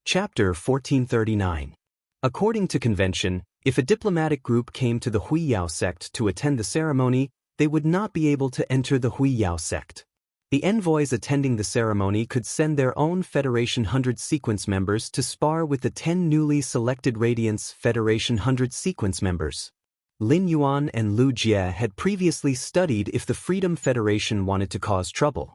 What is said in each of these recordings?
Chapter 1439. According to convention, if a diplomatic group came to the Huiyao sect to attend the ceremony, they would not be able to enter the Huiyao sect. The envoys attending the ceremony could send their own Federation 100 sequence members to spar with the 10 newly selected Radiance Federation 100 sequence members. Lin Yuan and Lu Jie had previously studied if the Freedom Federation wanted to cause trouble.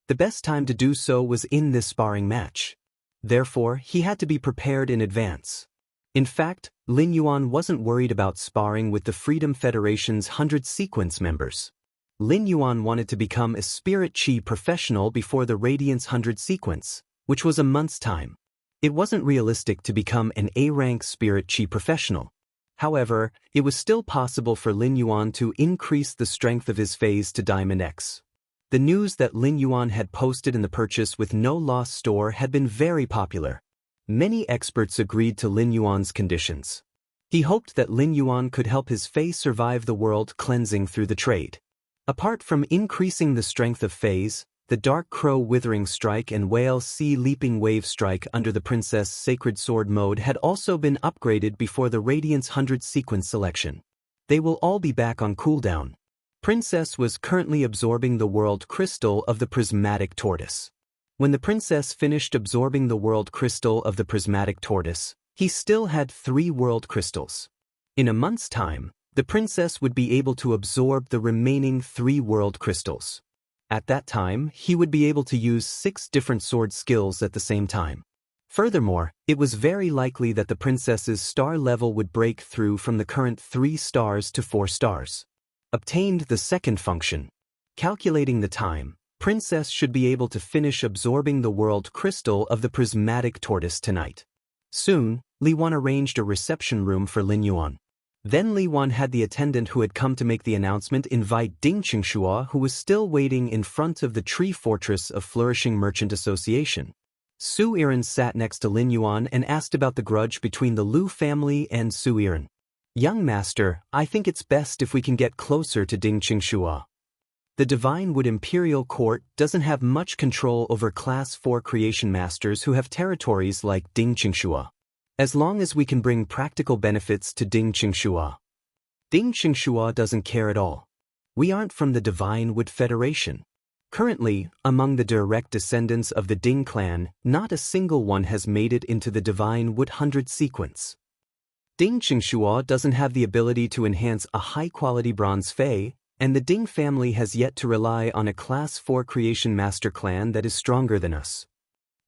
The best time to do so was in this sparring match. Therefore, he had to be prepared in advance. In fact, Lin Yuan wasn't worried about sparring with the Freedom Federation's 100 sequence members. Lin Yuan wanted to become a Spirit Chi professional before the Radiance 100 sequence, which was a month's time. It wasn't realistic to become an A-rank Spirit Chi professional. However, it was still possible for Lin Yuan to increase the strength of his phase to Diamond X. The news that Lin Yuan had posted in the Purchase with No Loss store had been very popular. Many experts agreed to Lin Yuan's conditions. He hoped that Lin Yuan could help his phase survive the world cleansing through the trade. Apart from increasing the strength of phase, the Dark Crow Withering Strike and Whale Sea Leaping Wave Strike under the Princess Sacred Sword mode had also been upgraded before the Radiance 100 sequence selection. They will all be back on cooldown. Princess was currently absorbing the World Crystal of the Prismatic Tortoise. When the Princess finished absorbing the World Crystal of the Prismatic Tortoise, he still had 3 World Crystals. In a month's time, the Princess would be able to absorb the remaining 3 World Crystals. At that time, he would be able to use 6 different sword skills at the same time. Furthermore, it was very likely that the Princess's star level would break through from the current 3 stars to 4 stars. Obtained the second function. Calculating the time, Princess should be able to finish absorbing the World Crystal of the Prismatic Tortoise tonight. Soon, Li Wan arranged a reception room for Lin Yuan. Then Li Wan had the attendant who had come to make the announcement invite Ding Qingxua, who was still waiting in front of the Tree Fortress of Flourishing Merchant Association. Su Yiren sat next to Lin Yuan and asked about the grudge between the Lu family and Su Yiren. "Young master, I think it's best if we can get closer to Ding Qingxua. The Divine Wood Imperial Court doesn't have much control over Class 4 creation masters who have territories like Ding Qingxua. As long as we can bring practical benefits to Ding Qingxua. Ding Qingxua doesn't care at all. We aren't from the Divine Wood Federation. Currently, among the direct descendants of the Ding clan, not a single one has made it into the Divine Wood 100 sequence. Ding Qingxua doesn't have the ability to enhance a high-quality bronze fei, and the Ding family has yet to rely on a Class 4 creation master clan that is stronger than us.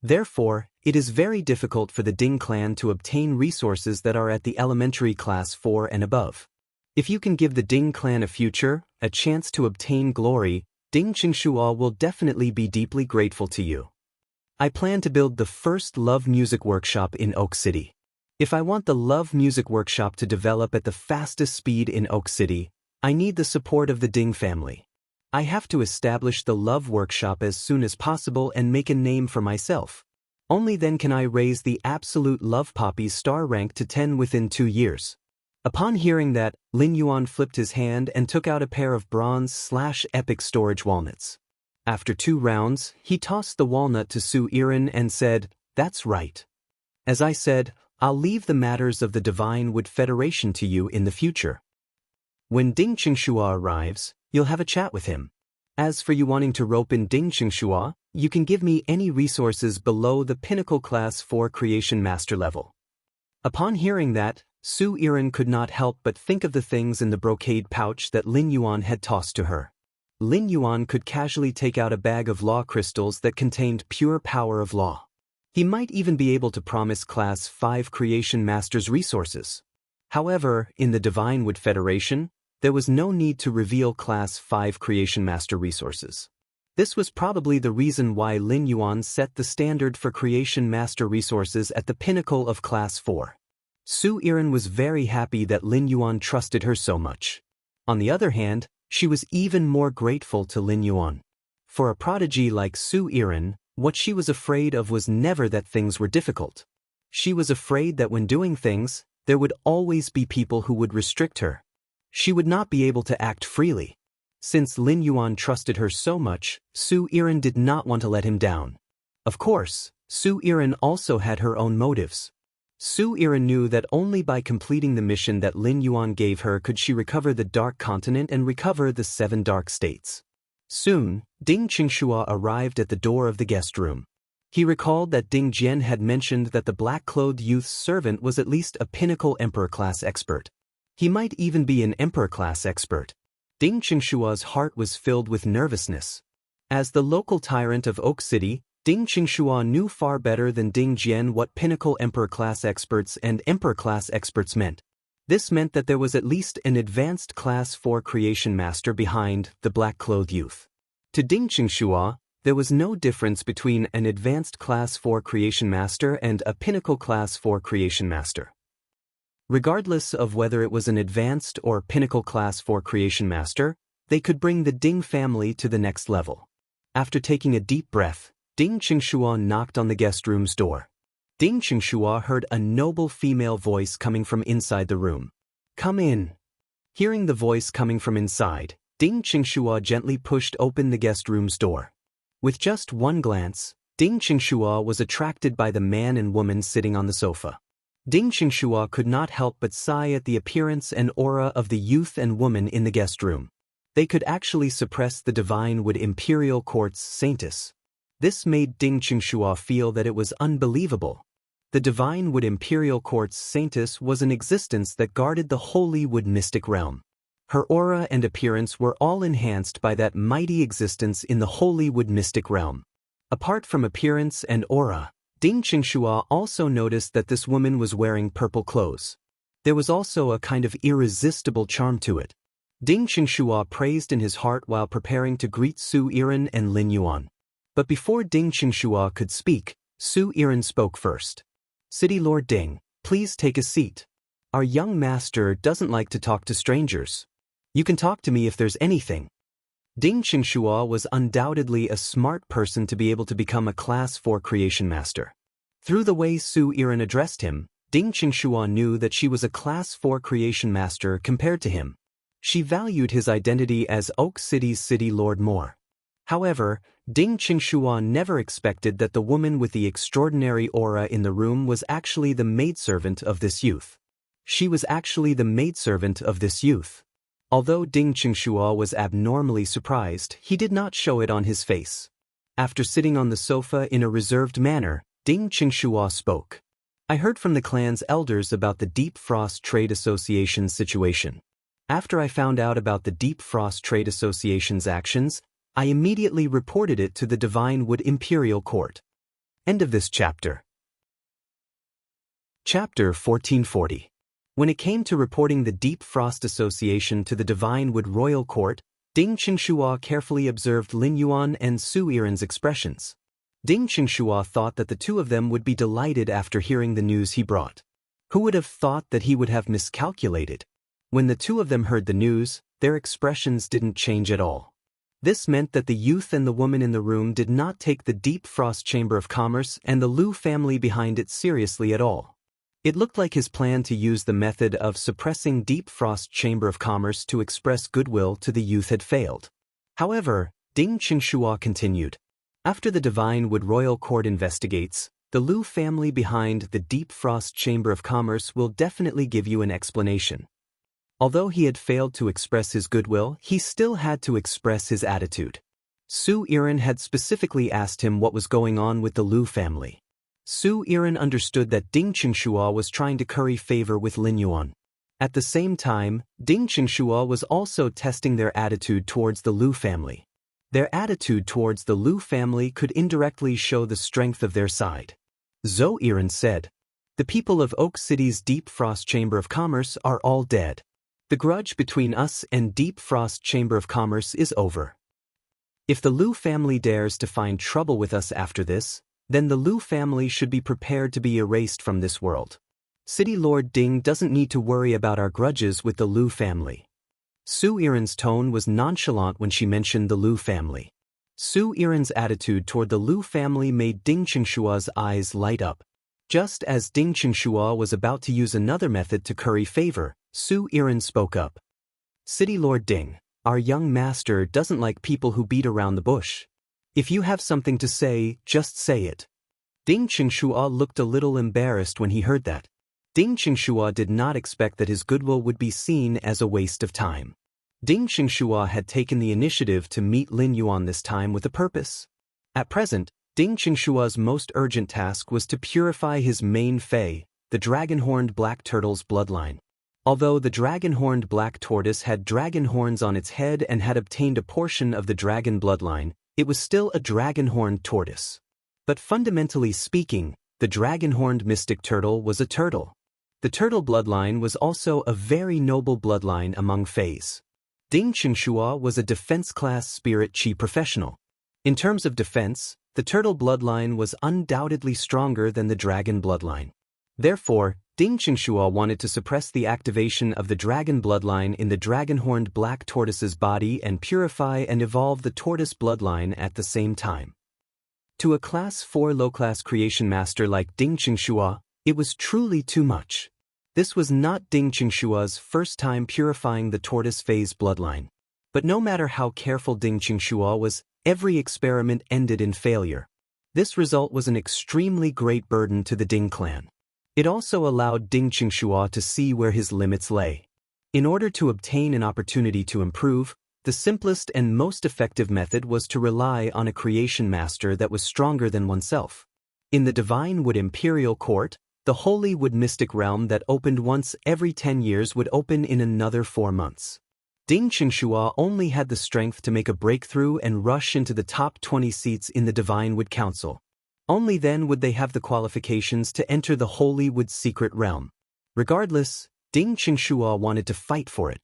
Therefore, it is very difficult for the Ding clan to obtain resources that are at the elementary Class 4 and above. If you can give the Ding clan a future, a chance to obtain glory, Ding Qingxua will definitely be deeply grateful to you. I plan to build the first love music workshop in Oak City. If I want the Love Music Workshop to develop at the fastest speed in Oak City, I need the support of the Ding family. I have to establish the Love Workshop as soon as possible and make a name for myself. Only then can I raise the absolute Love Poppy's star rank to 10 within 2 years. Upon hearing that, Lin Yuan flipped his hand and took out a pair of bronze/epic storage walnuts. After 2 rounds, he tossed the walnut to Su Yiren and said, "That's right. As I said, I'll leave the matters of the Divine Wood Federation to you in the future. When Ding Qingxua arrives, you'll have a chat with him. As for you wanting to rope in Ding Qingxua, you can give me any resources below the Pinnacle Class 4 Creation Master level." Upon hearing that, Su Yiren could not help but think of the things in the brocade pouch that Lin Yuan had tossed to her. Lin Yuan could casually take out a bag of law crystals that contained pure power of law. He might even be able to promise Class 5 Creation Masters resources. However, in the Divine Wood Federation, there was no need to reveal Class 5 Creation Master resources. This was probably the reason why Lin Yuan set the standard for Creation Master resources at the pinnacle of Class 4. Su Yiren was very happy that Lin Yuan trusted her so much. On the other hand, she was even more grateful to Lin Yuan. For a prodigy like Su Yiren, what she was afraid of was never that things were difficult. She was afraid that when doing things, there would always be people who would restrict her. She would not be able to act freely. Since Lin Yuan trusted her so much, Su Yiren did not want to let him down. Of course, Su Yiren also had her own motives. Su Yiren knew that only by completing the mission that Lin Yuan gave her could she recover the Dark Continent and recover the 7 Dark States. Soon, Ding Qingxua arrived at the door of the guest room. He recalled that Ding Jian had mentioned that the black-clothed youth's servant was at least a pinnacle emperor-class expert. He might even be an emperor-class expert. Ding Qingshua's heart was filled with nervousness. As the local tyrant of Oak City, Ding Qingxua knew far better than Ding Jian what pinnacle emperor-class experts and emperor-class experts meant. This meant that there was at least an advanced Class 4 creation master behind the black-clothed youth. To Ding Qingxua, there was no difference between an advanced Class 4 creation master and a pinnacle Class 4 creation master. Regardless of whether it was an advanced or pinnacle Class 4 creation master, they could bring the Ding family to the next level. After taking a deep breath, Ding Qingxua knocked on the guest room's door. Ding Qingxua heard a noble female voice coming from inside the room. "Come in." Hearing the voice coming from inside, Ding Qingxua gently pushed open the guest room's door. With just one glance, Ding Qingxua was attracted by the man and woman sitting on the sofa. Ding Qingxua could not help but sigh at the appearance and aura of the youth and woman in the guest room. They could actually suppress the Divine Wood Imperial Court's Saintess. This made Ding Qingxua feel that it was unbelievable. The Divine Wood Imperial Court's Saintess was an existence that guarded the Holy Wood Mystic Realm. Her aura and appearance were all enhanced by that mighty existence in the Holy Wood Mystic Realm. Apart from appearance and aura, Ding Qingxua also noticed that this woman was wearing purple clothes. There was also a kind of irresistible charm to it. Ding Qingxua praised in his heart while preparing to greet Su Yiren and Lin Yuan. But before Ding Qingxua could speak, Su Yiren spoke first. "City Lord Ding, please take a seat. Our young master doesn't like to talk to strangers. You can talk to me if there's anything." Ding Qingxua was undoubtedly a smart person to be able to become a Class 4 creation master. Through the way Su Yiren addressed him, Ding Qingxua knew that she was a Class 4 creation master compared to him. She valued his identity as Oak City's City Lord more. However, Ding Qingxua never expected that the woman with the extraordinary aura in the room was actually the maidservant of this youth. She was actually the maidservant of this youth. Although Ding Qingxua was abnormally surprised, he did not show it on his face. After sitting on the sofa in a reserved manner, Ding Qingxua spoke. "I heard from the clan's elders about the Deep Frost Trade Association's situation. After I found out about the Deep Frost Trade Association's actions, I immediately reported it to the Divine Wood Imperial Court." End of this chapter. Chapter 1440. When it came to reporting the Deep Frost Association to the Divine Wood Royal Court, Ding Qingxua carefully observed Lin Yuan and Su Yiren's expressions. Ding Qingxua thought that the two of them would be delighted after hearing the news he brought. Who would have thought that he would have miscalculated? When the two of them heard the news, their expressions didn't change at all. This meant that the youth and the woman in the room did not take the Deep Frost Chamber of Commerce and the Liu family behind it seriously at all. It looked like his plan to use the method of suppressing Deep Frost Chamber of Commerce to express goodwill to the youth had failed. However, Ding Qingxua continued. After the Divine Wood Royal Court investigates, the Liu family behind the Deep Frost Chamber of Commerce will definitely give you an explanation. Although he had failed to express his goodwill, he still had to express his attitude. Su Yiren had specifically asked him what was going on with the Liu family. Su Yiren understood that Ding Qingxua was trying to curry favor with Lin Yuan. At the same time, Ding Qingxua was also testing their attitude towards the Liu family. Their attitude towards the Liu family could indirectly show the strength of their side. Zhou Yiren said, "The people of Oak City's Deep Frost Chamber of Commerce are all dead. The grudge between us and Deep Frost Chamber of Commerce is over. If the Liu family dares to find trouble with us after this, then the Liu family should be prepared to be erased from this world. City Lord Ding doesn't need to worry about our grudges with the Liu family." Su Yiren's tone was nonchalant when she mentioned the Liu family. Su Yiren's attitude toward the Liu family made Ding Qingshua's eyes light up. Just as Ding Qingxua was about to use another method to curry favor, Su Yiren spoke up. "City Lord Ding, our young master doesn't like people who beat around the bush. If you have something to say, just say it." Ding Qingshua looked a little embarrassed when he heard that. Ding Qingshua did not expect that his goodwill would be seen as a waste of time. Ding Qingshua had taken the initiative to meet Lin Yuan this time with a purpose. At present, Ding Qingshua's most urgent task was to purify his main fei, the dragon-horned black turtle's bloodline. Although the dragon-horned black tortoise had dragon horns on its head and had obtained a portion of the dragon bloodline, it was still a dragon-horned tortoise. But fundamentally speaking, the dragon-horned mystic turtle was a turtle. The turtle bloodline was also a very noble bloodline among feis. Ding Qingshua was a defense-class spirit chi professional. In terms of defense, the turtle bloodline was undoubtedly stronger than the dragon bloodline. Therefore, Ding Qingshua wanted to suppress the activation of the dragon bloodline in the dragon-horned black tortoise's body and purify and evolve the tortoise bloodline at the same time. To a Class 4 low-class creation master like Ding Qingshua, it was truly too much. This was not Ding Qingshua's first time purifying the tortoise phase bloodline. But no matter how careful Ding Qingshua was, every experiment ended in failure. This result was an extremely great burden to the Ding clan. It also allowed Ding Qingshua to see where his limits lay. In order to obtain an opportunity to improve, the simplest and most effective method was to rely on a creation master that was stronger than oneself. In the Divine Wood Imperial Court, the Holy Wood Mystic Realm that opened once every 10 years would open in another 4 months. Ding Qingshua only had the strength to make a breakthrough and rush into the top 20 seats in the Divine Wood Council. Only then would they have the qualifications to enter the Holy Wood Secret Realm. Regardless, Ding Qingshua wanted to fight for it.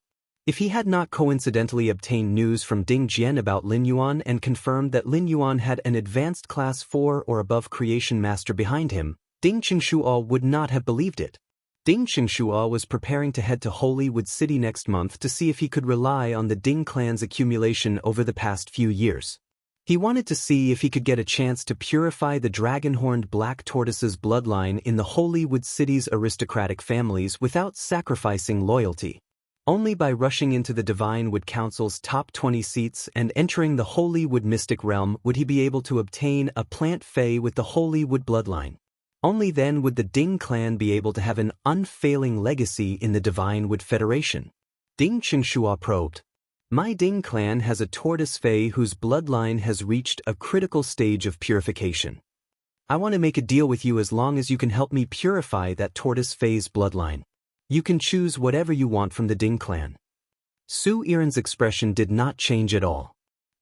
If he had not coincidentally obtained news from Ding Jian about Lin Yuan and confirmed that Lin Yuan had an advanced Class 4 or above creation master behind him, Ding Qingshua would not have believed it. Ding Qingshua was preparing to head to Holy Wood City next month to see if he could rely on the Ding clan's accumulation over the past few years. He wanted to see if he could get a chance to purify the dragon-horned black tortoise's bloodline in the Holy Wood City's aristocratic families without sacrificing loyalty. Only by rushing into the Divine Wood Council's top 20 seats and entering the Holy Wood Mystic Realm would he be able to obtain a plant fey with the Holy Wood bloodline. Only then would the Ding clan be able to have an unfailing legacy in the Divine Wood Federation. Ding Qingshua probed. My Ding clan has a tortoise fey whose bloodline has reached a critical stage of purification. I want to make a deal with you as long as you can help me purify that tortoise fey's bloodline. You can choose whatever you want from the Ding clan. Su Iran's expression did not change at all.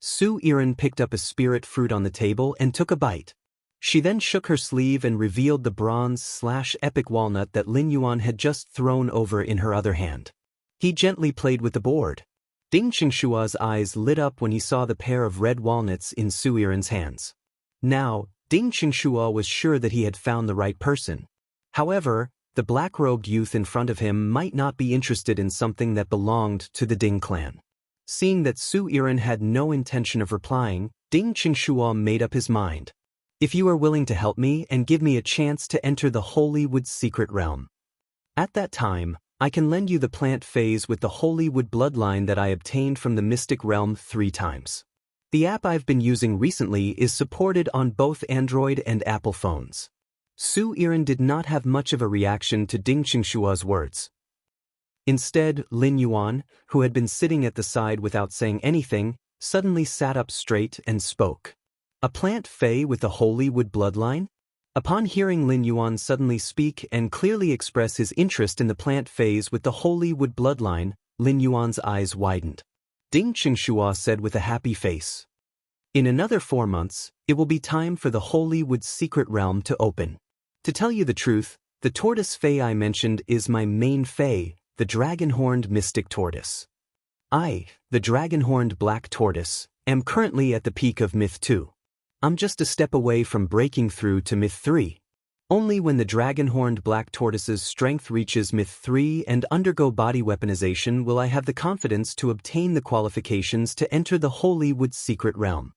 Su Iran picked up a spirit fruit on the table and took a bite. She then shook her sleeve and revealed the bronze/epic walnut that Lin Yuan had just thrown over in her other hand. He gently played with the board. Ding Qingshua's eyes lit up when he saw the pair of red walnuts in Su Iran's hands. Now, Ding Qingshua was sure that he had found the right person. However, the black-robed youth in front of him might not be interested in something that belonged to the Ding clan. Seeing that Su Iran had no intention of replying, Ding Qingshua made up his mind. If you are willing to help me and give me a chance to enter the Holy Wood Secret Realm. At that time, I can lend you the plant phase with the Holy Wood bloodline that I obtained from the Mystic Realm 3 times. The app I've been using recently is supported on both Android and Apple phones. Su Iran did not have much of a reaction to Ding Qingshua's words. Instead, Lin Yuan, who had been sitting at the side without saying anything, suddenly sat up straight and spoke. A plant fey with the Holy Wood bloodline? Upon hearing Lin Yuan suddenly speak and clearly express his interest in the plant phase with the Holy Wood bloodline, Lin Yuan's eyes widened. Ding Qingshua said with a happy face. In another 4 months, it will be time for the Holy Wood Secret Realm to open. To tell you the truth, the tortoise fey I mentioned is my main fey, the dragon-horned mystic tortoise. I, the dragon-horned black tortoise, am currently at the peak of Myth 2. I'm just a step away from breaking through to Myth 3. Only when the dragon-horned black tortoise's strength reaches Myth 3 and undergo body weaponization will I have the confidence to obtain the qualifications to enter the Holy Wood Secret Realm.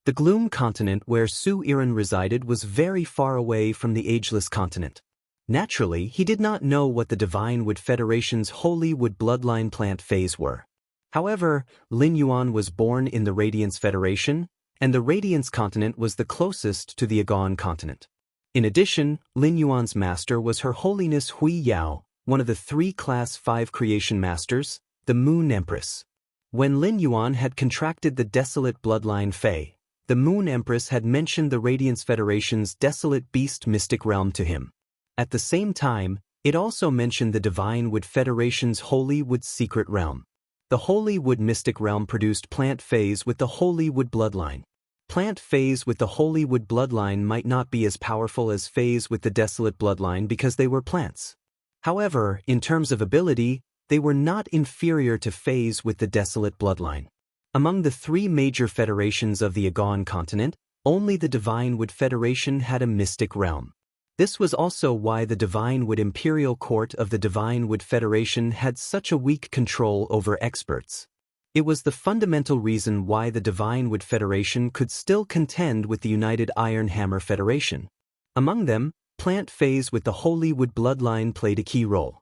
The Gloom continent where Su Iran resided was very far away from the Ageless continent. Naturally, he did not know what the Divine Wood Federation's Holy Wood bloodline plant phase were. However, Lin Yuan was born in the Radiance Federation, and the Radiance continent was the closest to the Agon continent. In addition, Lin Yuan's master was Her Holiness Hui Yao, one of the 3 Class 5 creation masters, the Moon Empress. When Lin Yuan had contracted the desolate bloodline Fei, the Moon Empress had mentioned the Radiance Federation's desolate beast mystic realm to him. At the same time, it also mentioned the Divine Wood Federation's Holy Wood secret realm. The Holy Wood mystic realm produced plant Feis with the Holy Wood bloodline. Plant Feis with the Holy Wood bloodline might not be as powerful as Feis with the desolate bloodline because they were plants. However, in terms of ability, they were not inferior to Feis with the desolate bloodline. Among the 3 major federations of the Agon continent, only the Divine Wood Federation had a mystic realm. This was also why the Divine Wood Imperial Court of the Divine Wood Federation had such a weak control over experts. It was the fundamental reason why the Divine Wood Federation could still contend with the United Iron Hammer Federation. Among them, plant Feis with the Holy Wood bloodline played a key role.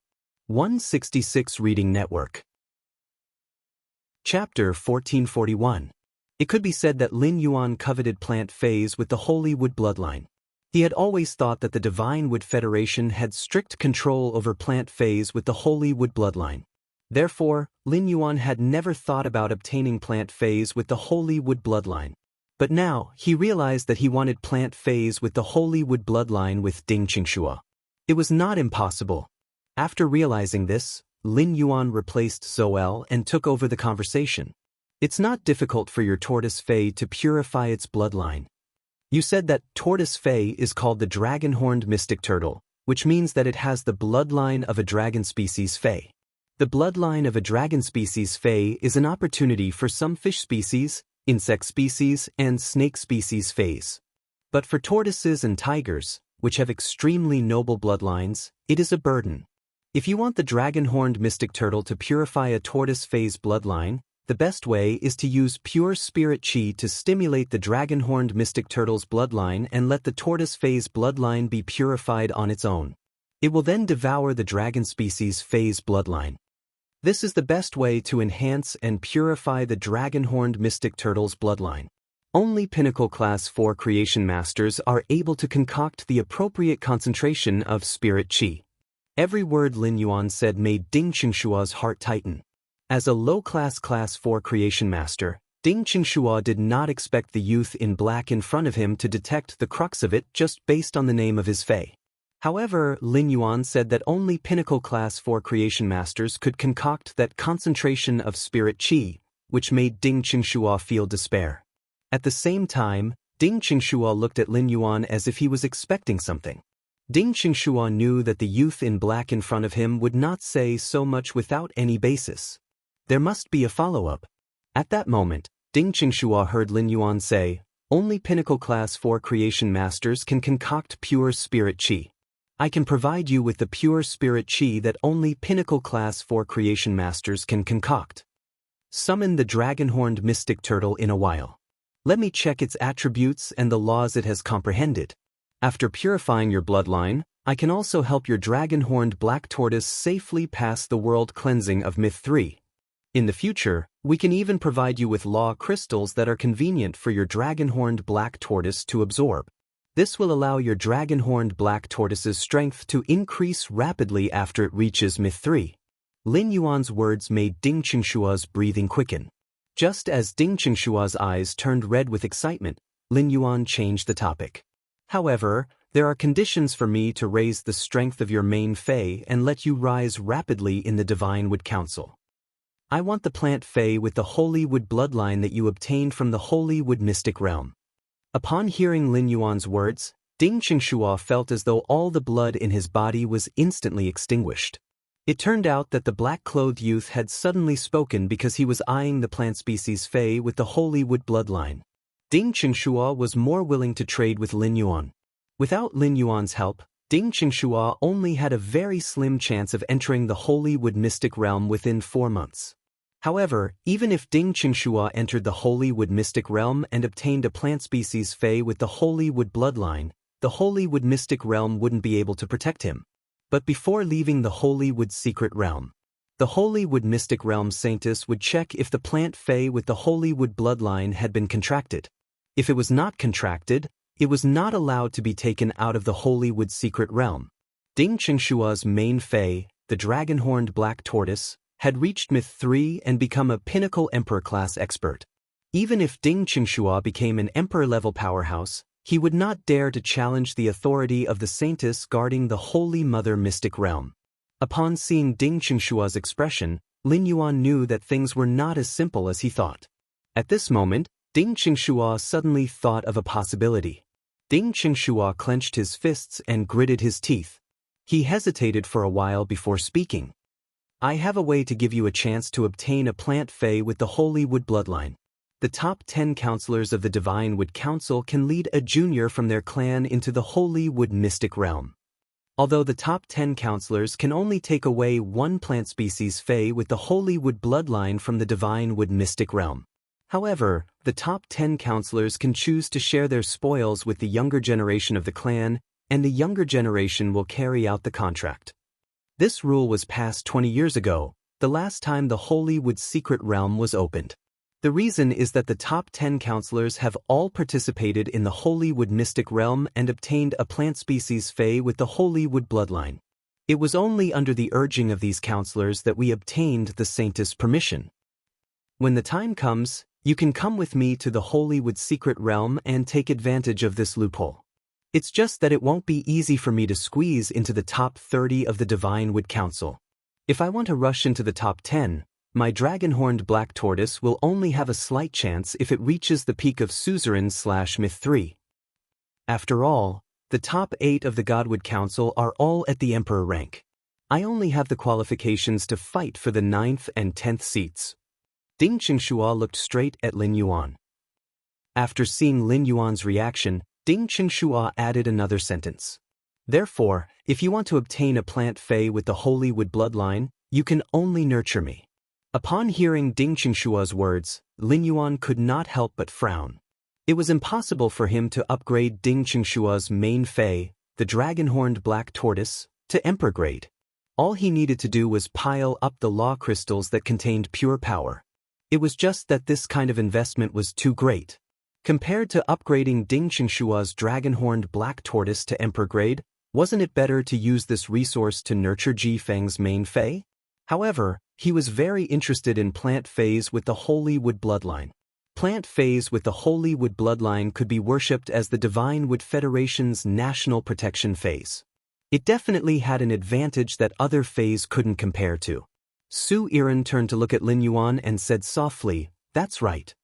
166 Reading Network. Chapter 1441. It could be said that Lin Yuan coveted plant Feis with the Holy Wood bloodline. He had always thought that the Divine Wood Federation had strict control over plant Feis with the Holy Wood bloodline. Therefore, Lin Yuan had never thought about obtaining plant Feis with the Holy Wood bloodline. But now, he realized that he wanted plant Feis with the Holy Wood bloodline with Ding Qingxue. It was not impossible. After realizing this, Lin Yuan replaced Zoel and took over the conversation. It's not difficult for your tortoise Fei to purify its bloodline. You said that tortoise Fei is called the dragon-horned mystic turtle, which means that it has the bloodline of a dragon species Fei. The bloodline of a dragon species Fei is an opportunity for some fish species, insect species, and snake species Feis. But for tortoises and tigers, which have extremely noble bloodlines, it is a burden. If you want the dragon-horned mystic turtle to purify a tortoise Fei's bloodline, the best way is to use pure spirit chi to stimulate the dragon-horned mystic turtle's bloodline and let the tortoise Fei's bloodline be purified on its own. It will then devour the dragon species Fei's bloodline. This is the best way to enhance and purify the dragon-horned mystic turtle's bloodline. Only Pinnacle Class 4 creation masters are able to concoct the appropriate concentration of spirit chi. Every word Lin Yuan said made Ding Qingxue's heart tighten. As a low-class Class 4 creation master, Ding Qingxue did not expect the youth in black in front of him to detect the crux of it just based on the name of his Fei. However, Lin Yuan said that only Pinnacle Class 4 creation masters could concoct that concentration of spirit chi, which made Ding Qingxue feel despair. At the same time, Ding Qingxue looked at Lin Yuan as if he was expecting something. Ding Qingxue knew that the youth in black in front of him would not say so much without any basis. There must be a follow-up. At that moment, Ding Qingxue heard Lin Yuan say, "Only Pinnacle Class 4 creation masters can concoct pure spirit chi. I can provide you with the pure spirit chi that only Pinnacle Class 4 creation masters can concoct. Summon the dragon-horned mystic turtle in a while. Let me check its attributes and the laws it has comprehended. After purifying your bloodline, I can also help your dragon-horned black tortoise safely pass the world cleansing of Myth 3. In the future, we can even provide you with law crystals that are convenient for your dragon-horned black tortoise to absorb. This will allow your dragon-horned black tortoise's strength to increase rapidly after it reaches Myth 3. Lin Yuan's words made Ding Qingxue's breathing quicken. Just as Ding Qingxue's eyes turned red with excitement, Lin Yuan changed the topic. However, there are conditions for me to raise the strength of your main Fei and let you rise rapidly in the Divine Wood Council. I want the plant Fei with the Holy Wood bloodline that you obtained from the Holy Wood mystic realm." Upon hearing Lin Yuan's words, Ding Qingxue felt as though all the blood in his body was instantly extinguished. It turned out that the black-clothed youth had suddenly spoken because he was eyeing the plant species Fei with the Holy Wood bloodline. Ding Qingxue was more willing to trade with Lin Yuan. Without Lin Yuan's help, Ding Qingxue only had a very slim chance of entering the Holy Wood mystic realm within 4 months. However, even if Ding Qingxue entered the Holy Wood mystic realm and obtained a plant species Fei with the Holy Wood bloodline, the Holy Wood mystic realm wouldn't be able to protect him. But before leaving the Holy Wood secret realm, the Holy Wood mystic realm Saintess would check if the plant Fei with the Holy Wood bloodline had been contracted. If it was not contracted, it was not allowed to be taken out of the Holy Wood secret realm. Ding Qingshua's main Fei, the dragon-horned black tortoise, had reached Myth 3 and become a pinnacle Emperor-class expert. Even if Ding Qingshua became an Emperor-level powerhouse, he would not dare to challenge the authority of the Saintess guarding the Holy Mother mystic realm. Upon seeing Ding Qingshua's expression, Lin Yuan knew that things were not as simple as he thought. At this moment, Ding Qingshua suddenly thought of a possibility. Ding Qingshua clenched his fists and gritted his teeth. He hesitated for a while before speaking. I have a way to give you a chance to obtain a plant Fei with the Holy Wood bloodline. The top 10 counselors of the Divine Wood Council can lead a junior from their clan into the Holy Wood mystic realm. Although the top 10 counselors can only take away one plant species Fei with the Holy Wood bloodline from the Divine Wood mystic realm. However, the top 10 counselors can choose to share their spoils with the younger generation of the clan, and the younger generation will carry out the contract. This rule was passed 20 years ago, the last time the Holy Wood secret realm was opened. The reason is that the top 10 counselors have all participated in the Holy Wood mystic realm and obtained a plant species Fei with the Holy Wood bloodline. It was only under the urging of these counselors that we obtained the Saintess' permission. When the time comes, you can come with me to the Holy Wood secret realm and take advantage of this loophole. It's just that it won't be easy for me to squeeze into the top 30 of the Divine Wood Council. If I want to rush into the top 10, my dragon-horned black tortoise will only have a slight chance if it reaches the peak of Suzerain/Myth 3. After all, the top 8 of the Godwood Council are all at the Emperor rank. I only have the qualifications to fight for the 9th and 10th seats. Ding Qingshua looked straight at Lin Yuan. After seeing Lin Yuan's reaction, Ding Qingshua added another sentence. Therefore, if you want to obtain a plant Fei with the Holy Wood bloodline, you can only nurture me. Upon hearing Ding Qingshua's words, Lin Yuan could not help but frown. It was impossible for him to upgrade Ding Qingshua's main Fei, the dragon-horned black tortoise, to Emperor grade. All he needed to do was pile up the law crystals that contained pure power. It was just that this kind of investment was too great. Compared to upgrading Ding Qingshua's dragon-horned black tortoise to Emperor grade, wasn't it better to use this resource to nurture Ji Feng's main Fei? However, he was very interested in plant Feis with the Holy Wood bloodline. Plant Feis with the Holy Wood bloodline could be worshipped as the Divine Wood Federation's national protection phase. It definitely had an advantage that other Feis couldn't compare to. Su Yiren turned to look at Lin Yuan and said softly, "That's right.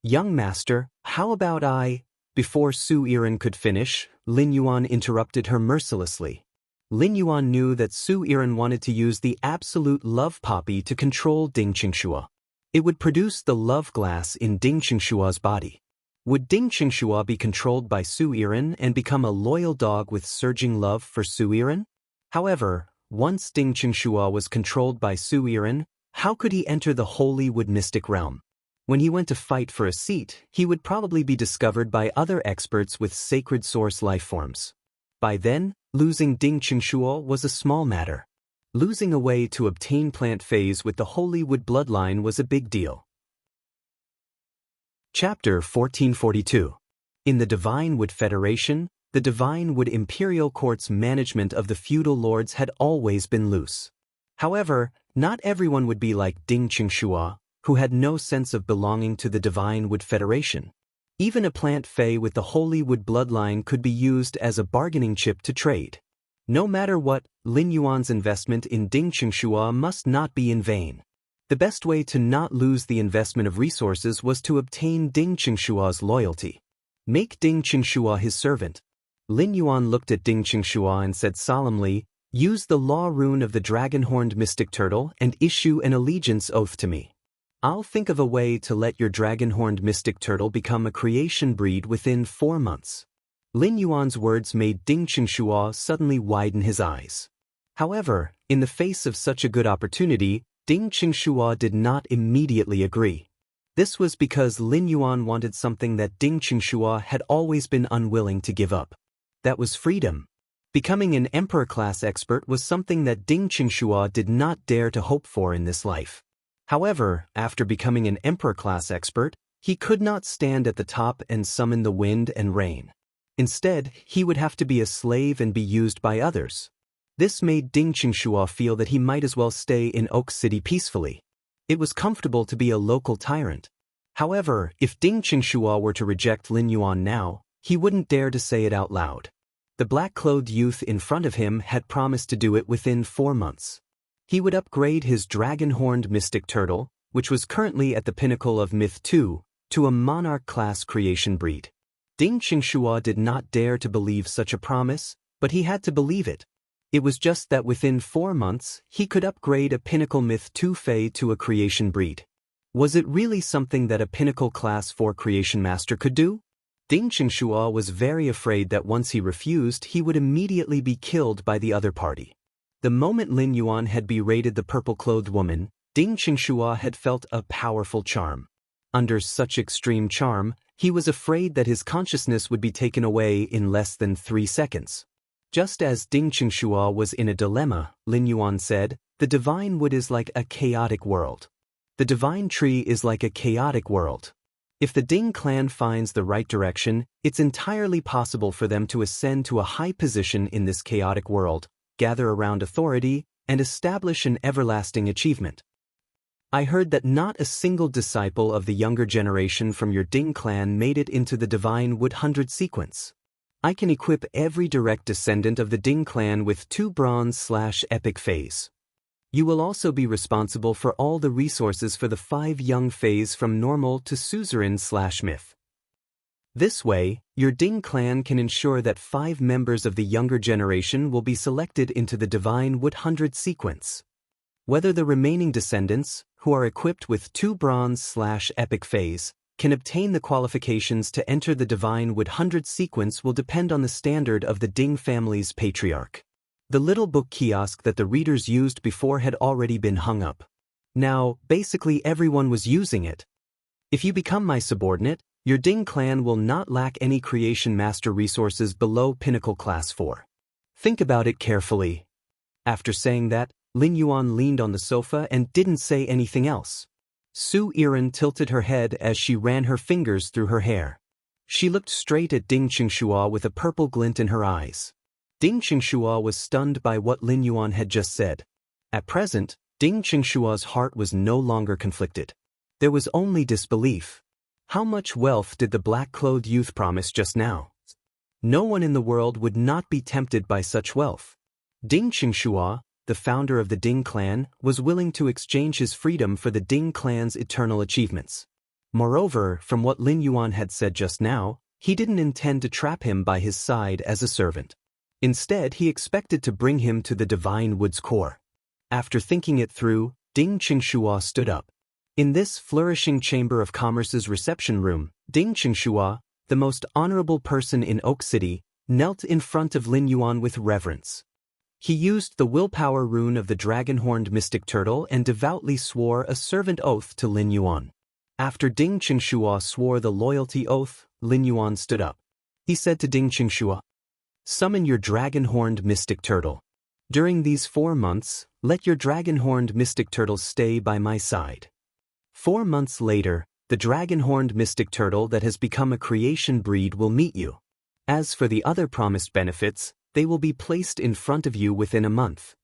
Young master, how about I?" Before Su Yiren could finish, Lin Yuan interrupted her mercilessly. Lin Yuan knew that Su Yiren wanted to use the absolute love poppy to control Ding Qingshua. It would produce the love glass in Ding Qingshua's body. Would Ding Qingshua be controlled by Su Yiren and become a loyal dog with surging love for Su Yiren? However, once Ding Qingshua was controlled by Su Yiren, how could he enter the Holy Wood mystic realm? When he went to fight for a seat, he would probably be discovered by other experts with sacred source lifeforms. By then, losing Ding Qingshua was a small matter. Losing a way to obtain plant Feis with the Holy Wood bloodline was a big deal. Chapter 1442. In the Divine Wood Federation, the Divine Wood Imperial Court's management of the feudal lords had always been loose. However, not everyone would be like Ding Qingshua, who had no sense of belonging to the Divine Wood Federation. Even a plant Fei with the Holy Wood bloodline could be used as a bargaining chip to trade. No matter what, Lin Yuan's investment in Ding Qingshua must not be in vain. The best way to not lose the investment of resources was to obtain Ding Qingshua's loyalty. Make Ding Qingshua his servant. Lin Yuan looked at Ding Qingshua and said solemnly, "Use the law rune of the dragon-horned mystic turtle and issue an allegiance oath to me. I'll think of a way to let your dragon-horned mystic turtle become a creation breed within 4 months." Lin Yuan's words made Ding Qingshua suddenly widen his eyes. However, in the face of such a good opportunity, Ding Qingshua did not immediately agree. This was because Lin Yuan wanted something that Ding Qingshua had always been unwilling to give up. That was freedom. Becoming an Emperor-class expert was something that Ding Qingshua did not dare to hope for in this life. However, after becoming an Emperor-class expert, he could not stand at the top and summon the wind and rain. Instead, he would have to be a slave and be used by others. This made Ding Qingshua feel that he might as well stay in Oak City peacefully. It was comfortable to be a local tyrant. However, if Ding Qingshua were to reject Lin Yuan now, he wouldn't dare to say it out loud. The black-clothed youth in front of him had promised to do it within 4 months. He would upgrade his dragon-horned mystic turtle, which was currently at the pinnacle of Myth 2, to a monarch-class creation breed. Ding Qingshua did not dare to believe such a promise, but he had to believe it. It was just that within 4 months, he could upgrade a pinnacle Myth 2 Fae to a creation breed. Was it really something that a pinnacle Class 4 creation master could do? Ding Qingshua was very afraid that once he refused, he would immediately be killed by the other party. The moment Lin Yuan had berated the purple-clothed woman, Ding Qingshua had felt a powerful charm. Under such extreme charm, he was afraid that his consciousness would be taken away in less than 3 seconds. Just as Ding Qingshua was in a dilemma, Lin Yuan said, "The divine wood is like a chaotic world. The divine tree is like a chaotic world. If the Ding clan finds the right direction, it's entirely possible for them to ascend to a high position in this chaotic world, gather around authority, and establish an everlasting achievement. I heard that not a single disciple of the younger generation from your Ding clan made it into the Divine Wood 100 sequence. I can equip every direct descendant of the Ding clan with 2 bronze/epic Faes. You will also be responsible for all the resources for the 5 young Faes from normal to suzerain/myth. This way, your Ding clan can ensure that 5 members of the younger generation will be selected into the Divine Wood 100 sequence. Whether the remaining descendants, who are equipped with 2 bronze/epic Faes, can obtain the qualifications to enter the Divine Wood 100 sequence will depend on the standard of the Ding family's patriarch. The little book kiosk that the readers used before had already been hung up. Now, basically everyone was using it. If you become my subordinate, your Ding clan will not lack any creation master resources below Pinnacle Class 4. Think about it carefully." After saying that, Lin Yuan leaned on the sofa and didn't say anything else. Su Yiren tilted her head as she ran her fingers through her hair. She looked straight at Ding Qingshua with a purple glint in her eyes. Ding Qingshua was stunned by what Lin Yuan had just said. At present, Ding Qingshua's heart was no longer conflicted. There was only disbelief. How much wealth did the black-clothed youth promise just now? No one in the world would not be tempted by such wealth. Ding Qingshua, the founder of the Ding clan, was willing to exchange his freedom for the Ding clan's eternal achievements. Moreover, from what Lin Yuan had said just now, he didn't intend to trap him by his side as a servant. Instead, he expected to bring him to the Divine Wood's core. After thinking it through, Ding Qingshua stood up. In this flourishing Chamber of Commerce's reception room, Ding Qingshua, the most honorable person in Oak City, knelt in front of Lin Yuan with reverence. He used the willpower rune of the dragon-horned mystic turtle and devoutly swore a servant oath to Lin Yuan. After Ding Qingshua swore the loyalty oath, Lin Yuan stood up. He said to Ding Qingshua, "Summon your dragon-horned mystic turtle. During these 4 months, let your dragon-horned mystic turtle stay by my side." 4 months later, the dragon-horned mystic turtle that has become a creation breed will meet you. As for the other promised benefits, they will be placed in front of you within a month.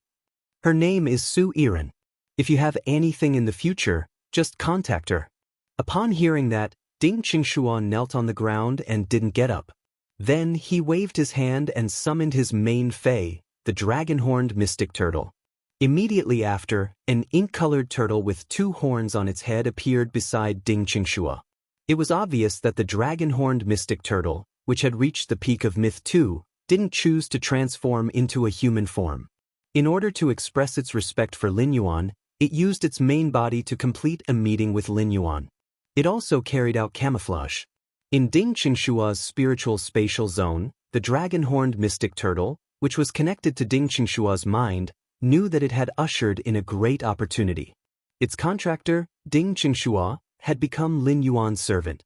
Her name is Su Yiren. If you have anything in the future, just contact her. Upon hearing that, Ding Qingshua knelt on the ground and didn't get up. Then he waved his hand and summoned his main Fae, the dragon-horned mystic turtle. Immediately after, an ink-colored turtle with 2 horns on its head appeared beside Ding Qingshua. It was obvious that the dragon-horned mystic turtle, which had reached the peak of Myth 2, didn't choose to transform into a human form. In order to express its respect for Lin Yuan, it used its main body to complete a meeting with Lin Yuan. It also carried out camouflage. In Ding Qingshua's spiritual spatial zone, the dragon-horned mystic turtle, which was connected to Ding Qingshua's mind, knew that it had ushered in a great opportunity. Its contractor, Ding Qingshua, had become Lin Yuan's servant.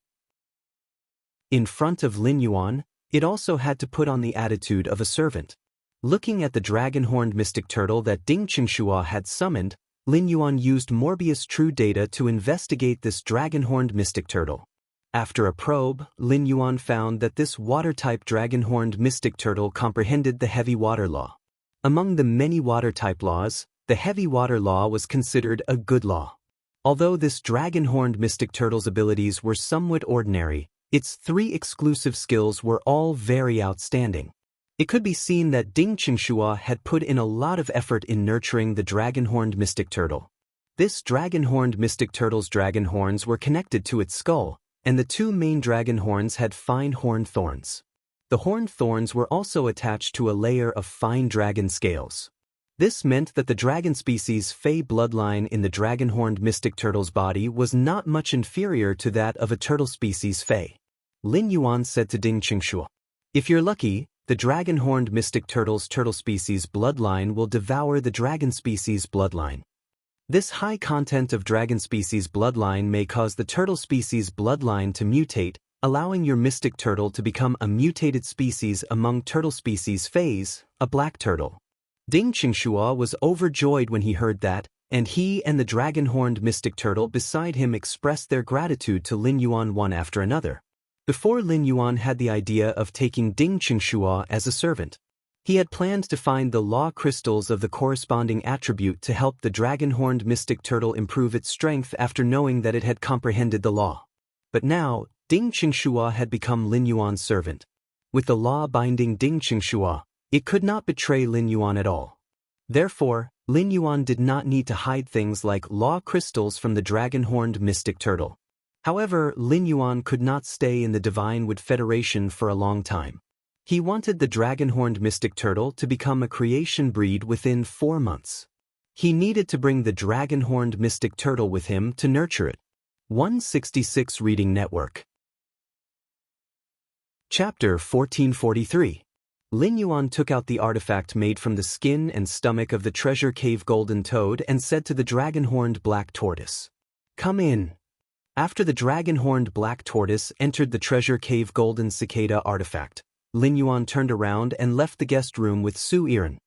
In front of Lin Yuan, it also had to put on the attitude of a servant. Looking at the dragon-horned mystic turtle that Ding Qingshua had summoned, Lin Yuan used Morbius True Data to investigate this dragon-horned mystic turtle. After a probe, Lin Yuan found that this water-type dragon-horned mystic turtle comprehended the heavy water law. Among the many water-type laws, the heavy water law was considered a good law. Although this dragon-horned mystic turtle's abilities were somewhat ordinary, its 3 exclusive skills were all very outstanding. It could be seen that Ding Qingxua had put in a lot of effort in nurturing the dragon-horned mystic turtle. This dragon-horned mystic turtle's dragon horns were connected to its skull, and the 2 main dragon horns had fine horn thorns. The horn thorns were also attached to a layer of fine dragon scales. This meant that the dragon species Fey bloodline in the dragon-horned mystic turtle's body was not much inferior to that of a turtle species Fey. Lin Yuan said to Ding Qingxua, "If you're lucky, the dragon-horned mystic turtle's turtle species bloodline will devour the dragon species bloodline. This high content of dragon species bloodline may cause the turtle species bloodline to mutate, allowing your mystic turtle to become a mutated species among turtle species Feys, a black turtle." Ding Qingxua was overjoyed when he heard that, and he and the dragon-horned mystic turtle beside him expressed their gratitude to Lin Yuan one after another. Before Lin Yuan had the idea of taking Ding Qingxua as a servant. He had planned to find the law crystals of the corresponding attribute to help the dragon-horned mystic turtle improve its strength after knowing that it had comprehended the law. But now, Ding Qingxua had become Lin Yuan's servant. With the law binding Ding Qingxua, it could not betray Lin Yuan at all. Therefore, Lin Yuan did not need to hide things like law crystals from the dragon-horned mystic turtle. However, Lin Yuan could not stay in the Divine Wood Federation for a long time. He wanted the dragon-horned mystic turtle to become a creation breed within 4 months. He needed to bring the dragon-horned mystic turtle with him to nurture it. 166 Reading Network. Chapter 1443. Lin Yuan took out the artifact made from the skin and stomach of the treasure cave golden toad and said to the dragon-horned black tortoise, "Come in." After the dragon-horned black tortoise entered the treasure cave golden cicada artifact, Lin Yuan turned around and left the guest room with Su Yiren.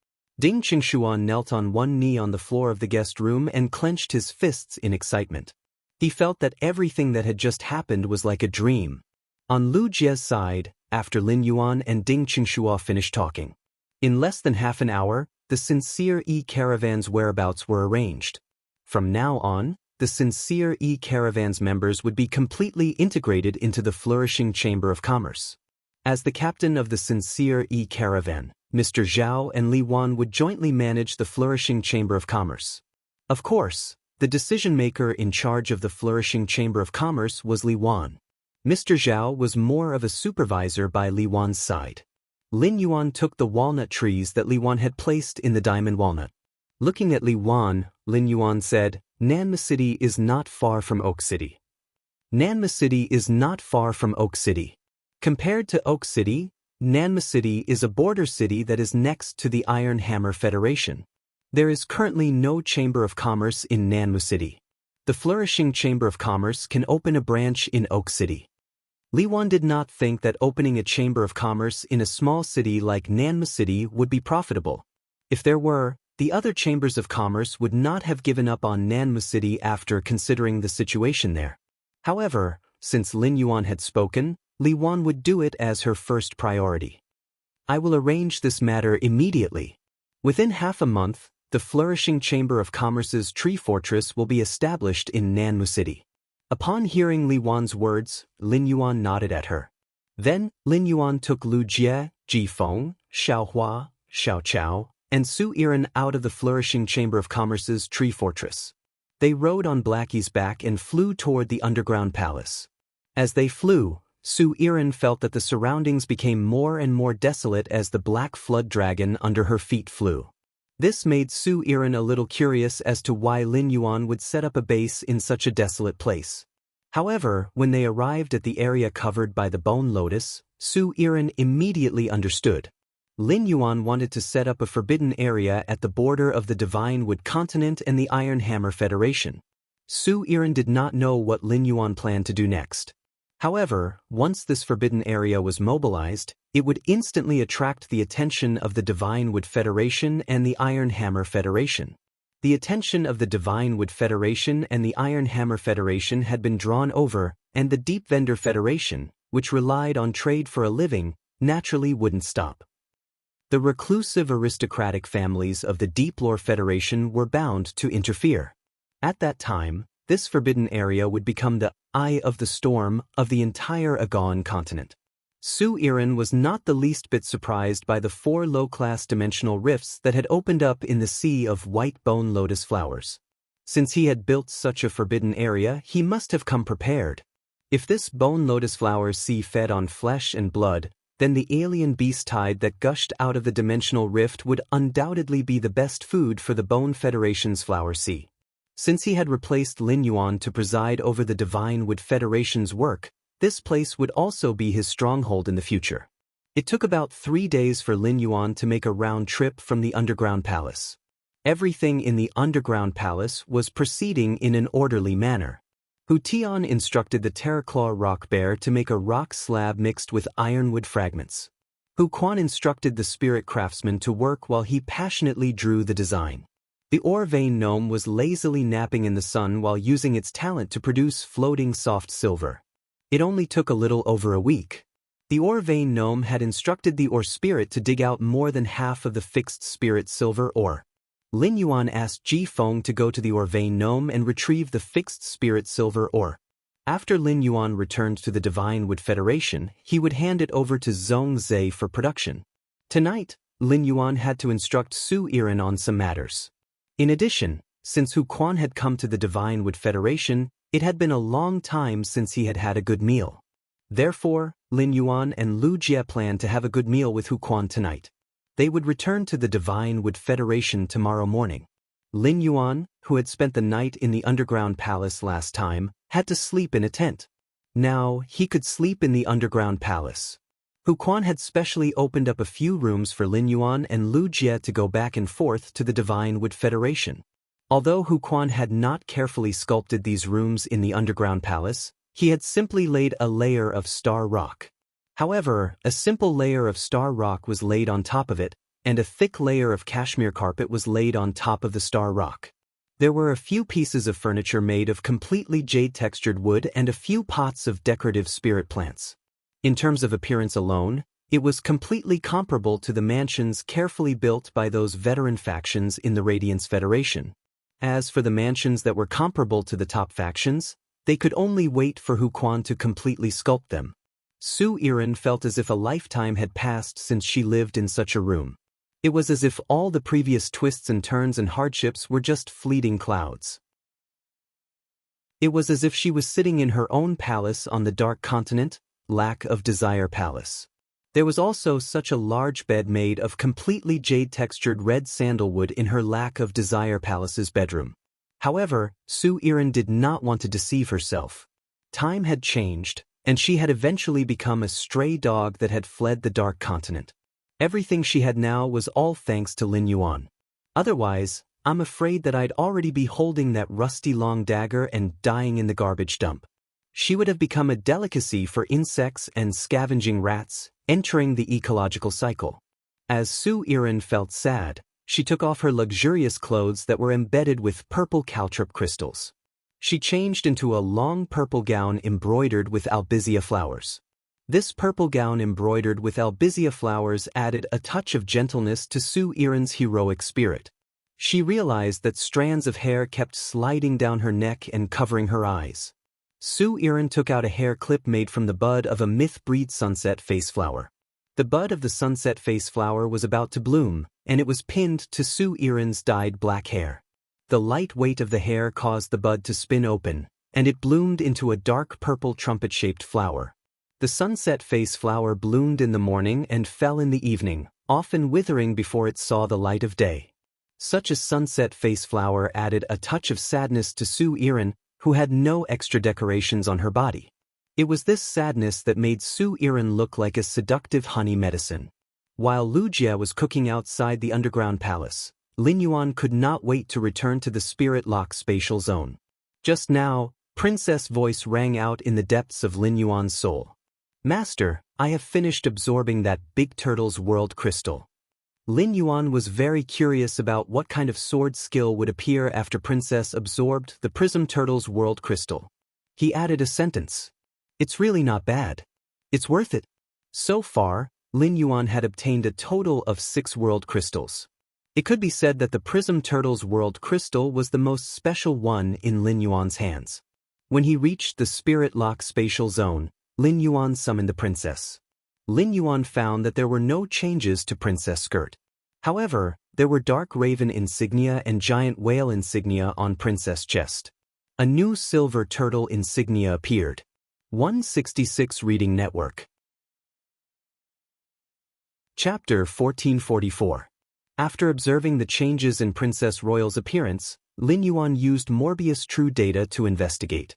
Ding Qingxua knelt on one knee on the floor of the guest room and clenched his fists in excitement. He felt that everything that had just happened was like a dream. On Lu Jie's side, after Lin Yuan and Ding Qingxua finished talking, in less than half an hour, the Sincere E-Caravan's whereabouts were arranged. From now on, the Sincere E-Caravan's members would be completely integrated into the flourishing Chamber of Commerce. As the captain of the Sincere E-Caravan, Mr. Zhao and Li Wan would jointly manage the flourishing Chamber of Commerce. Of course, the decision-maker in charge of the flourishing Chamber of Commerce was Li Wan. Mr. Zhao was more of a supervisor by Li Wan's side. Lin Yuan took the walnut trees that Li Wan had placed in the diamond walnut. Looking at Li Wan, Lin Yuan said, "Nanma City is not far from Oak City. Nanma City is not far from Oak City. Compared to Oak City, Nanma City is a border city that is next to the Iron Hammer Federation. There is currently no Chamber of Commerce in Nanma City. The flourishing Chamber of Commerce can open a branch in Oak City." Li Wan did not think that opening a Chamber of Commerce in a small city like Nanma City would be profitable. If there were, the other chambers of commerce would not have given up on Nanma City after considering the situation there. However, since Lin Yuan had spoken, Li Wan would do it as her first priority. "I will arrange this matter immediately. Within half a month, the flourishing Chamber of Commerce's tree fortress will be established in Nanmu City." Upon hearing Li Wan's words, Lin Yuan nodded at her. Then, Lin Yuan took Lu Jie, Ji Feng, Xiao Hua, Xiao Chao, and Su Yiren out of the flourishing Chamber of Commerce's tree fortress. They rode on Blackie's back and flew toward the underground palace. As they flew, Su Yiren felt that the surroundings became more and more desolate as the black flood dragon under her feet flew. This made Su Yiren a little curious as to why Lin Yuan would set up a base in such a desolate place. However, when they arrived at the area covered by the bone lotus, Su Yiren immediately understood. Lin Yuan wanted to set up a forbidden area at the border of the Divine Wood Continent and the Iron Hammer Federation. Su Yiren did not know what Lin Yuan planned to do next. However, once this forbidden area was mobilized, it would instantly attract the attention of the Divine Wood Federation and the Iron Hammer Federation. The attention of the Divine Wood Federation and the Iron Hammer Federation had been drawn over, and the Deep Vendor Federation, which relied on trade for a living, naturally wouldn't stop. The reclusive aristocratic families of the Deep Lore Federation were bound to interfere. At that time, this forbidden area would become the eye of the storm of the entire Agawan continent. Su Iran was not the least bit surprised by the 4 low-class dimensional rifts that had opened up in the sea of white bone lotus flowers. Since he had built such a forbidden area, he must have come prepared. If this bone lotus flower sea fed on flesh and blood, then the alien beast tide that gushed out of the dimensional rift would undoubtedly be the best food for the Bone Federation's flower sea. Since he had replaced Lin Yuan to preside over the Divine Wood Federation's work, this place would also be his stronghold in the future. It took about 3 days for Lin Yuan to make a round trip from the underground palace. Everything in the underground palace was proceeding in an orderly manner. Hu Tian instructed the Terraclaw rock bear to make a rock slab mixed with ironwood fragments. Hu Quan instructed the spirit craftsman to work while he passionately drew the design. The ore vein gnome was lazily napping in the sun while using its talent to produce floating soft silver. It only took a little over a week. The ore vein gnome had instructed the ore spirit to dig out more than half of the fixed spirit silver ore. Lin Yuan asked Ji Feng to go to the ore vein gnome and retrieve the fixed spirit silver ore. After Lin Yuan returned to the Divine Wood Federation, he would hand it over to Zhong Zhe for production. Tonight, Lin Yuan had to instruct Su Iran on some matters. In addition, since Hu Quan had come to the Divine Wood Federation, it had been a long time since he had had a good meal. Therefore, Lin Yuan and Lu Jie planned to have a good meal with Hu Quan tonight. They would return to the Divine Wood Federation tomorrow morning. Lin Yuan, who had spent the night in the underground palace last time, had to sleep in a tent. Now, he could sleep in the underground palace. Hu Quan had specially opened up a few rooms for Lin Yuan and Lu Jie to go back and forth to the Divine Wood Federation. Although Hu Quan had not carefully sculpted these rooms in the underground palace, he had simply laid a layer of star rock. However, a simple layer of star rock was laid on top of it, and a thick layer of cashmere carpet was laid on top of the star rock. There were a few pieces of furniture made of completely jade-textured wood and a few pots of decorative spirit plants. In terms of appearance alone, it was completely comparable to the mansions carefully built by those veteran factions in the Radiance Federation. As for the mansions that were comparable to the top factions, they could only wait for Hu Quan to completely sculpt them. Su Iran felt as if a lifetime had passed since she lived in such a room. It was as if all the previous twists and turns and hardships were just fleeting clouds. It was as if she was sitting in her own palace on the Dark Continent, Lack of Desire Palace. There was also such a large bed made of completely jade-textured red sandalwood in her Lack of Desire Palace's bedroom. However, Su Iran did not want to deceive herself. Time had changed, and she had eventually become a stray dog that had fled the Dark Continent. Everything she had now was all thanks to Lin Yuan. Otherwise, I'm afraid that I'd already be holding that rusty long dagger and dying in the garbage dump. She would have become a delicacy for insects and scavenging rats, entering the ecological cycle. As Su Iran felt sad, she took off her luxurious clothes that were embedded with purple caltrop crystals. She changed into a long purple gown embroidered with albizia flowers. This purple gown embroidered with albizia flowers added a touch of gentleness to Su Iran's heroic spirit. She realized that strands of hair kept sliding down her neck and covering her eyes. Su Iran took out a hair clip made from the bud of a myth-breed sunset face flower. The bud of the sunset face flower was about to bloom, and it was pinned to Su Iran's dyed black hair. The light weight of the hair caused the bud to spin open, and it bloomed into a dark purple trumpet-shaped flower. The sunset face flower bloomed in the morning and fell in the evening, often withering before it saw the light of day. Such a sunset face flower added a touch of sadness to Su Iran, who had no extra decorations on her body. It was this sadness that made Su Iran look like a seductive honey medicine. While Lu Jie was cooking outside the underground palace, Lin Yuan could not wait to return to the Spirit Lock spatial zone. Just now, Princess' voice rang out in the depths of Lin Yuan's soul. "Master, I have finished absorbing that big turtle's world crystal." Lin Yuan was very curious about what kind of sword skill would appear after Princess absorbed the prism turtle's world crystal. He added a sentence. It's really not bad. It's worth it. So far, Lin Yuan had obtained a total of 6 world crystals. It could be said that the Prism Turtle's world crystal was the most special one in Lin Yuan's hands. When he reached the Spirit Lock spatial zone, Lin Yuan summoned the princess. Lin Yuan found that there were no changes to Princess Skirt. However, there were Dark Raven insignia and Giant Whale insignia on Princess chest. A new Silver Turtle insignia appeared. 166 Reading Network. Chapter 1444. After observing the changes in Princess Royal's appearance, Lin Yuan used Morbius True Data to investigate.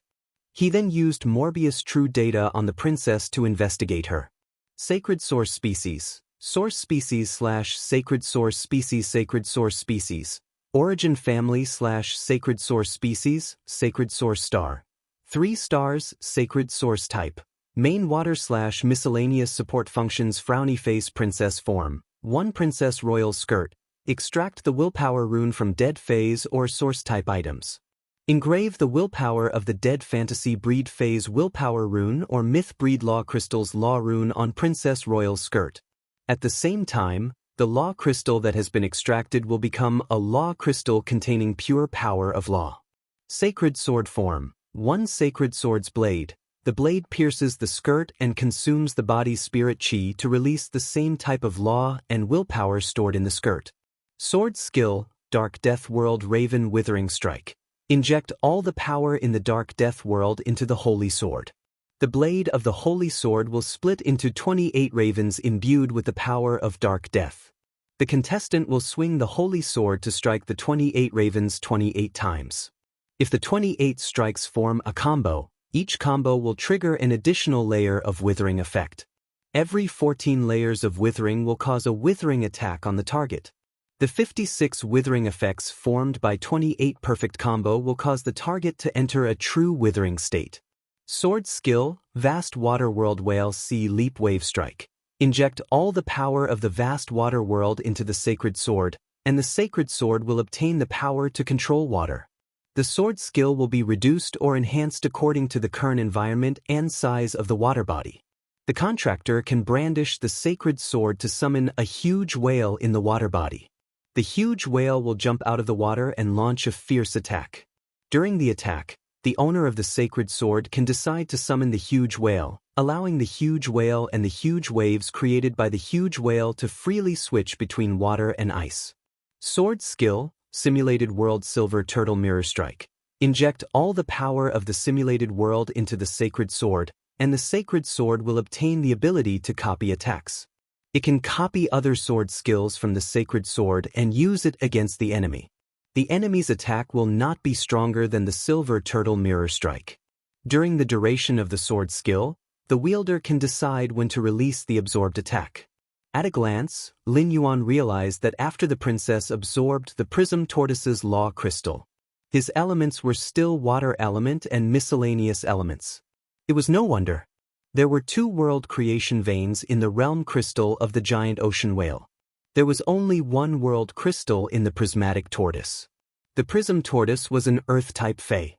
He then used Morbius True Data on the princess to investigate her. Sacred Source Species. Source Species / Sacred Source Species. Sacred Source Species. Origin Family / Sacred Source Species. Sacred Source Star. 3 stars. Sacred Source Type. Main Water / Miscellaneous Support Functions. Frowny Face. Princess Form. 1 Princess Royal Skirt. Extract the Willpower Rune from Dead Phase or Source Type items. Engrave the willpower of the Dead Fantasy Breed Phase Willpower Rune or Myth Breed Law Crystal's Law Rune on Princess Royal Skirt. At the same time, the Law Crystal that has been extracted will become a Law Crystal containing pure power of Law. Sacred Sword Form. 1 Sacred Sword's Blade. The blade pierces the skirt and consumes the body's spirit chi to release the same type of law and willpower stored in the skirt. Sword Skill. Dark Death World Raven Withering Strike. Inject all the power in the Dark Death World into the Holy Sword. The blade of the Holy Sword will split into 28 ravens imbued with the power of Dark Death. The contestant will swing the Holy Sword to strike the 28 ravens 28 times. If the 28 strikes form a combo, each combo will trigger an additional layer of withering effect. Every 14 layers of withering will cause a withering attack on the target. The 56 withering effects formed by 28 perfect combo will cause the target to enter a true withering state. Sword Skill. Vast Water World Whale Sea Leap Wave Strike. Inject all the power of the vast water world into the Sacred Sword, and the Sacred Sword will obtain the power to control water. The sword skill will be reduced or enhanced according to the current environment and size of the water body. The contractor can brandish the Sacred Sword to summon a huge whale in the water body. The huge whale will jump out of the water and launch a fierce attack. During the attack, the owner of the Sacred Sword can decide to summon the huge whale, allowing the huge whale and the huge waves created by the huge whale to freely switch between water and ice. Sword Skill. Simulated World Silver Turtle Mirror Strike. Inject all the power of the simulated world into the Sacred Sword, and the Sacred Sword will obtain the ability to copy attacks. It can copy other sword skills from the Sacred Sword and use it against the enemy. The enemy's attack will not be stronger than the Silver Turtle Mirror Strike. During the duration of the sword skill, the wielder can decide when to release the absorbed attack. At a glance, Lin Yuan realized that after the princess absorbed the Prism Tortoise's Law Crystal, his elements were still water element and miscellaneous elements. It was no wonder. There were 2 world creation veins in the realm crystal of the giant ocean whale. There was only 1 world crystal in the prismatic tortoise. The Prism Tortoise was an Earth-type Fae.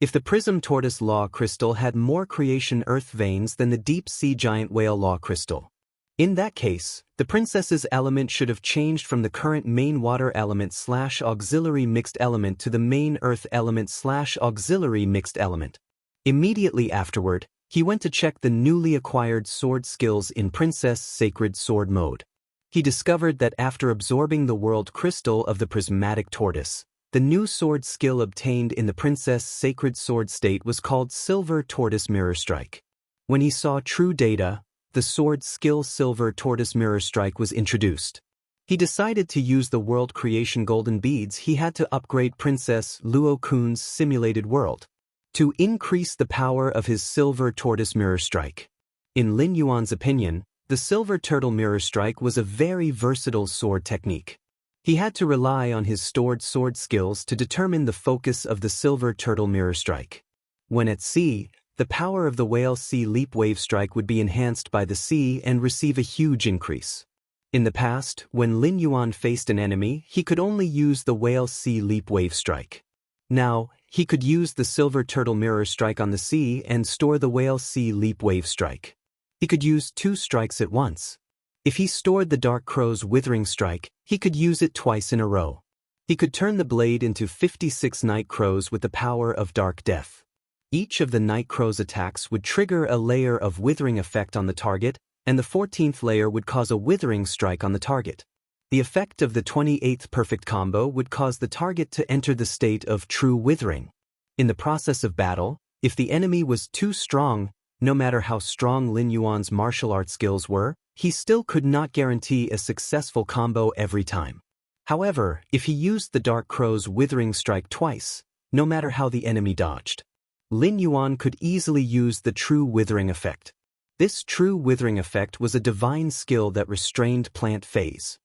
If the Prism Tortoise Law Crystal had more creation Earth veins than the Deep Sea Giant Whale Law Crystal, in that case, the princess's element should have changed from the current main water element / auxiliary mixed element to the main earth element / auxiliary mixed element. Immediately afterward, he went to check the newly acquired sword skills in Princess Sacred Sword mode. He discovered that after absorbing the world crystal of the prismatic tortoise, the new sword skill obtained in the Princess Sacred Sword state was called Silver Tortoise Mirror Strike. When he saw true data, the sword skill Silver Tortoise Mirror Strike was introduced. He decided to use the world creation golden beads he had to upgrade Princess Luo Kun's simulated world to increase the power of his Silver Tortoise Mirror Strike. In Lin Yuan's opinion, the Silver Turtle Mirror Strike was a very versatile sword technique. He had to rely on his stored sword skills to determine the focus of the Silver Turtle Mirror Strike. When at sea, the power of the Whale Sea Leap Wave Strike would be enhanced by the sea and receive a huge increase. In the past, when Lin Yuan faced an enemy, he could only use the Whale Sea Leap Wave Strike. Now, he could use the silver turtle mirror strike on the sea and store the whale sea leap wave strike. He could use 2 strikes at once. If he stored the dark crow's withering strike, he could use it twice in a row. He could turn the blade into 56 night crows with the power of dark death. Each of the night crow's attacks would trigger a layer of withering effect on the target, and the 14th layer would cause a withering strike on the target. The effect of the 28th perfect combo would cause the target to enter the state of true withering. In the process of battle, if the enemy was too strong, no matter how strong Lin Yuan's martial arts skills were, he still could not guarantee a successful combo every time. However, if he used the Dark Crow's withering strike twice, no matter how the enemy dodged, Lin Yuan could easily use the true withering effect. This true withering effect was a divine skill that restrained plant phase.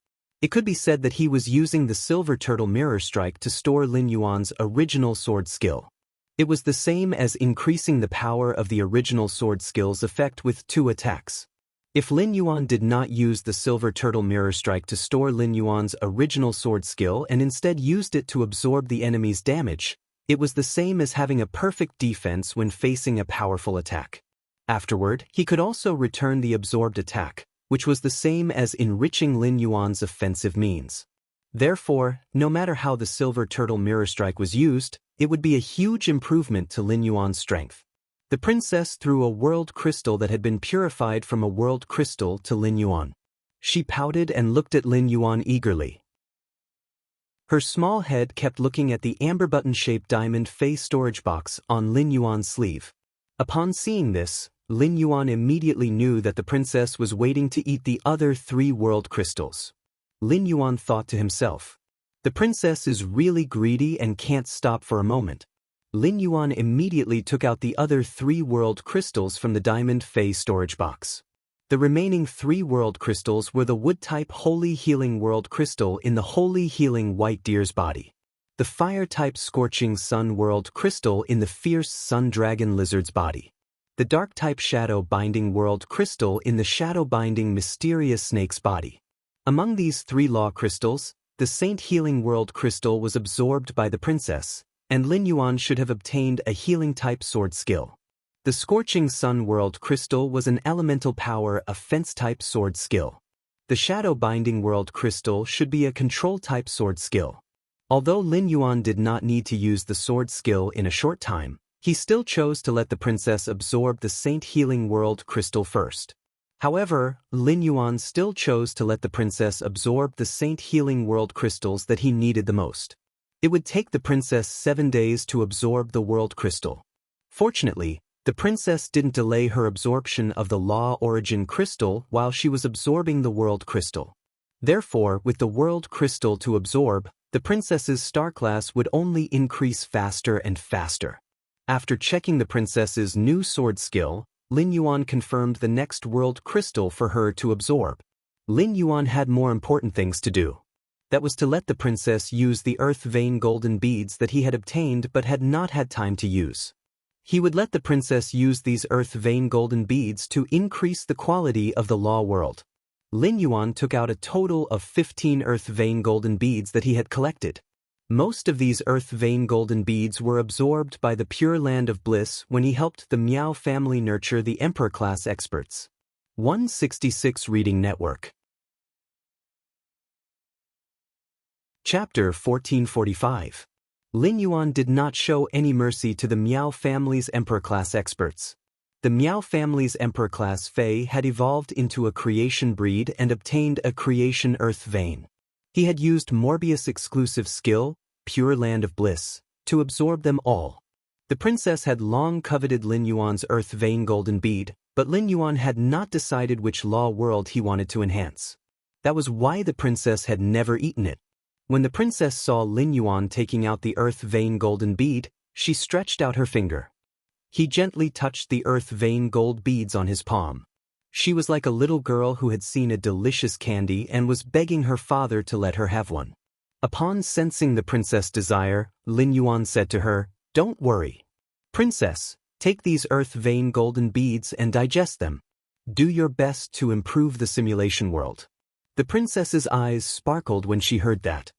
It could be said that he was using the silver turtle mirror strike to store Lin Yuan's original sword skill. It was the same as increasing the power of the original sword skill's effect with 2 attacks. If Lin Yuan did not use the silver turtle mirror strike to store Lin Yuan's original sword skill and instead used it to absorb the enemy's damage, it was the same as having a perfect defense when facing a powerful attack. Afterward, he could also return the absorbed attack, which was the same as enriching Lin Yuan's offensive means. Therefore, no matter how the silver turtle mirror strike was used, it would be a huge improvement to Lin Yuan's strength. The princess threw a world crystal that had been purified from a world crystal to Lin Yuan. She pouted and looked at Lin Yuan eagerly. Her small head kept looking at the amber button-shaped diamond face storage box on Lin Yuan's sleeve. Upon seeing this, Lin Yuan immediately knew that the princess was waiting to eat the other 3 world crystals. Lin Yuan thought to himself, "The princess is really greedy and can't stop for a moment." Lin Yuan immediately took out the other 3 world crystals from the diamond phase storage box. The remaining 3 world crystals were the wood-type Holy Healing World Crystal in the Holy Healing White Deer's body, the fire-type Scorching Sun World Crystal in the Fierce Sun Dragon Lizard's body, the dark-type Shadow Binding World Crystal in the Shadow Binding Mysterious Snake's body. Among these 3 law crystals, the Saint Healing World Crystal was absorbed by the princess, and Lin Yuan should have obtained a healing-type sword skill. The Scorching Sun World Crystal was an elemental power offense-type sword skill. The Shadow Binding World Crystal should be a control-type sword skill. Although Lin Yuan did not need to use the sword skill in a short time, he still chose to let the princess absorb the Saint Healing World Crystal first. However, Lin Yuan still chose to let the princess absorb the Saint Healing World Crystals that he needed the most. It would take the princess 7 days to absorb the world crystal. Fortunately, the princess didn't delay her absorption of the Law Origin Crystal while she was absorbing the world crystal. Therefore, with the world crystal to absorb, the princess's star class would only increase faster and faster. After checking the princess's new sword skill, Lin Yuan confirmed the next world crystal for her to absorb. Lin Yuan had more important things to do. That was to let the princess use the earth vein golden beads that he had obtained but had not had time to use. He would let the princess use these earth vein golden beads to increase the quality of the law world. Lin Yuan took out a total of 15 earth vein golden beads that he had collected. Most of these earth vein golden beads were absorbed by the Pure Land of Bliss when he helped the Miao family nurture the Emperor class experts. 166 Reading Network. Chapter 1445. Lin Yuan did not show any mercy to the Miao family's Emperor-class experts. The Miao family's Emperor-class Fei had evolved into a creation breed and obtained a creation earth vein. He had used Morbius' exclusive skill, Pure Land of Bliss, to absorb them all. The princess had long coveted Lin Yuan's earth vein golden bead, but Lin Yuan had not decided which law world he wanted to enhance. That was why the princess had never eaten it. When the princess saw Lin Yuan taking out the earth vein golden bead, she stretched out her finger. He gently touched the earth vein gold beads on his palm. She was like a little girl who had seen a delicious candy and was begging her father to let her have one. Upon sensing the princess' desire, Lin Yuan said to her, "Don't worry. Princess, take these earth vein golden beads and digest them. Do your best to improve the simulation world." The princess's eyes sparkled when she heard that.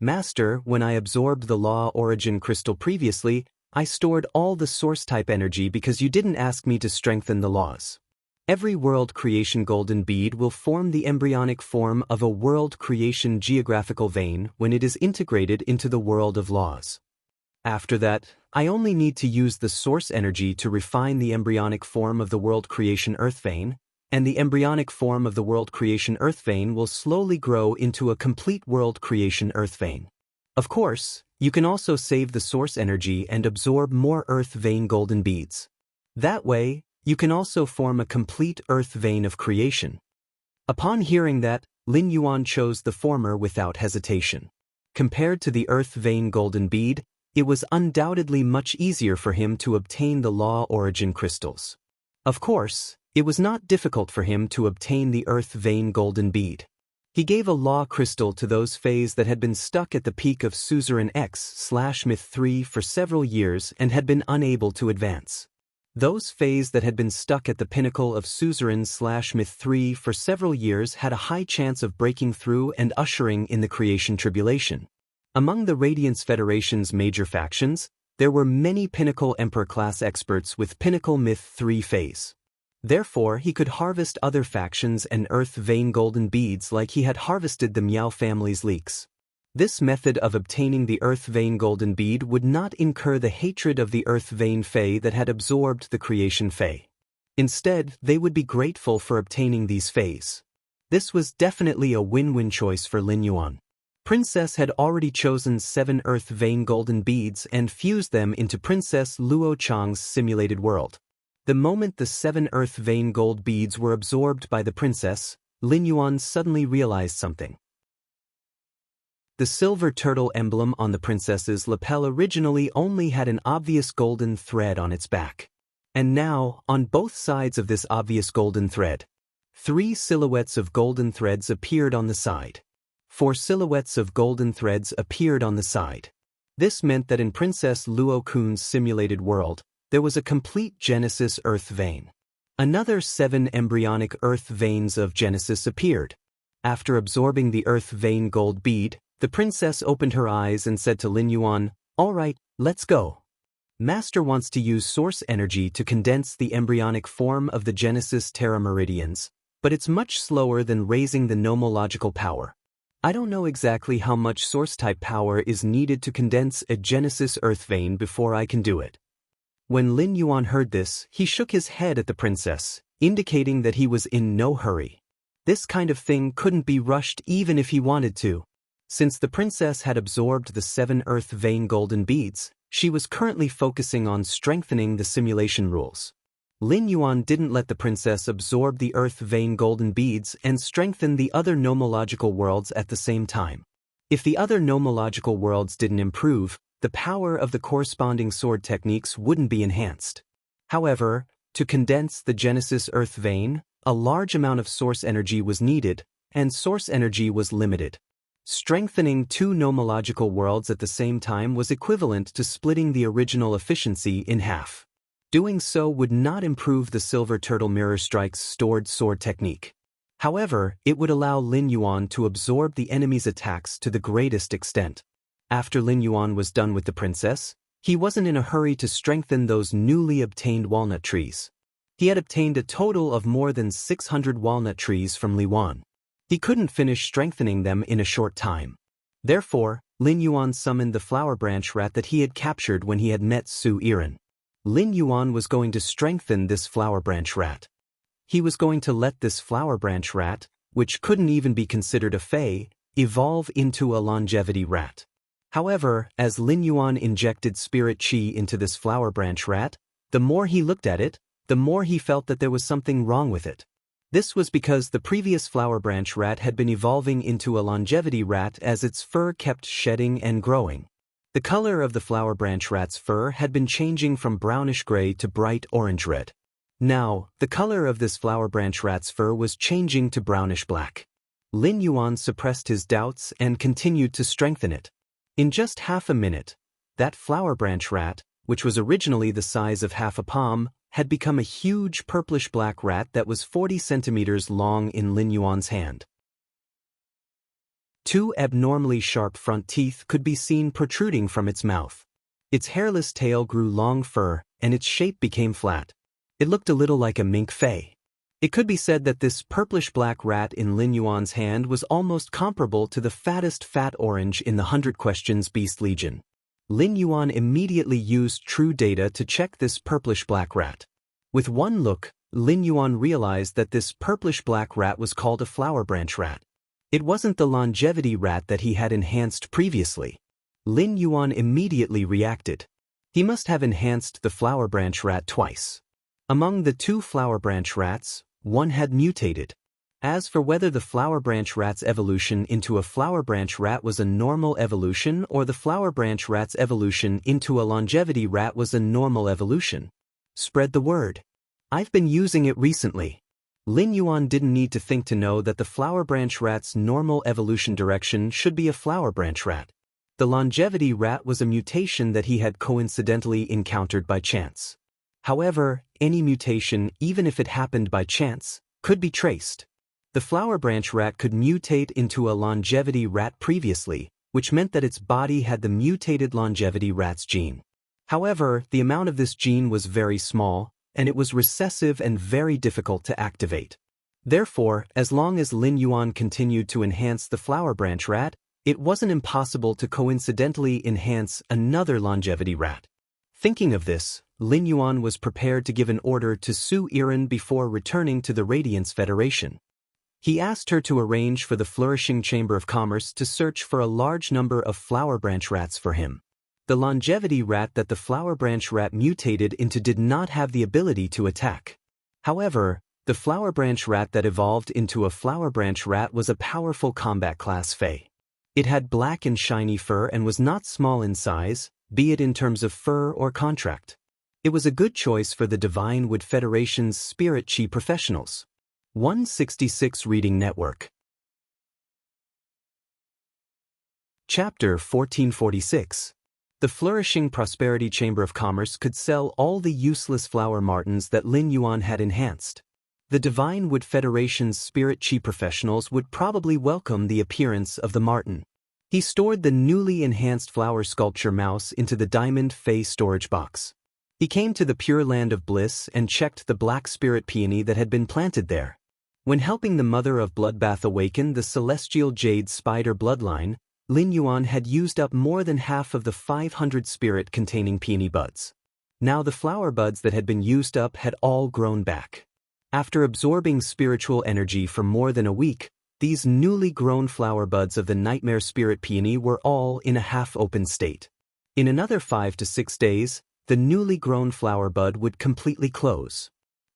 Master, when I absorbed the law origin crystal previously, I stored all the source-type energy because you didn't ask me to strengthen the laws. Every world creation golden bead will form the embryonic form of a world creation geographical vein when it is integrated into the world of laws. After that, I only need to use the source energy to refine the embryonic form of the world creation earth vein, and the embryonic form of the world creation earth vein will slowly grow into a complete world creation earth vein. Of course, you can also save the source energy and absorb more earth vein golden beads. That way, you can also form a complete earth vein of creation. Upon hearing that, Lin Yuan chose the former without hesitation. Compared to the earth vein golden bead, it was undoubtedly much easier for him to obtain the law origin crystals. Of course, it was not difficult for him to obtain the earth vein golden bead. He gave a law crystal to those Fays that had been stuck at the peak of Suzerain X/Myth 3 for several years and had been unable to advance. Those Fays that had been stuck at the pinnacle of Suzerain/Myth 3 for several years had a high chance of breaking through and ushering in the creation tribulation. Among the Radiance Federation's major factions, there were many Pinnacle Emperor-class experts with Pinnacle Myth 3 Fays. Therefore, he could harvest other factions and earth vein golden beads like he had harvested the Miao family's leeks. This method of obtaining the earth vein golden bead would not incur the hatred of the earth vein Fae that had absorbed the creation Fae. Instead, they would be grateful for obtaining these Faes. This was definitely a win-win choice for Lin Yuan. Princess had already chosen 7 earth vein golden beads and fused them into Princess Luo Chang's simulated world. The moment the 7 earth vein gold beads were absorbed by the princess, Lin Yuan suddenly realized something. The silver turtle emblem on the princess's lapel originally only had an obvious golden thread on its back. And now, on both sides of this obvious golden thread, 3 silhouettes of golden threads appeared on the side. 4 silhouettes of golden threads appeared on the side. This meant that in Princess Luo Kun's simulated world, there was a complete Genesis earth vein. Another 7 embryonic earth veins of Genesis appeared. After absorbing the earth vein gold bead, the princess opened her eyes and said to Lin Yuan, "All right, let's go." Master wants to use source energy to condense the embryonic form of the Genesis Terra Meridians, but it's much slower than raising the nomological power. I don't know exactly how much source-type power is needed to condense a Genesis earth vein before I can do it. When Lin Yuan heard this, he shook his head at the princess, indicating that he was in no hurry. This kind of thing couldn't be rushed even if he wanted to. Since the princess had absorbed the 7 earth vein golden beads, she was currently focusing on strengthening the simulation rules. Lin Yuan didn't let the princess absorb the earth vein golden beads and strengthen the other nomological worlds at the same time. If the other nomological worlds didn't improve, the power of the corresponding sword techniques wouldn't be enhanced. However, to condense the Genesis earth vein, a large amount of source energy was needed, and source energy was limited. Strengthening 2 nomological worlds at the same time was equivalent to splitting the original efficiency in half. Doing so would not improve the Silver Turtle Mirror Strike's stored sword technique. However, it would allow Lin Yuan to absorb the enemy's attacks to the greatest extent. After Lin Yuan was done with the princess, he wasn't in a hurry to strengthen those newly obtained walnut trees. He had obtained a total of more than 600 walnut trees from Li Wan. He couldn't finish strengthening them in a short time. Therefore, Lin Yuan summoned the flower branch rat that he had captured when he had met Su Iran. Lin Yuan was going to strengthen this flower branch rat. He was going to let this flower branch rat, which couldn't even be considered a Fae, evolve into a longevity rat. However, as Lin Yuan injected spirit chi into this flower branch rat, the more he looked at it, the more he felt that there was something wrong with it. This was because the previous flower branch rat had been evolving into a longevity rat as its fur kept shedding and growing. The color of the flower branch rat's fur had been changing from brownish gray to bright orange red. Now, the color of this flower branch rat's fur was changing to brownish black. Lin Yuan suppressed his doubts and continued to strengthen it. In just half a minute, that flower branch rat, which was originally the size of half a palm, had become a huge purplish-black rat that was 40 centimeters long in Lin Yuan's hand. Two abnormally sharp front teeth could be seen protruding from its mouth. Its hairless tail grew long fur, and its shape became flat. It looked a little like a mink fay. It could be said that this purplish-black rat in Lin Yuan's hand was almost comparable to the fattest fat orange in the 100 Questions Beast Legion. Lin Yuan immediately used true data to check this purplish-black rat. With one look, Lin Yuan realized that this purplish-black rat was called a flower branch rat. It wasn't the longevity rat that he had enhanced previously. Lin Yuan immediately reacted. He must have enhanced the flower branch rat twice. Among the two flower branch rats, one had mutated. As for whether the flower branch rat's evolution into a flower branch rat was a normal evolution or the flower branch rat's evolution into a longevity rat was a normal evolution, spread the word. I've been using it recently. Lin Yuan didn't need to think to know that the flower branch rat's normal evolution direction should be a flower branch rat. The longevity rat was a mutation that he had coincidentally encountered by chance. However, any mutation, even if it happened by chance, could be traced. The flower branch rat could mutate into a longevity rat previously, which meant that its body had the mutated longevity rat's gene. However, the amount of this gene was very small, and it was recessive and very difficult to activate. Therefore, as long as Lin Yuan continued to enhance the flower branch rat, it wasn't impossible to coincidentally enhance another longevity rat. Thinking of this, Lin Yuan was prepared to give an order to Su Iren before returning to the Radiance Federation. He asked her to arrange for the Flourishing Chamber of Commerce to search for a large number of flower branch rats for him. The longevity rat that the flower branch rat mutated into did not have the ability to attack. However, the flower branch rat that evolved into a flower branch rat was a powerful combat class Fey. It had black and shiny fur and was not small in size, be it in terms of fur or contract. It was a good choice for the Divine Wood Federation's Spirit Chi professionals. 166 Reading Network. Chapter 1446. The Flourishing Prosperity Chamber of Commerce could sell all the useless flower martins that Lin Yuan had enhanced. The Divine Wood Federation's Spirit Chi professionals would probably welcome the appearance of the martin. He stored the newly enhanced flower sculpture mouse into the Diamond Fey storage box. He came to the Pure Land of Bliss and checked the black spirit peony that had been planted there. When helping the mother of Bloodbath awaken the celestial jade spider bloodline, Lin Yuan had used up more than half of the 500 spirit-containing peony buds. Now the flower buds that had been used up had all grown back. After absorbing spiritual energy for more than a week, these newly grown flower buds of the nightmare spirit peony were all in a half-open state. In another 5 to 6 days, the newly grown flower bud would completely close.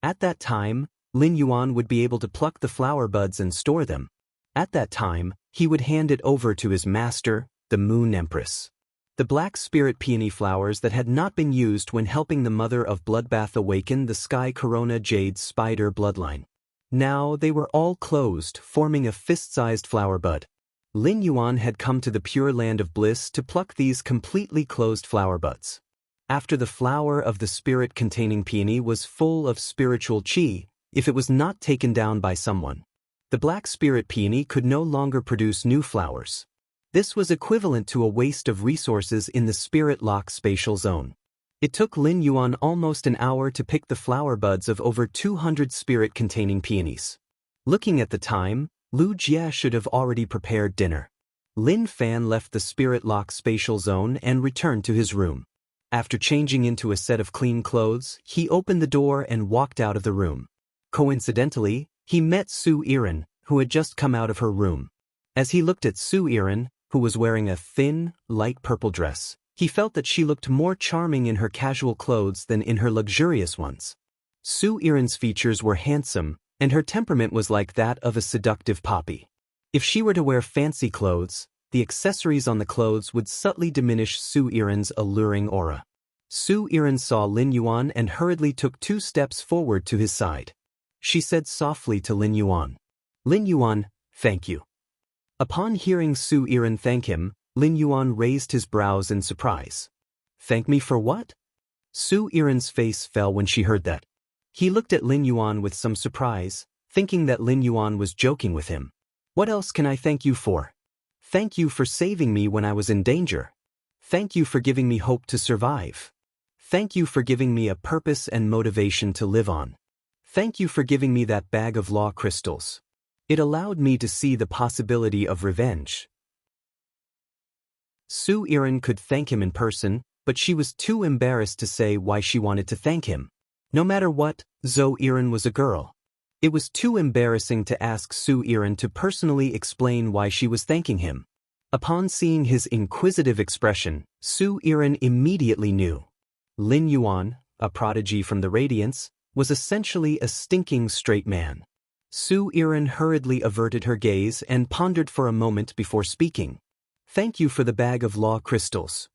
At that time, Lin Yuan would be able to pluck the flower buds and store them. At that time, he would hand it over to his master, the Moon Empress. The black spirit peony flowers that had not been used when helping the mother of Bloodbath awaken the Sky Corona Jade Spider bloodline. Now they were all closed, forming a fist-sized flower bud. Lin Yuan had come to the Pure Land of Bliss to pluck these completely closed flower buds. After the flower of the spirit-containing peony was full of spiritual chi, if it was not taken down by someone, the black spirit peony could no longer produce new flowers. This was equivalent to a waste of resources in the Spirit Lock spatial zone. It took Lin Yuan almost an hour to pick the flower buds of over 200 spirit-containing peonies. Looking at the time, Lu Jie should have already prepared dinner. Lin Fan left the Spirit Lock spatial zone and returned to his room. After changing into a set of clean clothes, he opened the door and walked out of the room. Coincidentally, he met Su Iren, who had just come out of her room. As he looked at Su Iren, who was wearing a thin, light purple dress, he felt that she looked more charming in her casual clothes than in her luxurious ones. Su Iren's features were handsome, and her temperament was like that of a seductive poppy. If she were to wear fancy clothes, the accessories on the clothes would subtly diminish Su Iren's alluring aura. Su Iren saw Lin Yuan and hurriedly took 2 steps forward to his side. She said softly to Lin Yuan, "Lin Yuan, thank you." Upon hearing Su Iren thank him, Lin Yuan raised his brows in surprise. "Thank me for what?" Su Iren's face fell when she heard that. He looked at Lin Yuan with some surprise, thinking that Lin Yuan was joking with him. "What else can I thank you for?" Thank you for saving me when I was in danger. Thank you for giving me hope to survive. Thank you for giving me a purpose and motivation to live on. Thank you for giving me that bag of law crystals. It allowed me to see the possibility of revenge. Su Irin could thank him in person, but she was too embarrassed to say why she wanted to thank him. No matter what, Zo Irin was a girl. It was too embarrassing to ask Su Irin to personally explain why she was thanking him. Upon seeing his inquisitive expression, Su Irin immediately knew. Lin Yuan, a prodigy from the Radiance, was essentially a stinking straight man. Su Irin hurriedly averted her gaze and pondered for a moment before speaking. Thank you for the bag of law crystals.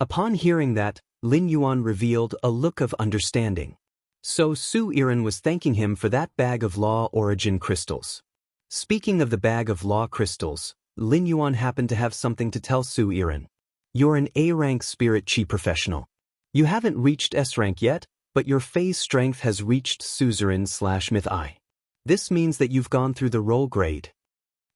Upon hearing that, Lin Yuan revealed a look of understanding. So Su Irin was thanking him for that bag of law origin crystals. Speaking of the bag of law crystals, Lin Yuan happened to have something to tell Su Irin. You're an A-rank spirit chi professional. You haven't reached S-rank yet, but your phase strength has reached Suzerain/Myth I. This means that you've gone through the role grade.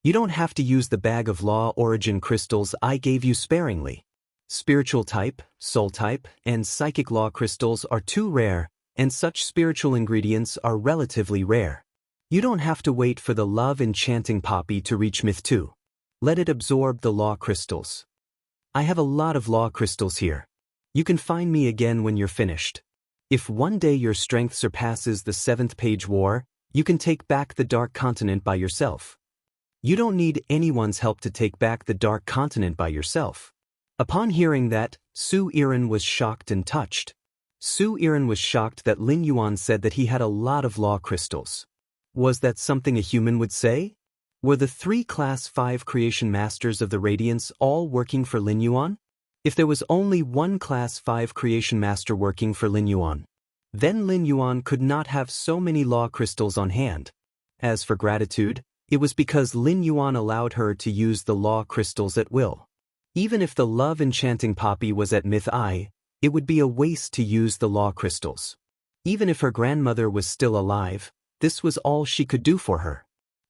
You don't have to use the bag of law origin crystals I gave you sparingly. Spiritual type, soul type, and psychic law crystals are too rare, and such spiritual ingredients are relatively rare. You don't have to wait for the love enchanting poppy to reach Myth II. Let it absorb the law crystals. I have a lot of law crystals here. You can find me again when you're finished. If one day your strength surpasses the 7th page war, you can take back the Dark Continent by yourself. You don't need anyone's help to take back the Dark Continent by yourself. Upon hearing that, Su Irin was shocked and touched. Su Irin was shocked that Lin Yuan said that he had a lot of law crystals. Was that something a human would say? Were the 3 Class 5 Creation Masters of the Radiance all working for Lin Yuan? If there was only one Class 5 Creation Master working for Lin Yuan, then Lin Yuan could not have so many law crystals on hand. As for gratitude, it was because Lin Yuan allowed her to use the law crystals at will. Even if the love enchanting poppy was at Myth I, it would be a waste to use the law crystals. Even if her grandmother was still alive, this was all she could do for her.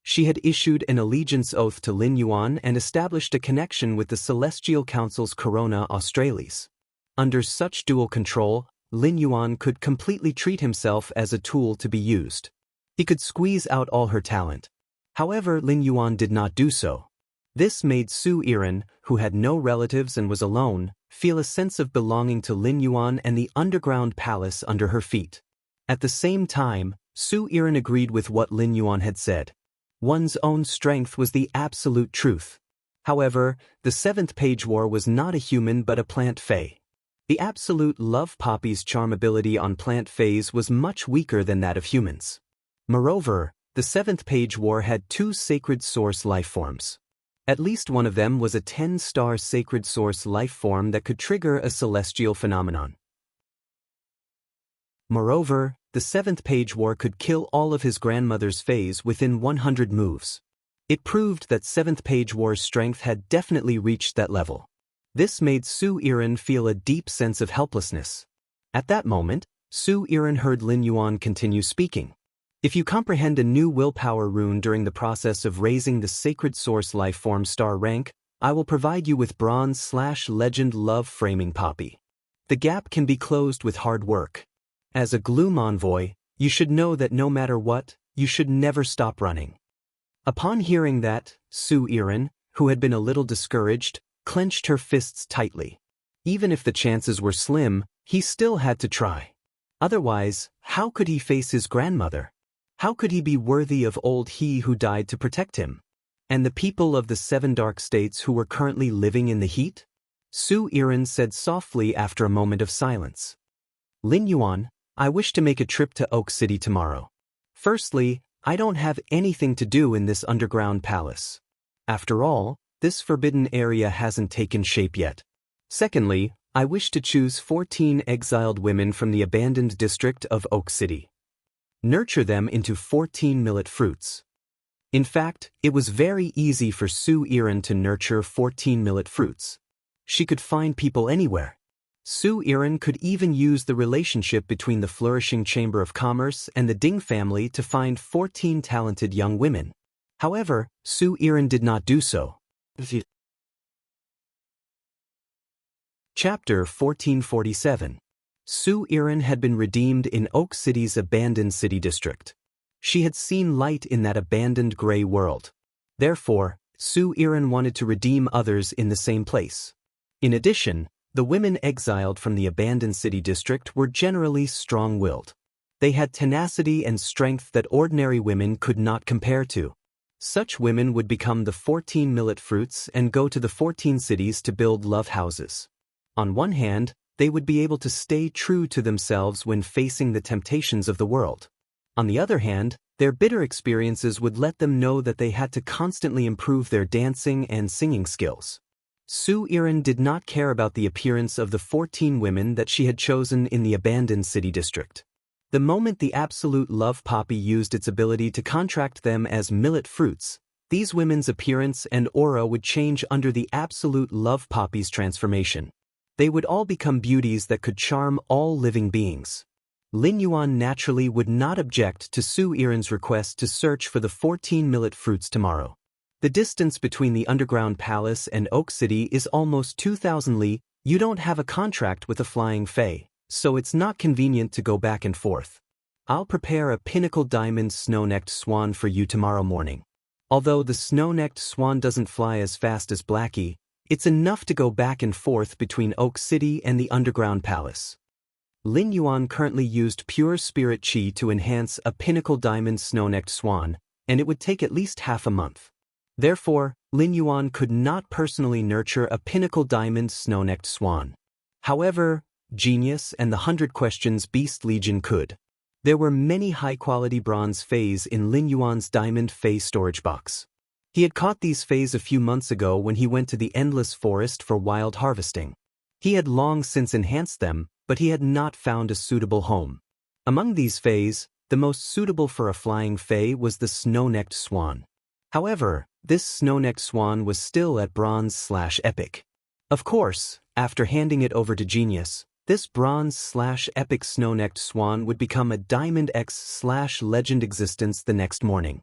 She had issued an allegiance oath to Lin Yuan and established a connection with the Celestial Council's Corona Australis. Under such dual control, Lin Yuan could completely treat himself as a tool to be used. He could squeeze out all her talent. However, Lin Yuan did not do so. This made Su Irin, who had no relatives and was alone, feel a sense of belonging to Lin Yuan and the underground palace under her feet. At the same time, Su Irin agreed with what Lin Yuan had said. One's own strength was the absolute truth. However, the 7th page war was not a human but a plant fae. The absolute love poppy's charm ability on plant faes was much weaker than that of humans. Moreover, the 7th page war had 2 sacred source life forms. At least one of them was a 10-star sacred source life form that could trigger a celestial phenomenon. Moreover, the 7th page war could kill all of his grandmother's faes within 100 moves. It proved that 7th page war's strength had definitely reached that level. This made Su Irin feel a deep sense of helplessness. At that moment, Su Irin heard Lin Yuan continue speaking. If you comprehend a new willpower rune during the process of raising the sacred source life form star rank, I will provide you with bronze/legend love framing poppy. The gap can be closed with hard work. As a gloom envoy, you should know that no matter what, you should never stop running. Upon hearing that, Su Irin, who had been a little discouraged, clenched her fists tightly. Even if the chances were slim, he still had to try. Otherwise, how could he face his grandmother? How could he be worthy of old he who died to protect him? And the people of the 7 dark states who were currently living in the heat? Su Irin said softly after a moment of silence. Lin Yuan, I wish to make a trip to Oak City tomorrow. Firstly, I don't have anything to do in this underground palace. After all, this forbidden area hasn't taken shape yet. Secondly, I wish to choose 14 exiled women from the abandoned district of Oak City. Nurture them into 14 millet fruits. In fact, it was very easy for Su Irin to nurture 14 millet fruits. She could find people anywhere. Su Irin could even use the relationship between the flourishing Chamber of Commerce and the Ding family to find 14 talented young women. However, Su Irin did not do so. Chapter 1447. Su Iran had been redeemed in Oak City's abandoned city district. She had seen light in that abandoned gray world. Therefore, Su Iran wanted to redeem others in the same place. In addition, the women exiled from the abandoned city district were generally strong-willed. They had tenacity and strength that ordinary women could not compare to. Such women would become the 14 millet fruits and go to the 14 cities to build love houses. On one hand, they would be able to stay true to themselves when facing the temptations of the world. On the other hand, their bitter experiences would let them know that they had to constantly improve their dancing and singing skills. Su Iran did not care about the appearance of the 14 women that she had chosen in the abandoned city district. The moment the absolute love poppy used its ability to contract them as millet fruits, these women's appearance and aura would change under the absolute love poppy's transformation. They would all become beauties that could charm all living beings. Lin Yuan naturally would not object to Su Iran's request to search for the 14 millet fruits tomorrow. The distance between the underground palace and Oak City is almost 2,000 li. You don't have a contract with a flying fae, so it's not convenient to go back and forth. I'll prepare a pinnacle diamond snow-necked swan for you tomorrow morning. Although the snow-necked swan doesn't fly as fast as Blackie, it's enough to go back and forth between Oak City and the underground palace. Lin Yuan currently used pure spirit chi to enhance a pinnacle diamond snow-necked swan, and it would take at least half a month. Therefore, Lin Yuan could not personally nurture a pinnacle diamond snow-necked swan. However, Genius and the 100 Questions Beast Legion could. There were many high-quality bronze fays in Lin Yuan's diamond fay storage box. He had caught these fays a few months ago when he went to the Endless Forest for wild harvesting. He had long since enhanced them, but he had not found a suitable home. Among these fays, the most suitable for a flying fae was the snow-necked swan. However, this snow-necked swan was still at bronze/epic. Of course, after handing it over to Genius, this bronze/epic snow-necked swan would become a Diamond X/legend existence the next morning.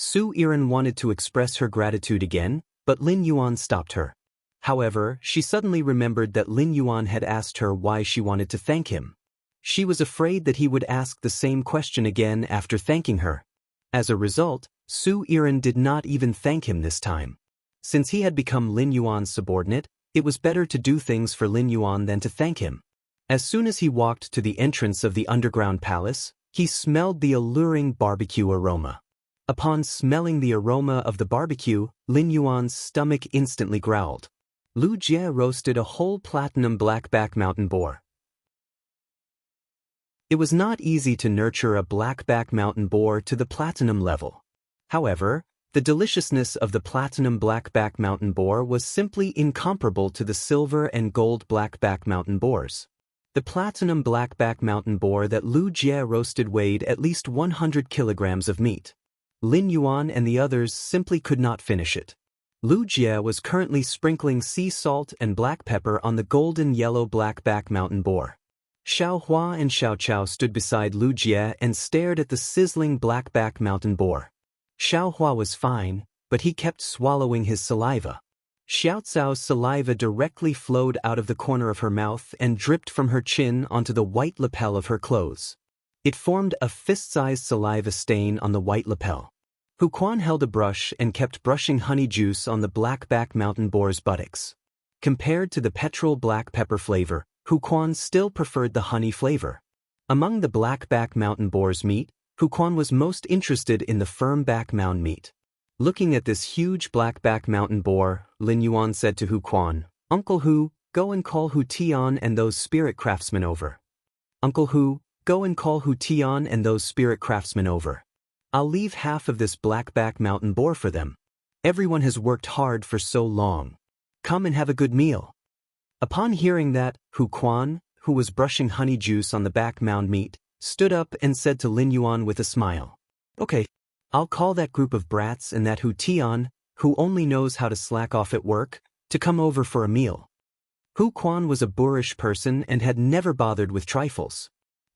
Su Iran wanted to express her gratitude again, but Lin Yuan stopped her. However, she suddenly remembered that Lin Yuan had asked her why she wanted to thank him. She was afraid that he would ask the same question again after thanking her. As a result, Su Iran did not even thank him this time. Since he had become Lin Yuan's subordinate, it was better to do things for Lin Yuan than to thank him. As soon as he walked to the entrance of the underground palace, he smelled the alluring barbecue aroma. Upon smelling the aroma of the barbecue, Lin Yuan's stomach instantly growled. Lu Jie roasted a whole platinum blackback mountain boar. It was not easy to nurture a blackback mountain boar to the platinum level. However, the deliciousness of the platinum blackback mountain boar was simply incomparable to the silver and gold blackback mountain boars. The platinum blackback mountain boar that Lu Jie roasted weighed at least 100 kilograms of meat. Lin Yuan and the others simply could not finish it. Lu Jie was currently sprinkling sea salt and black pepper on the golden yellow blackback mountain boar. Xiao Hua and Xiao Chao stood beside Lu Jie and stared at the sizzling blackback mountain boar. Xiao Hua was fine, but he kept swallowing his saliva. Xiao Cao's saliva directly flowed out of the corner of her mouth and dripped from her chin onto the white lapel of her clothes. It formed a fist-sized saliva stain on the white lapel. Hu Quan held a brush and kept brushing honey juice on the blackback mountain boar's buttocks. Compared to the petrol black pepper flavor, Hu Quan still preferred the honey flavor. Among the blackback mountain boar's meat, Hu Quan was most interested in the firm back mound meat. Looking at this huge blackback mountain boar, Lin Yuan said to Hu Quan, "Uncle Hu, go and call Hu Tian and those spirit craftsmen over. Uncle Hu, go and call Hu Tian and those spirit craftsmen over. I'll leave half of this blackback mountain boar for them. Everyone has worked hard for so long. Come and have a good meal." Upon hearing that, Hu Quan, who was brushing honey juice on the back mound meat, stood up and said to Lin Yuan with a smile, "Okay, I'll call that group of brats and that Hu Tian, who only knows how to slack off at work, to come over for a meal." Hu Quan was a boorish person and had never bothered with trifles.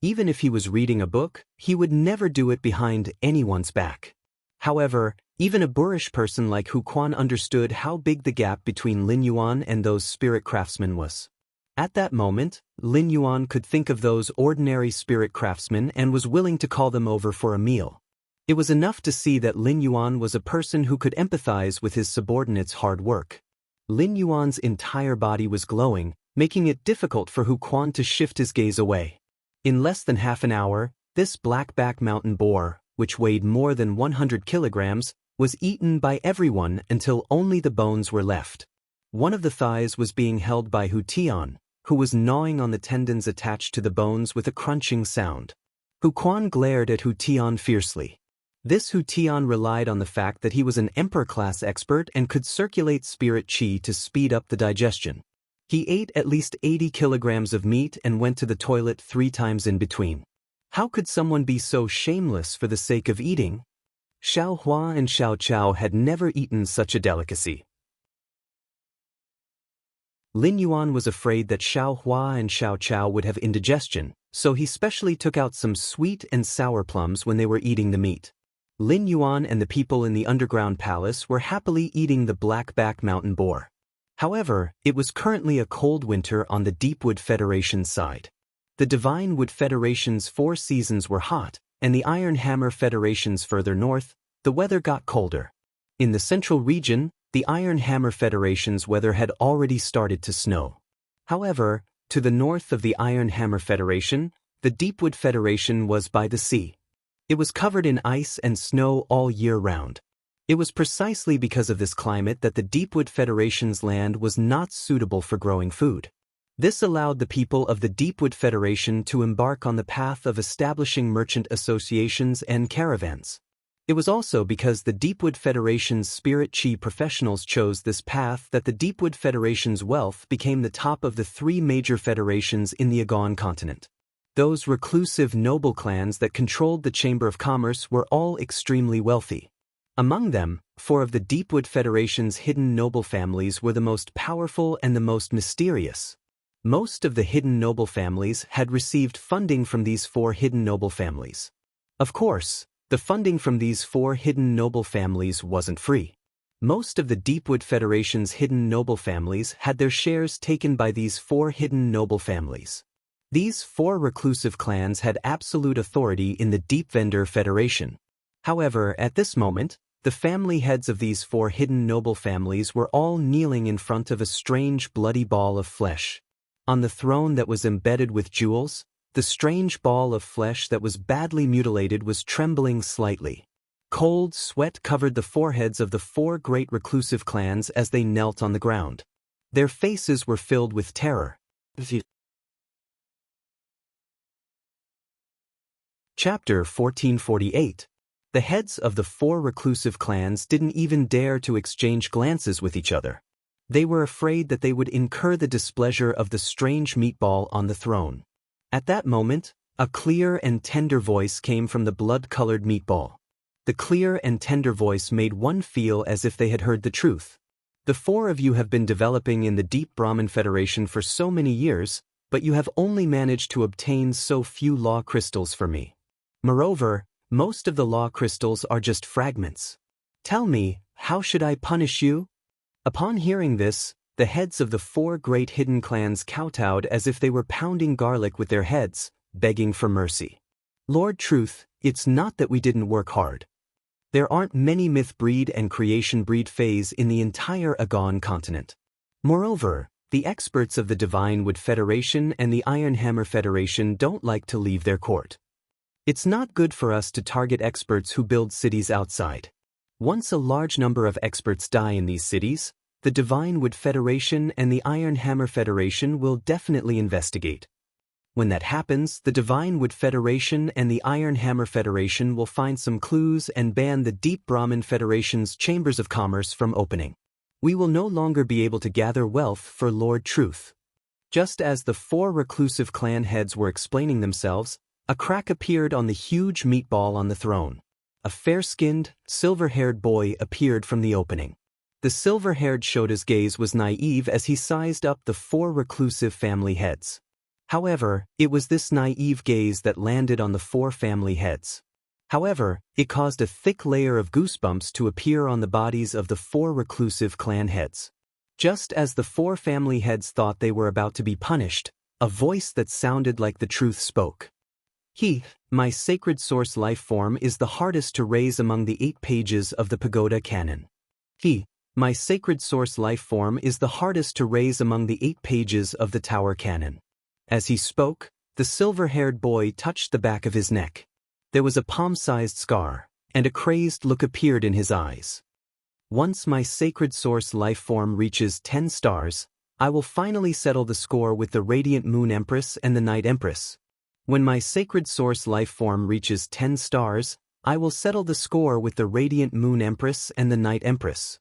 Even if he was reading a book, he would never do it behind anyone's back. However, even a boorish person like Hu Quan understood how big the gap between Lin Yuan and those spirit craftsmen was. At that moment, Lin Yuan could think of those ordinary spirit craftsmen and was willing to call them over for a meal. It was enough to see that Lin Yuan was a person who could empathize with his subordinates' hard work. Lin Yuan's entire body was glowing, making it difficult for Hu Quan to shift his gaze away. In less than half an hour, this blackback mountain boar, which weighed more than 100 kilograms, was eaten by everyone until only the bones were left. One of the thighs was being held by Hu Tian, who was gnawing on the tendons attached to the bones with a crunching sound. Hu Quan glared at Hu Tian fiercely. This Hu Tian relied on the fact that he was an emperor-class expert and could circulate spirit qi to speed up the digestion. He ate at least 80 kilograms of meat and went to the toilet 3 times in between. How could someone be so shameless for the sake of eating? Xiao Hua and Xiao Chao had never eaten such a delicacy. Lin Yuan was afraid that Xiao Hua and Xiao Chao would have indigestion, so he specially took out some sweet and sour plums when they were eating the meat. Lin Yuan and the people in the underground palace were happily eating the blackback mountain boar. However, it was currently a cold winter on the Deepwood Federation's side. The Divine Wood Federation's 4 seasons were hot, and the Iron Hammer Federation's further north, the weather got colder. In the central region, the Iron Hammer Federation's weather had already started to snow. However, to the north of the Iron Hammer Federation, the Deepwood Federation was by the sea. It was covered in ice and snow all year round. It was precisely because of this climate that the Deepwood Federation's land was not suitable for growing food. This allowed the people of the Deepwood Federation to embark on the path of establishing merchant associations and caravans. It was also because the Deepwood Federation's spirit qi professionals chose this path that the Deepwood Federation's wealth became the top of the 3 major federations in the Agon continent. Those reclusive noble clans that controlled the Chamber of Commerce were all extremely wealthy. Among them, 4 of the Deepwood Federation's hidden noble families were the most powerful and the most mysterious. Most of the hidden noble families had received funding from these 4 hidden noble families. Of course, the funding from these 4 hidden noble families wasn't free. Most of the Deepwood Federation's hidden noble families had their shares taken by these 4 hidden noble families. These 4 reclusive clans had absolute authority in the Deep Vendor Federation. However, at this moment, the family heads of these 4 hidden noble families were all kneeling in front of a strange bloody ball of flesh. On the throne that was embedded with jewels, the strange ball of flesh that was badly mutilated was trembling slightly. Cold sweat covered the foreheads of the 4 great reclusive clans as they knelt on the ground. Their faces were filled with terror. Chapter 1448. The heads of the 4 reclusive clans didn't even dare to exchange glances with each other. They were afraid that they would incur the displeasure of the strange meatball on the throne. At that moment, a clear and tender voice came from the blood-colored meatball. The clear and tender voice made one feel as if they had heard the truth. The 4 of you have been developing in the Deep Brahmin Federation for so many years, but you have only managed to obtain so few law crystals for me. Moreover, most of the law crystals are just fragments. Tell me, how should I punish you? Upon hearing this, the heads of the 4 great hidden clans kowtowed as if they were pounding garlic with their heads, begging for mercy. Lord Truth, it's not that we didn't work hard. There aren't many myth breed and creation breed phase in the entire Agon continent. Moreover, the experts of the Divine Wood Federation and the Iron Hammer Federation don't like to leave their court. It's not good for us to target experts who build cities outside. Once a large number of experts die in these cities, the Divine Wood Federation and the Iron Hammer Federation will definitely investigate. When that happens, the Divine Wood Federation and the Iron Hammer Federation will find some clues and ban the Deep Brahmin Federation's Chambers of Commerce from opening. We will no longer be able to gather wealth for Lord Truth. Just as the 4 reclusive clan heads were explaining themselves, a crack appeared on the huge meatball on the throne. A fair-skinned, silver-haired boy appeared from the opening. The silver-haired Shota's gaze was naive as he sized up the 4 reclusive family heads. However, it was this naive gaze that landed on the 4 family heads. However, it caused a thick layer of goosebumps to appear on the bodies of the 4 reclusive clan heads. Just as the four family heads thought they were about to be punished, a voice that sounded like the truth spoke. My sacred source life form is the hardest to raise among the 8 pages of the pagoda canon. My sacred source life form is the hardest to raise among the 8 pages of the tower canon. As he spoke, the silver-haired boy touched the back of his neck. There was a palm-sized scar, and a crazed look appeared in his eyes. Once my sacred source life form reaches 10 stars, I will finally settle the score with the Radiant Moon Empress and the Night Empress. When my sacred source life form reaches 10 stars, I will settle the score with the Radiant Moon Empress and the Night Empress.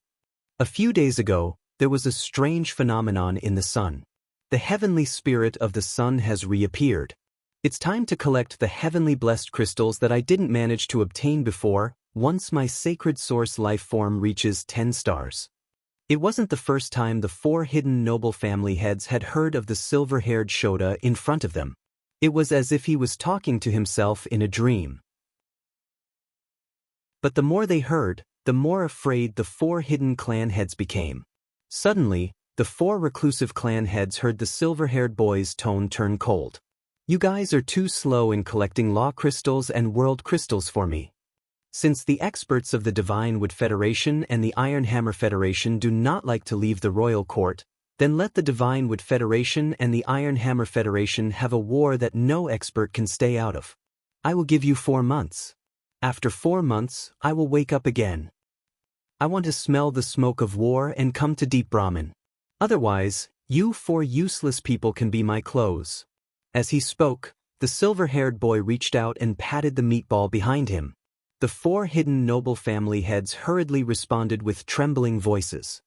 A few days ago, there was a strange phenomenon in the sun. The heavenly spirit of the sun has reappeared. It's time to collect the heavenly blessed crystals that I didn't manage to obtain before, once my sacred source life form reaches 10 stars. It wasn't the first time the 4 hidden noble family heads had heard of the silver-haired Shoda in front of them. It was as if he was talking to himself in a dream. But the more they heard, the more afraid the 4 hidden clan heads became. Suddenly, the 4 reclusive clan heads heard the silver-haired boy's tone turn cold. You guys are too slow in collecting law crystals and world crystals for me. Since the experts of the Divine Wood Federation and the Iron Hammer Federation do not like to leave the royal court, then let the Divine Wood Federation and the Iron Hammer Federation have a war that no expert can stay out of. I will give you 4 months. After 4 months, I will wake up again. I want to smell the smoke of war and come to Deep Brahman. Otherwise, you 4 useless people can be my clothes. As he spoke, the silver-haired boy reached out and patted the meatball behind him. The 4 hidden noble family heads hurriedly responded with trembling voices.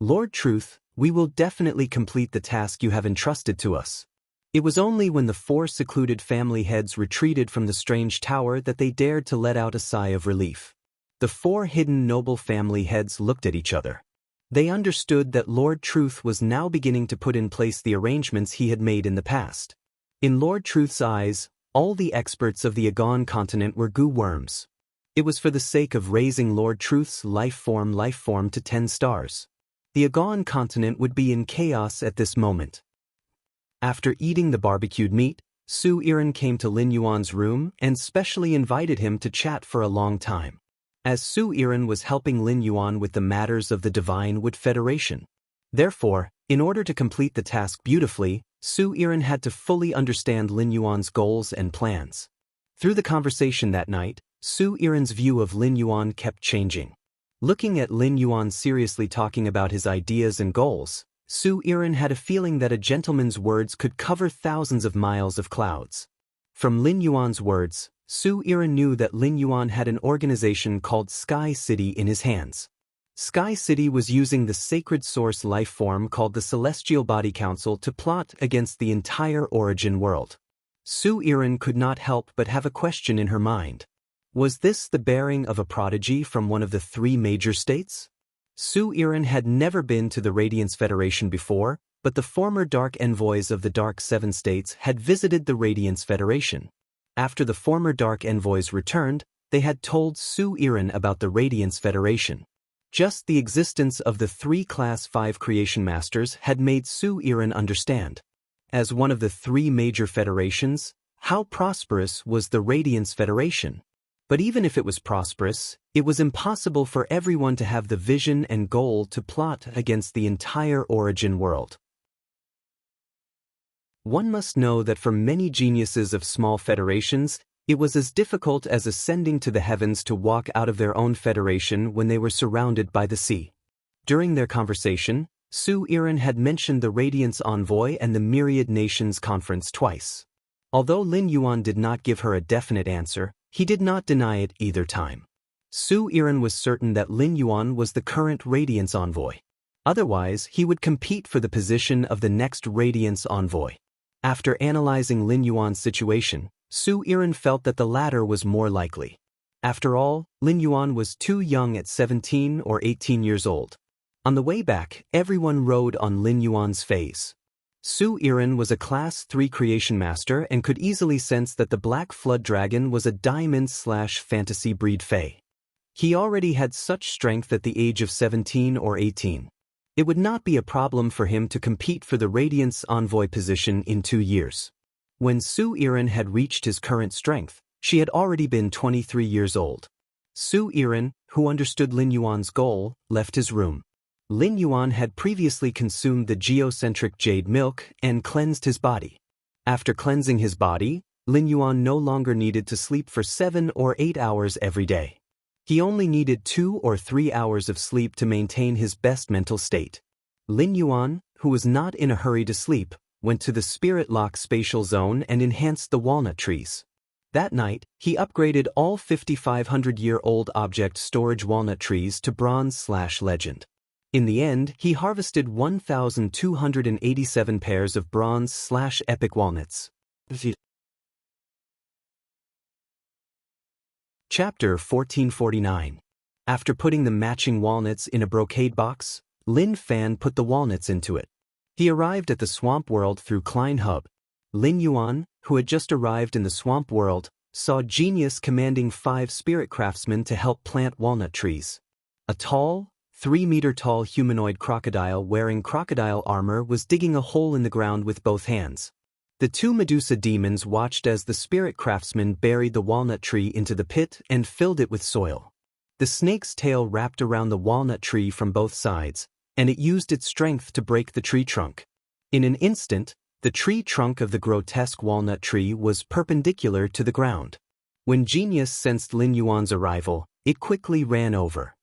Lord Truth, we will definitely complete the task you have entrusted to us. It was only when the 4 secluded family heads retreated from the strange tower that they dared to let out a sigh of relief. The 4 hidden noble family heads looked at each other. They understood that Lord Truth was now beginning to put in place the arrangements he had made in the past. In Lord Truth's eyes, all the experts of the Agon continent were goo worms. It was for the sake of raising Lord Truth's life form to 10 stars. The Agon continent would be in chaos at this moment. After eating the barbecued meat, Su Iran came to Lin Yuan's room and specially invited him to chat for a long time. As Su Iran was helping Lin Yuan with the matters of the Divine Wood Federation. Therefore, in order to complete the task beautifully, Su Iran had to fully understand Lin Yuan's goals and plans. Through the conversation that night, Su Iran's view of Lin Yuan kept changing. Looking at Lin Yuan seriously talking about his ideas and goals, Su Iran had a feeling that a gentleman's words could cover thousands of miles of clouds. From Lin Yuan's words, Su Iran knew that Lin Yuan had an organization called Sky City in his hands. Sky City was using the sacred source life form called the Celestial Body Council to plot against the entire origin world. Su Iran could not help but have a question in her mind. Was this the bearing of a prodigy from one of the 3 major states? Su Iran had never been to the Radiance Federation before, but the former Dark Envoys of the Dark 7 states had visited the Radiance Federation. After the former Dark Envoys returned, they had told Su Iran about the Radiance Federation. Just the existence of the 3 Class 5 Creation Masters had made Su Iran understand. As one of the 3 major federations, how prosperous was the Radiance Federation? But even if it was prosperous, it was impossible for everyone to have the vision and goal to plot against the entire origin world. One must know that for many geniuses of small federations, it was as difficult as ascending to the heavens to walk out of their own federation when they were surrounded by the sea. During their conversation, Su Iran had mentioned the Radiance Envoy and the Myriad Nations Conference twice. Although Lin Yuan did not give her a definite answer, he did not deny it either time. Su Iran was certain that Lin Yuan was the current Radiance Envoy. Otherwise, he would compete for the position of the next Radiance Envoy. After analyzing Lin Yuan's situation, Su Iran felt that the latter was more likely. After all, Lin Yuan was too young at 17 or 18 years old. On the way back, everyone rode on Lin Yuan's phase. Su Iran was a Class 3 Creation Master and could easily sense that the Black Flood Dragon was a diamond/fantasy breed fae. He already had such strength at the age of 17 or 18. It would not be a problem for him to compete for the Radiant's envoy position in 2 years. When Su Iran had reached his current strength, she had already been 23 years old. Su Iran, who understood Lin Yuan's goal, left his room. Lin Yuan had previously consumed the geocentric jade milk and cleansed his body. After cleansing his body, Lin Yuan no longer needed to sleep for 7 or 8 hours every day. He only needed 2 or 3 hours of sleep to maintain his best mental state. Lin Yuan, who was not in a hurry to sleep, went to the Spirit Lock spatial zone and enhanced the walnut trees. That night, he upgraded all 5,500-year-old object storage walnut trees to bronze/legend. In the end, he harvested 1,287 pairs of bronze/epic walnuts. Chapter 1449. After putting the matching walnuts in a brocade box, Lin Fan put the walnuts into it. He arrived at the swamp world through Klein Hub. Lin Yuan, who had just arrived in the swamp world, saw Genius commanding 5 spirit craftsmen to help plant walnut trees. A tall, 3-meter-tall humanoid crocodile wearing crocodile armor was digging a hole in the ground with both hands. The 2 Medusa demons watched as the spirit craftsman buried the walnut tree into the pit and filled it with soil. The snake's tail wrapped around the walnut tree from both sides, and it used its strength to break the tree trunk. In an instant, the tree trunk of the grotesque walnut tree was perpendicular to the ground. When Genius sensed Lin Yuan's arrival, it quickly ran over.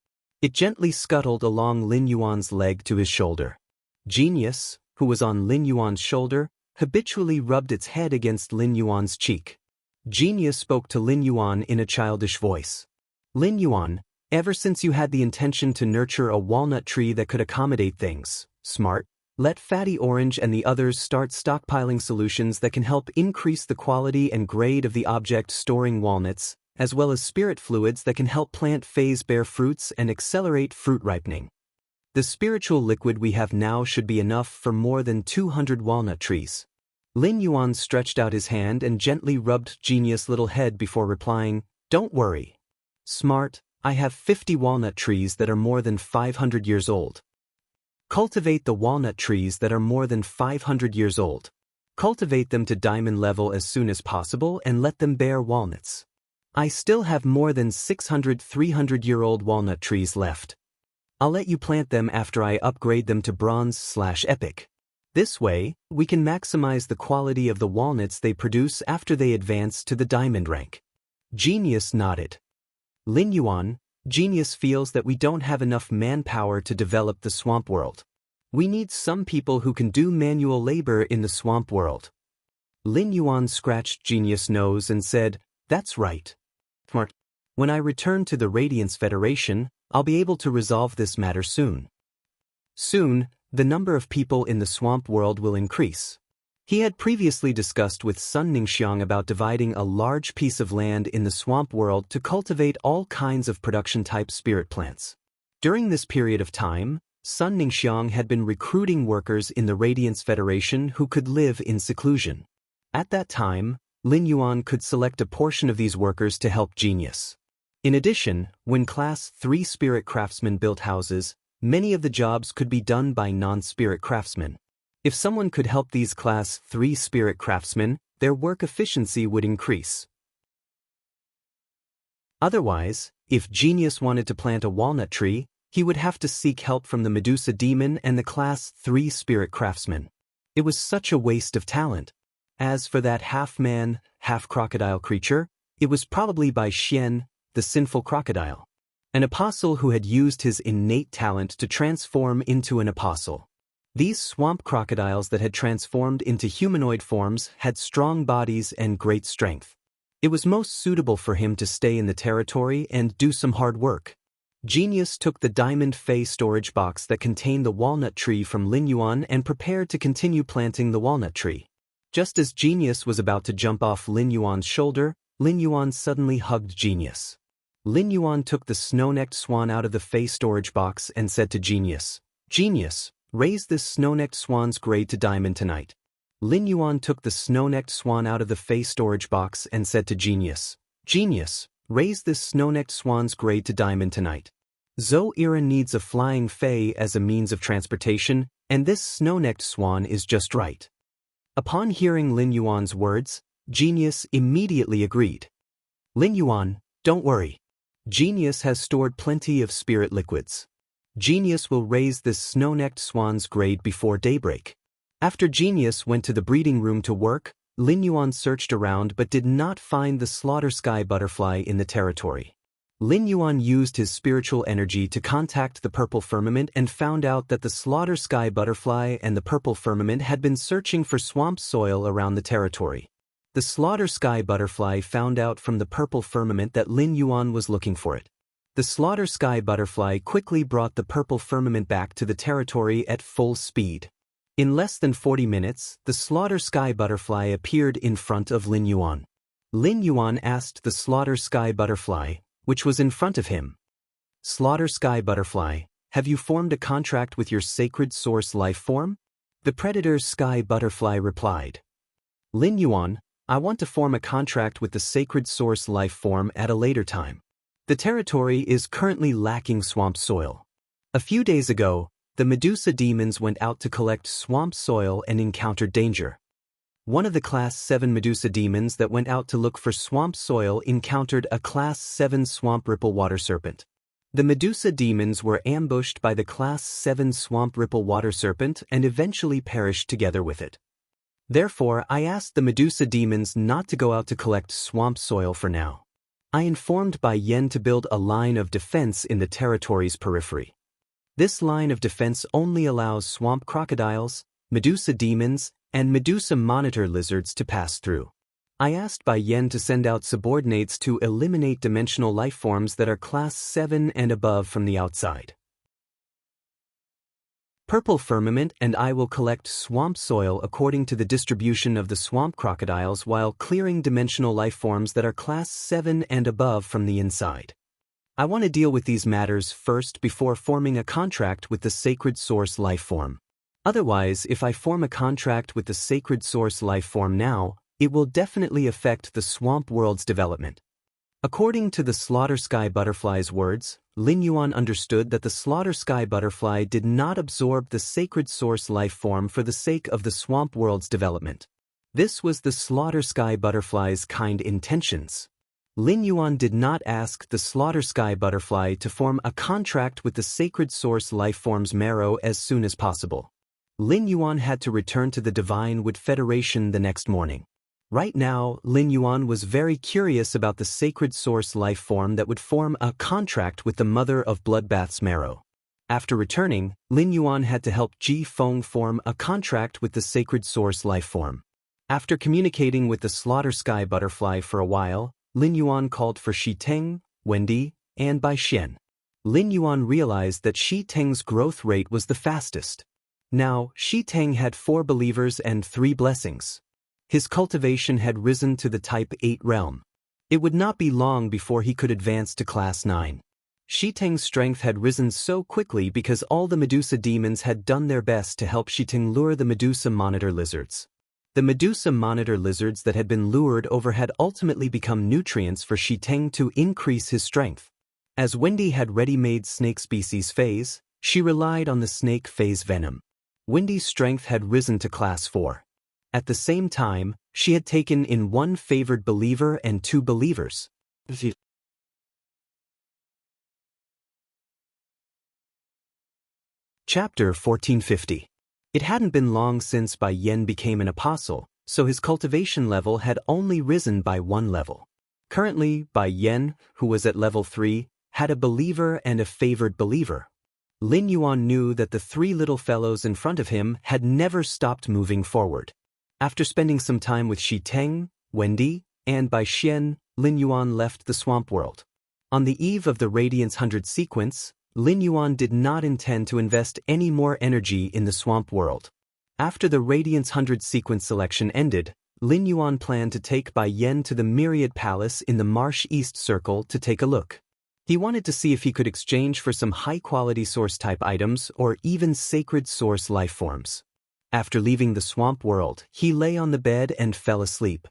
It gently scuttled along Lin Yuan's leg to his shoulder. Genius, who was on Lin Yuan's shoulder, habitually rubbed its head against Lin Yuan's cheek. Genius spoke to Lin Yuan in a childish voice. Lin Yuan, ever since you had the intention to nurture a walnut tree that could accommodate things, smart, let Fatty Orange and the others start stockpiling solutions that can help increase the quality and grade of the object storing walnuts, as well as spirit fluids that can help plant phase-bear fruits and accelerate fruit ripening. The spiritual liquid we have now should be enough for more than 200 walnut trees. Lin Yuan stretched out his hand and gently rubbed Genius' little head before replying, "Don't worry. Smart, I have 50 walnut trees that are more than 500 years old. Cultivate the walnut trees that are more than 500 years old. Cultivate them to diamond level as soon as possible and let them bear walnuts. I still have more than 600 300-year-old walnut trees left. I'll let you plant them after I upgrade them to bronze/epic. This way, we can maximize the quality of the walnuts they produce after they advance to the diamond rank." Genius nodded. Lin Yuan, Genius feels that we don't have enough manpower to develop the swamp world. We need some people who can do manual labor in the swamp world. Lin Yuan scratched Genius' nose and said, "That's right. Smart. When I return to the Radiance Federation, I'll be able to resolve this matter soon." Soon, the number of people in the swamp world will increase. He had previously discussed with Sun Ningxiang about dividing a large piece of land in the swamp world to cultivate all kinds of production-type spirit plants. During this period of time, Sun Ningxiang had been recruiting workers in the Radiance Federation who could live in seclusion. At that time, Lin Yuan could select a portion of these workers to help Genius. In addition, when Class 3 spirit craftsmen built houses, many of the jobs could be done by non-spirit craftsmen. If someone could help these Class 3 spirit craftsmen, their work efficiency would increase. Otherwise, if Genius wanted to plant a walnut tree, he would have to seek help from the Medusa demon and the Class 3 spirit craftsmen. It was such a waste of talent. As for that half-man, half-crocodile creature, it was probably by Xian, the sinful crocodile, an apostle who had used his innate talent to transform into an apostle. These swamp crocodiles that had transformed into humanoid forms had strong bodies and great strength. It was most suitable for him to stay in the territory and do some hard work. Genius took the diamond fey storage box that contained the walnut tree from Lin Yuan and prepared to continue planting the walnut tree. Just as Genius was about to jump off Lin Yuan's shoulder, Lin Yuan suddenly hugged Genius. Lin Yuan took the snow-necked swan out of the fey storage box and said to Genius, "Genius, raise this snow-necked swan's grade to diamond tonight." Lin Yuan took the snow-necked swan out of the fey storage box and said to Genius, "Genius, raise this snow-necked swan's grade to diamond tonight." Zoe needs a flying fae as a means of transportation, and this snow-necked swan is just right. Upon hearing Lin Yuan's words, Genius immediately agreed. Lin Yuan, don't worry. Genius has stored plenty of spirit liquids. Genius will raise this snow-necked swan's grade before daybreak. After Genius went to the breeding room to work, Lin Yuan searched around but did not find the slaughter sky butterfly in the territory. Lin Yuan used his spiritual energy to contact the purple firmament and found out that the slaughter sky butterfly and the purple firmament had been searching for swamp soil around the territory. The slaughter sky butterfly found out from the purple firmament that Lin Yuan was looking for it. The slaughter sky butterfly quickly brought the purple firmament back to the territory at full speed. In less than 40 minutes, the slaughter sky butterfly appeared in front of Lin Yuan. Lin Yuan asked the slaughter sky butterfly, which was in front of him. Slaughter sky butterfly, have you formed a contract with your sacred source life form? The predator sky butterfly replied. Lin Yuan, I want to form a contract with the sacred source life form at a later time. The territory is currently lacking swamp soil. A few days ago, the Medusa demons went out to collect swamp soil and encountered danger. One of the Class 7 Medusa demons that went out to look for swamp soil encountered a Class 7 swamp ripple water serpent. The Medusa demons were ambushed by the Class 7 swamp ripple water serpent and eventually perished together with it. Therefore, I asked the Medusa demons not to go out to collect swamp soil for now. I informed Bai Yen to build a line of defense in the territory's periphery. This line of defense only allows swamp crocodiles, Medusa demons, and Medusa monitor lizards to pass through. I asked Bai Yen to send out subordinates to eliminate dimensional life forms that are Class 7 and above from the outside. Purple firmament and I will collect swamp soil according to the distribution of the swamp crocodiles while clearing dimensional life forms that are Class 7 and above from the inside. I want to deal with these matters first before forming a contract with the sacred source life form. Otherwise, if I form a contract with the sacred source life form now, it will definitely affect the swamp world's development. According to the slaughter sky butterfly's words, Lin Yuan understood that the slaughter sky butterfly did not absorb the sacred source life form for the sake of the swamp world's development. This was the slaughter sky butterfly's kind intentions. Lin Yuan did not ask the slaughter sky butterfly to form a contract with the sacred source life form's marrow as soon as possible. Lin Yuan had to return to the Divine Wood Federation the next morning. Right now, Lin Yuan was very curious about the sacred source life form that would form a contract with the mother of Bloodbath's marrow. After returning, Lin Yuan had to help Ji Feng form a contract with the sacred source life form. After communicating with the slaughter sky butterfly for a while, Lin Yuan called for Shi Teng, Wendy, and Bai Xian. Lin Yuan realized that Shi Teng's growth rate was the fastest. Now, Shi Teng had 4 believers and 3 blessings. His cultivation had risen to the Type 8 realm. It would not be long before he could advance to Class 9. Shi Teng's strength had risen so quickly because all the Medusa demons had done their best to help Shi Teng lure the Medusa monitor lizards. The Medusa monitor lizards that had been lured over had ultimately become nutrients for Shi Teng to increase his strength. As Wendy had ready-made snake species phase, she relied on the snake phase venom. Wendy's strength had risen to Class 4. At the same time, she had taken in 1 favored believer and 2 believers. Chapter 1450. It hadn't been long since Bai Yen became an apostle, so his cultivation level had only risen by 1 level. Currently, Bai Yen, who was at level 3, had a believer and a favored believer. Lin Yuan knew that the 3 little fellows in front of him had never stopped moving forward. After spending some time with Shi Teng, Wendy, and Bai Xian, Lin Yuan left the swamp world. On the eve of the Radiance 100 sequence, Lin Yuan did not intend to invest any more energy in the swamp world. After the Radiance 100 sequence selection ended, Lin Yuan planned to take Bai Yen to the Myriad Palace in the Marsh East Circle to take a look. He wanted to see if he could exchange for some high-quality source-type items or even sacred source life forms. After leaving the swamp world, he lay on the bed and fell asleep.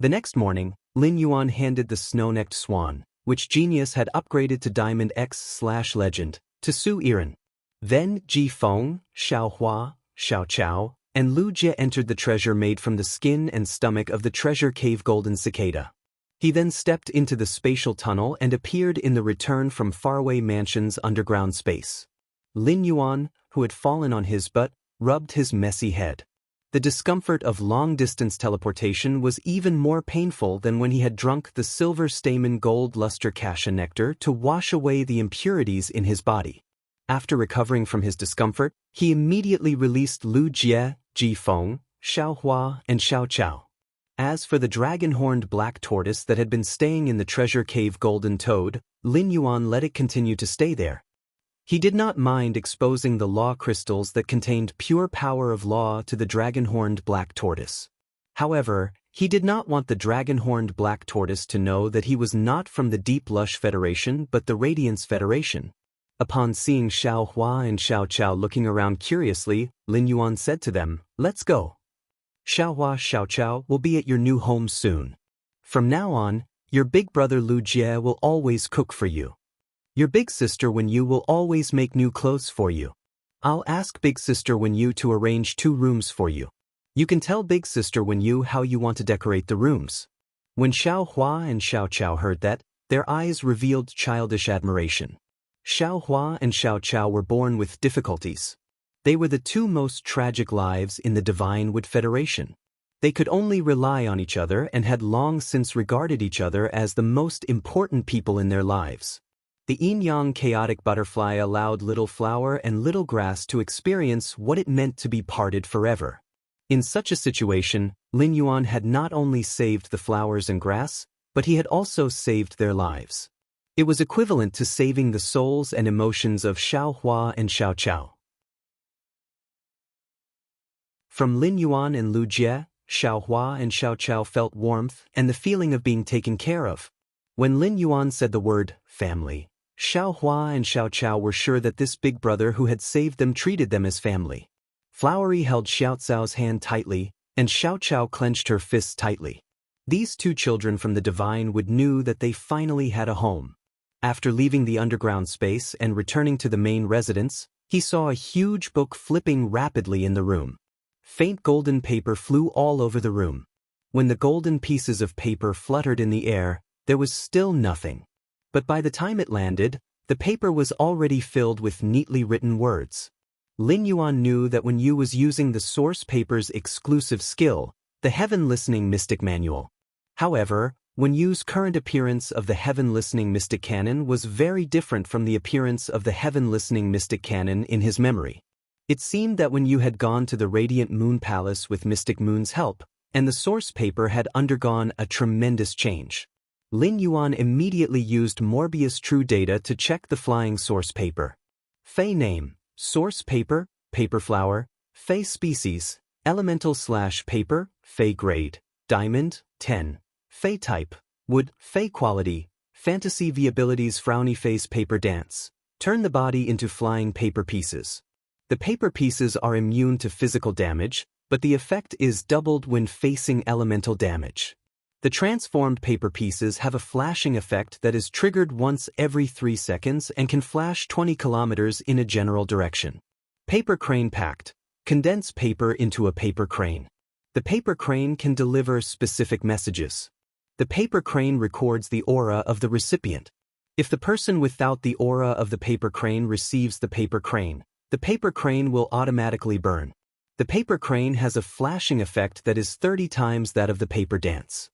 The next morning, Lin Yuan handed the snow-necked swan, which Genius had upgraded to Diamond X/Legend, to Su Iran. Then Ji Feng, Xiao Hua, Xiao Chao, and Lu Jie entered the treasure made from the skin and stomach of the treasure cave Golden Cicada. He then stepped into the spatial tunnel and appeared in the Return from Faraway Mansion's underground space. Lin Yuan, who had fallen on his butt, rubbed his messy head. The discomfort of long-distance teleportation was even more painful than when he had drunk the silver stamen gold luster cassia nectar to wash away the impurities in his body. After recovering from his discomfort, he immediately released Lu Jie, Ji Feng, Xiao Hua, and Xiao Chao. As for the dragon-horned black tortoise that had been staying in the treasure cave Golden Toad, Lin Yuan let it continue to stay there. He did not mind exposing the law crystals that contained pure power of law to the dragon-horned black tortoise. However, he did not want the dragon-horned black tortoise to know that he was not from the Deep Lush Federation but the Radiance Federation. Upon seeing Xiao Hua and Xiao Chao looking around curiously, Lin Yuan said to them, "Let's go. Xiao Hua, Xiao Chao will be at your new home soon. From now on, your big brother Lu Jie will always cook for you. Your big sister Wen Yu will always make new clothes for you. I'll ask big sister Wen Yu to arrange 2 rooms for you. You can tell big sister Wen Yu how you want to decorate the rooms." When Xiao Hua and Xiao Chao heard that, their eyes revealed childish admiration. Xiao Hua and Xiao Chao were born with difficulties. They were the 2 most tragic lives in the Divine Wood Federation. They could only rely on each other and had long since regarded each other as the most important people in their lives. The yin-yang chaotic butterfly allowed little flower and little grass to experience what it meant to be parted forever. In such a situation, Lin Yuan had not only saved the flowers and grass, but he had also saved their lives. It was equivalent to saving the souls and emotions of Xiao Hua and Xiao Chao. From Lin Yuan and Lu Jie, Xiao Hua and Xiao Chao felt warmth and the feeling of being taken care of. When Lin Yuan said the word family, Xiao Hua and Xiao Chao were sure that this big brother who had saved them treated them as family. Flowery held Xiao Cao's hand tightly, and Xiao Chao clenched her fists tightly. These 2 children from the Divine Wood knew that they finally had a home. After leaving the underground space and returning to the main residence, he saw a huge book flipping rapidly in the room. Faint golden paper flew all over the room. When the golden pieces of paper fluttered in the air, there was still nothing. But by the time it landed, the paper was already filled with neatly written words. Lin Yuan knew that Wen Yu was using the source paper's exclusive skill, the Heaven Listening Mystic Manual. However, Wen Yu's current appearance of the Heaven Listening Mystic Canon was very different from the appearance of the Heaven Listening Mystic Canon in his memory. It seemed that Wen Yu had gone to the Radiant Moon Palace with Mystic Moon's help, and the source paper had undergone a tremendous change. Lin Yuan immediately used Morbius True Data to check the flying source paper. Fey name, source paper, paper flower, Fey species, elemental/paper, Fey grade, diamond, 10. Fey type, wood, Fey quality, fantasy v abilities frowny face paper dance. Turn the body into flying paper pieces. The paper pieces are immune to physical damage, but the effect is doubled when facing elemental damage. The transformed paper pieces have a flashing effect that is triggered once every 3 seconds and can flash 20 kilometers in a general direction. Paper crane packed. Condense paper into a paper crane. The paper crane can deliver specific messages. The paper crane records the aura of the recipient. If the person without the aura of the paper crane receives the paper crane will automatically burn. The paper crane has a flashing effect that is 30 times that of the paper dance.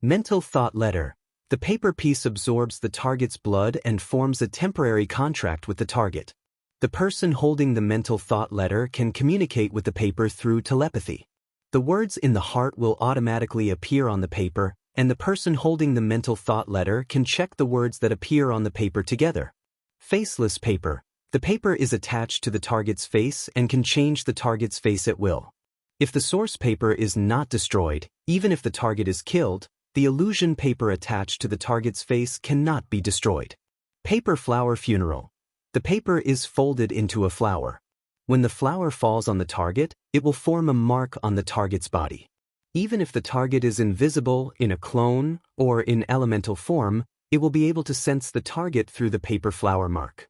Mental thought letter. The paper piece absorbs the target's blood and forms a temporary contract with the target. The person holding the mental thought letter can communicate with the paper through telepathy. The words in the heart will automatically appear on the paper, and the person holding the mental thought letter can check the words that appear on the paper together. Faceless paper. The paper is attached to the target's face and can change the target's face at will. If the source paper is not destroyed, even if the target is killed, the illusion paper attached to the target's face cannot be destroyed. Paper flower funeral. The paper is folded into a flower. When the flower falls on the target, it will form a mark on the target's body. Even if the target is invisible, in a clone, or in elemental form, It will be able to sense the target through the paper flower mark.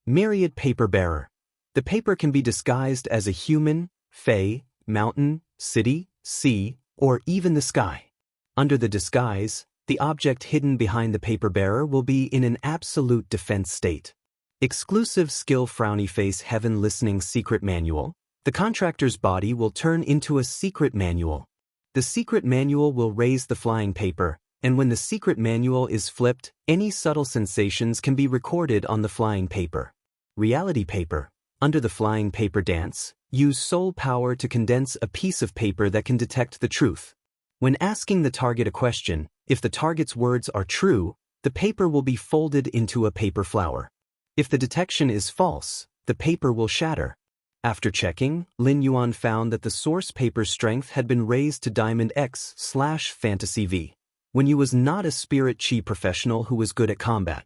Myriad paper bearer. The paper can be disguised as a human, fae, mountain, city, sea, or even the sky. Under the disguise, the object hidden behind the paper bearer will be in an absolute defense state. Exclusive skill frowny face heaven listening secret manual. The contractor's body will turn into a secret manual. The secret manual will raise the flying paper, and when the secret manual is flipped, any subtle sensations can be recorded on the flying paper. Reality paper. Under the flying paper dance, use soul power to condense a piece of paper that can detect the truth. When asking the target a question, if the target's words are true, the paper will be folded into a paper flower. If the detection is false, the paper will shatter. After checking, Lin Yuan found that the source paper's strength had been raised to Diamond X/Fantasy V, when Yu was not a spirit chi professional who was good at combat.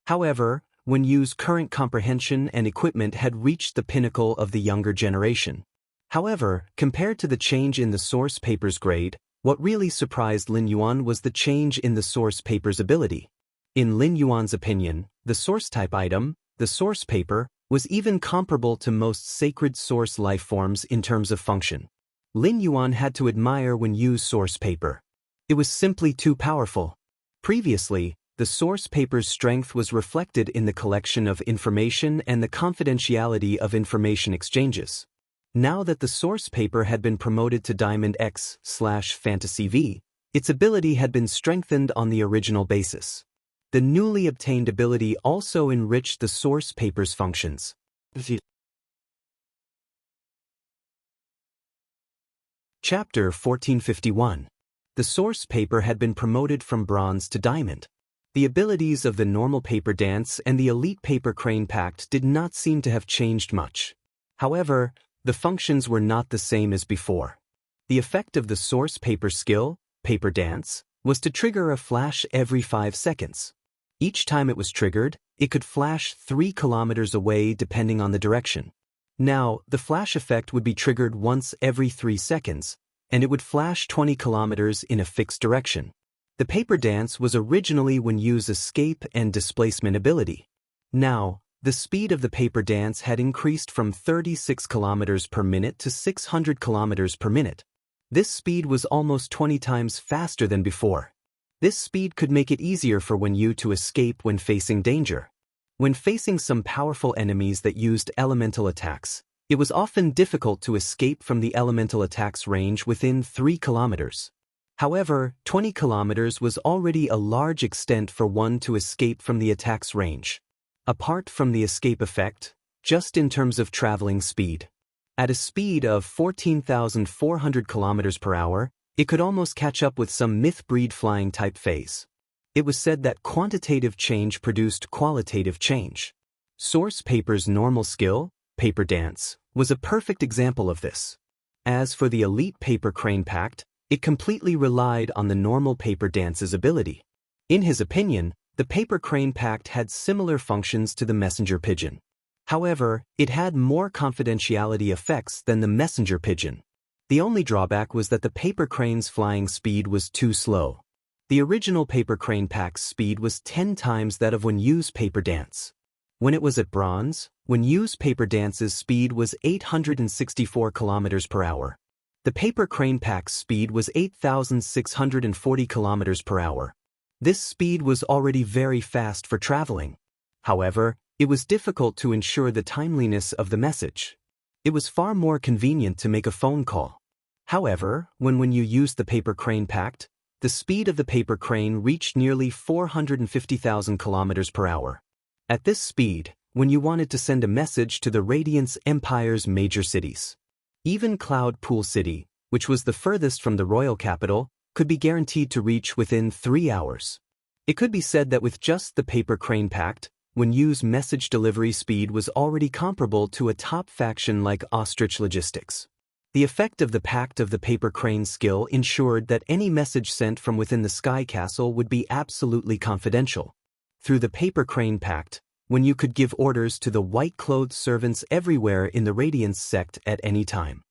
However, when Yu's current comprehension and equipment had reached the pinnacle of the younger generation. However, compared to the change in the source paper's grade, what really surprised Lin Yuan was the change in the source paper's ability. In Lin Yuan's opinion, the source type item, the source paper, was even comparable to most sacred source life forms in terms of function. Lin Yuan had to admire when Yu's source paper. It was simply too powerful. Previously, the source paper's strength was reflected in the collection of information and the confidentiality of information exchanges. Now that the source paper had been promoted to Diamond X/Fantasy V, its ability had been strengthened on the original basis. The newly obtained ability also enriched the source paper's functions. Chapter 1451. The source paper had been promoted from bronze to diamond. The abilities of the normal paper dance and the elite paper crane pact did not seem to have changed much. However, the functions were not the same as before. The effect of the source paper skill, paper dance, was to trigger a flash every 5 seconds. Each time it was triggered, it could flash 3 kilometers away depending on the direction. Now, the flash effect would be triggered once every 3 seconds, and it would flash 20 kilometers in a fixed direction. The paper dance was originally when Yu's escape and displacement ability. Now, the speed of the paper dance had increased from 36 kilometers per minute to 600 kilometers per minute. This speed was almost 20 times faster than before. This speed could make it easier for Yu to escape when facing danger. When facing some powerful enemies that used elemental attacks, it was often difficult to escape from the elemental attack's range within 3 kilometers. However, 20 kilometers was already a large extent for one to escape from the attack's range. Apart from the escape effect, just in terms of traveling speed. At a speed of 14,400 kilometers per hour, it could almost catch up with some myth-breed flying type phase. It was said that quantitative change produced qualitative change. Source paper's normal skill, paper dance, was a perfect example of this. As for the elite paper crane pact, it completely relied on the normal paper dance's ability. In his opinion, the paper crane pact had similar functions to the messenger pigeon. However, it had more confidentiality effects than the messenger pigeon. The only drawback was that the paper crane's flying speed was too slow. The original paper crane pact's speed was 10 times that of Yu's paper dance. When it was at bronze, Yu's paper dance's speed was 864 kilometers per hour. The paper crane pack's speed was 8,640 kilometers per hour. This speed was already very fast for traveling. However, it was difficult to ensure the timeliness of the message. It was far more convenient to make a phone call. However, when you used the paper crane pact, the speed of the paper crane reached nearly 450,000 kilometers per hour. At this speed, when you wanted to send a message to the Radiance Empire's major cities, even Cloud Pool City, which was the furthest from the royal capital, could be guaranteed to reach within 3 hours. It could be said that with just the paper crane pact, Yu's message delivery speed was already comparable to a top faction like Ostrich Logistics. The effect of the pact of the paper crane skill ensured that any message sent from within the Sky Castle would be absolutely confidential. Through the paper crane pact, you could give orders to the white-clothed servants everywhere in the Radiance sect at any time.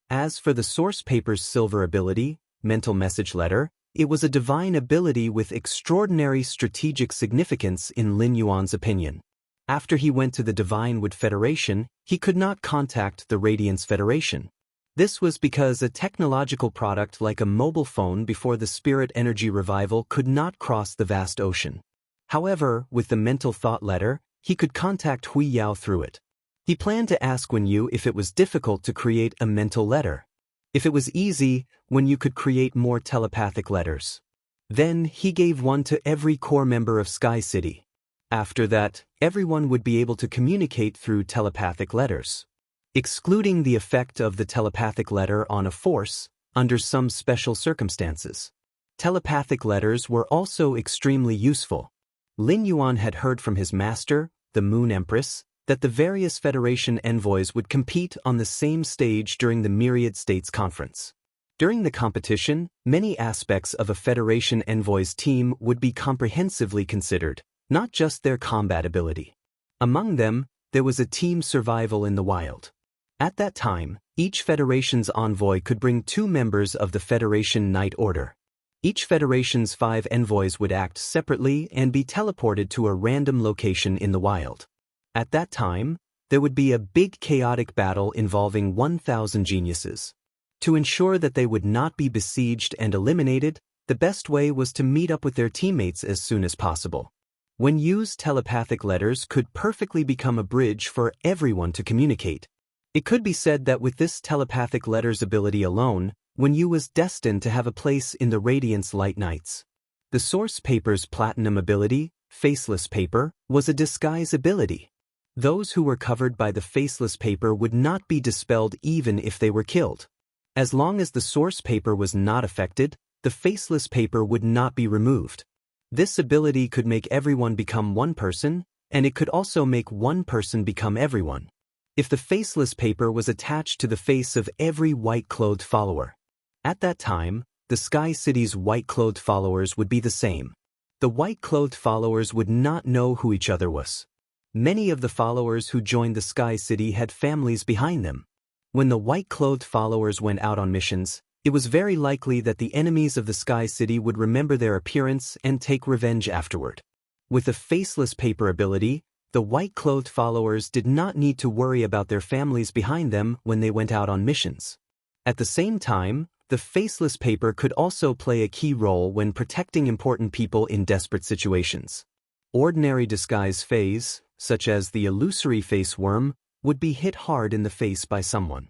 As for the source paper's silver ability, mental message letter, it was a divine ability with extraordinary strategic significance in Lin Yuan's opinion. After he went to the Divine Wood Federation, he could not contact the Radiance Federation. This was because a technological product like a mobile phone before the spirit energy revival could not cross the vast ocean. However, with the mental thought letter, he could contact Hui Yao through it. He planned to ask Wen Yu if it was difficult to create a mental letter. If it was easy, Wen Yu could create more telepathic letters. Then he gave one to every core member of Sky City. After that, everyone would be able to communicate through telepathic letters. Excluding the effect of the telepathic letter on a force, under some special circumstances. Telepathic letters were also extremely useful. Lin Yuan had heard from his master, the Moon Empress, that the various Federation envoys would compete on the same stage during the Myriad States Conference. During the competition, many aspects of a Federation envoy's team would be comprehensively considered, not just their combat ability. Among them, there was a team survival in the wild. At that time, each Federation's envoy could bring 2 members of the Federation Knight Order. Each Federation's 5 envoys would act separately and be teleported to a random location in the wild. At that time, there would be a big chaotic battle involving 1,000 geniuses. To ensure that they would not be besieged and eliminated, the best way was to meet up with their teammates as soon as possible. When used, telepathic letters could perfectly become a bridge for everyone to communicate. It could be said that with this telepathic letters ability alone, Wen Yu was destined to have a place in the Radiance Light Knights. The source paper's platinum ability, Faceless Paper, was a disguise ability. Those who were covered by the faceless paper would not be dispelled even if they were killed. As long as the source paper was not affected, the faceless paper would not be removed. This ability could make everyone become one person, and it could also make one person become everyone. If the faceless paper was attached to the face of every white-clothed follower. At that time, the Sky City's white-clothed followers would be the same. The white-clothed followers would not know who each other was. Many of the followers who joined the Sky City had families behind them. When the white-clothed followers went out on missions, it was very likely that the enemies of the Sky City would remember their appearance and take revenge afterward. With the faceless paper ability, the white-clothed followers did not need to worry about their families behind them when they went out on missions. At the same time, the faceless paper could also play a key role when protecting important people in desperate situations. Ordinary disguise phase, such as the illusory face worm, would be hit hard in the face by someone.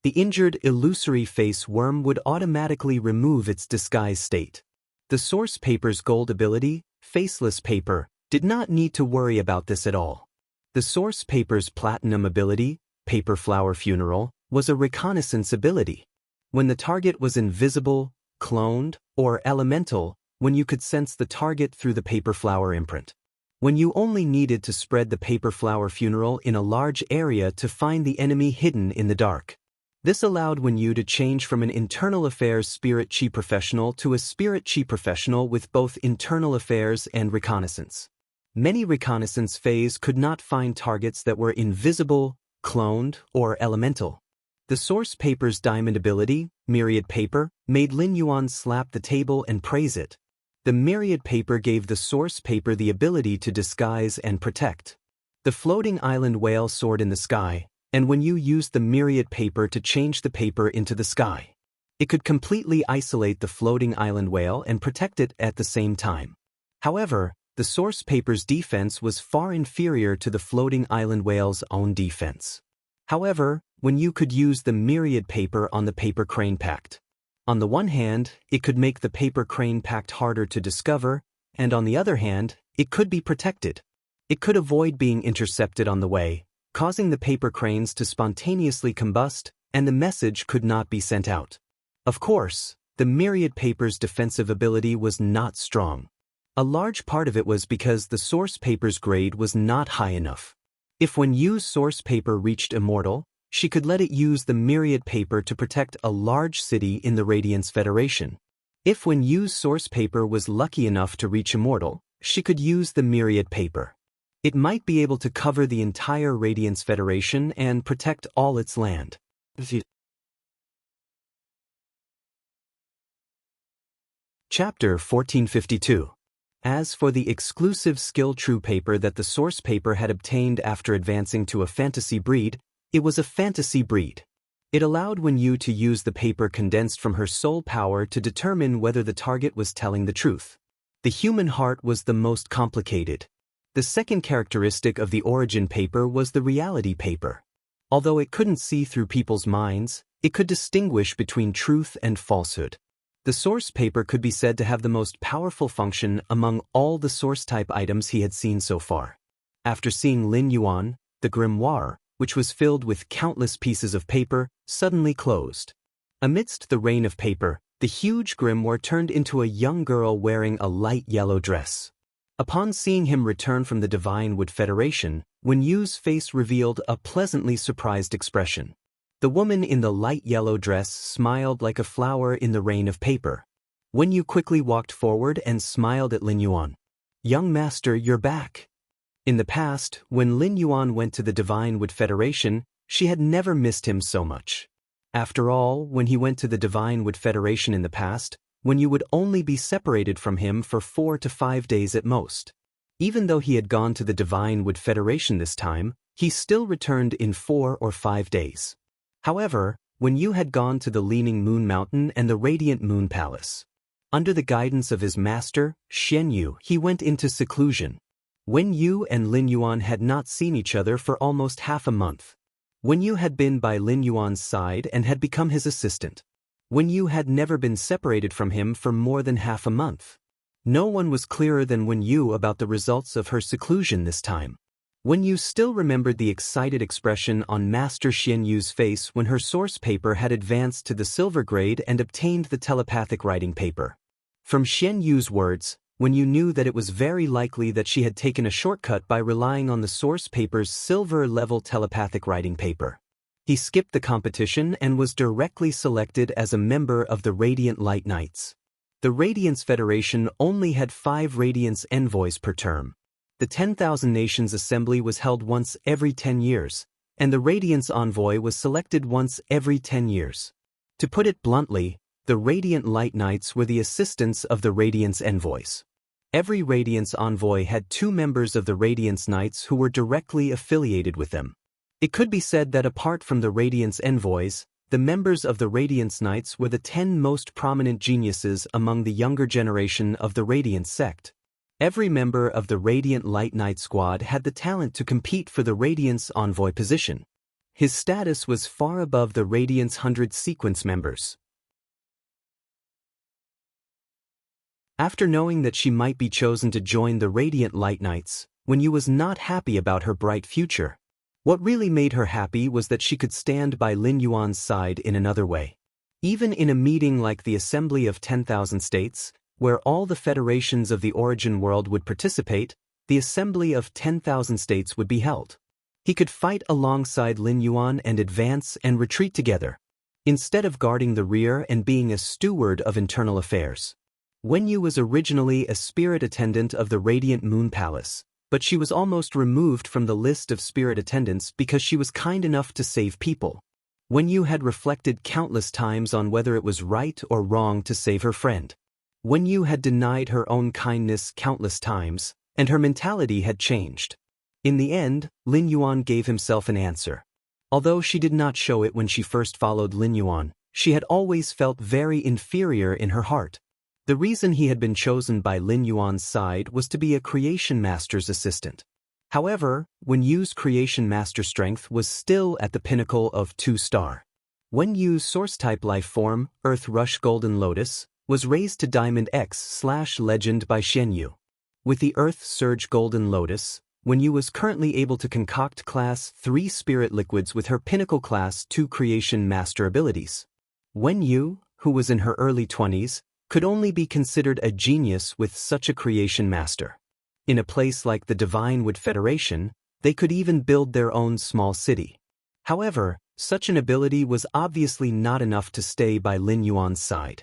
The injured illusory face worm would automatically remove its disguise state. The source paper's gold ability, Faceless Paper, did not need to worry about this at all. The source paper's platinum ability, Paper Flower Funeral, was a reconnaissance ability. When the target was invisible, cloned, or elemental, when you could sense the target through the paper flower imprint. When you only needed to spread the paper flower funeral in a large area to find the enemy hidden in the dark. This allowed Wen Yu to change from an internal affairs spirit chi professional to a spirit chi professional with both internal affairs and reconnaissance. Many reconnaissance phase could not find targets that were invisible, cloned, or elemental. The source paper's diamond ability, Myriad Paper, made Lin Yuan slap the table and praise it. The Myriad Paper gave the source paper the ability to disguise and protect. The floating island whale soared in the sky, and when you used the Myriad Paper to change the paper into the sky, it could completely isolate the floating island whale and protect it at the same time. However, the source paper's defense was far inferior to the floating island whale's own defense. However, when you could use the Myriad Paper on the Paper Crane Pact. On the one hand, it could make the Paper Crane Pact harder to discover, and on the other hand, it could be protected. It could avoid being intercepted on the way, causing the paper cranes to spontaneously combust, and the message could not be sent out. Of course, the Myriad Paper's defensive ability was not strong. A large part of it was because the source paper's grade was not high enough. If when Yu's source paper reached immortal, she could let it use the Myriad Paper to protect a large city in the Radiance Federation. If when Yu's source paper was lucky enough to reach immortal, she could use the Myriad Paper. It might be able to cover the entire Radiance Federation and protect all its land. Chapter 1452. As for the exclusive skill true paper that the source paper had obtained after advancing to a fantasy breed, it was a fantasy breed. It allowed Wen Yu to use the paper condensed from her soul power to determine whether the target was telling the truth. The human heart was the most complicated. The second characteristic of the origin paper was the reality paper. Although it couldn't see through people's minds, it could distinguish between truth and falsehood. The source paper could be said to have the most powerful function among all the source-type items he had seen so far. After seeing Lin Yuan, the grimoire, which was filled with countless pieces of paper, suddenly closed. Amidst the rain of paper, the huge grimoire turned into a young girl wearing a light yellow dress. Upon seeing him return from the Divine Wood Federation, Wen Yu's face revealed a pleasantly surprised expression. The woman in the light yellow dress smiled like a flower in the rain of paper. Wen Yu quickly walked forward and smiled at Lin Yuan. "Young master, you're back." In the past, when Lin Yuan went to the Divine Wood Federation, she had never missed him so much. After all, when he went to the Divine Wood Federation in the past, Wen Yu would only be separated from him for 4 to 5 days at most. Even though he had gone to the Divine Wood Federation this time, he still returned in 4 or 5 days. However, Wen Yu had gone to the Leaning Moon Mountain and the Radiant Moon Palace. Under the guidance of his master, Xian Yu, he went into seclusion. Wen Yu and Lin Yuan had not seen each other for almost half a month. Wen Yu had been by Lin Yuan's side and had become his assistant. Wen Yu had never been separated from him for more than half a month. No one was clearer than Wen Yu about the results of her seclusion this time. Wen Yu still remembered the excited expression on Master Xian Yu's face when her source paper had advanced to the silver grade and obtained the telepathic writing paper. From Xian Yu's words, Wen Yu knew that it was very likely that she had taken a shortcut by relying on the source paper's silver-level telepathic writing paper. He skipped the competition and was directly selected as a member of the Radiant Light Knights. The Radiance Federation only had 5 Radiance envoys per term. The 10,000 Nations Assembly was held once every 10 years, and the Radiance Envoy was selected once every 10 years. To put it bluntly, the Radiant Light Knights were the assistants of the Radiance Envoys. Every Radiance Envoy had 2 members of the Radiance Knights who were directly affiliated with them. It could be said that apart from the Radiance Envoys, the members of the Radiance Knights were the 10 most prominent geniuses among the younger generation of the Radiance sect. Every member of the Radiant Light Knight squad had the talent to compete for the Radiance Envoy position. His status was far above the Radiance 100 sequence members. After knowing that she might be chosen to join the Radiant Light Knights, Wen Yu was not happy about her bright future. What really made her happy was that she could stand by Lin Yuan's side in another way. Even in a meeting like the Assembly of 10,000 States, where all the federations of the origin world would participate, the Assembly of 10,000 States would be held. He could fight alongside Lin Yuan and advance and retreat together, instead of guarding the rear and being a steward of internal affairs. Wen Yu was originally a spirit attendant of the Radiant Moon Palace, but she was almost removed from the list of spirit attendants because she was kind enough to save people. Wen Yu had reflected countless times on whether it was right or wrong to save her friend. Wen Yu had denied her own kindness countless times, and her mentality had changed. In the end, Lin Yuan gave himself an answer. Although she did not show it when she first followed Lin Yuan, she had always felt very inferior in her heart. The reason he had been chosen by Lin Yuan's side was to be a Creation Master's assistant. However, Wen Yu's Creation Master strength was still at the pinnacle of 2-star. Wen Yu's source-type life form, Earth Rush Golden Lotus, was raised to Diamond X/Legend by Xian Yu. With the Earth Surge Golden Lotus, Wen Yu was currently able to concoct Class 3 spirit liquids with her pinnacle Class 2 Creation Master abilities. Wen Yu, who was in her early 20s, could only be considered a genius with such a Creation Master. In a place like the Divine Wood Federation, they could even build their own small city. However, such an ability was obviously not enough to stay by Lin Yuan's side.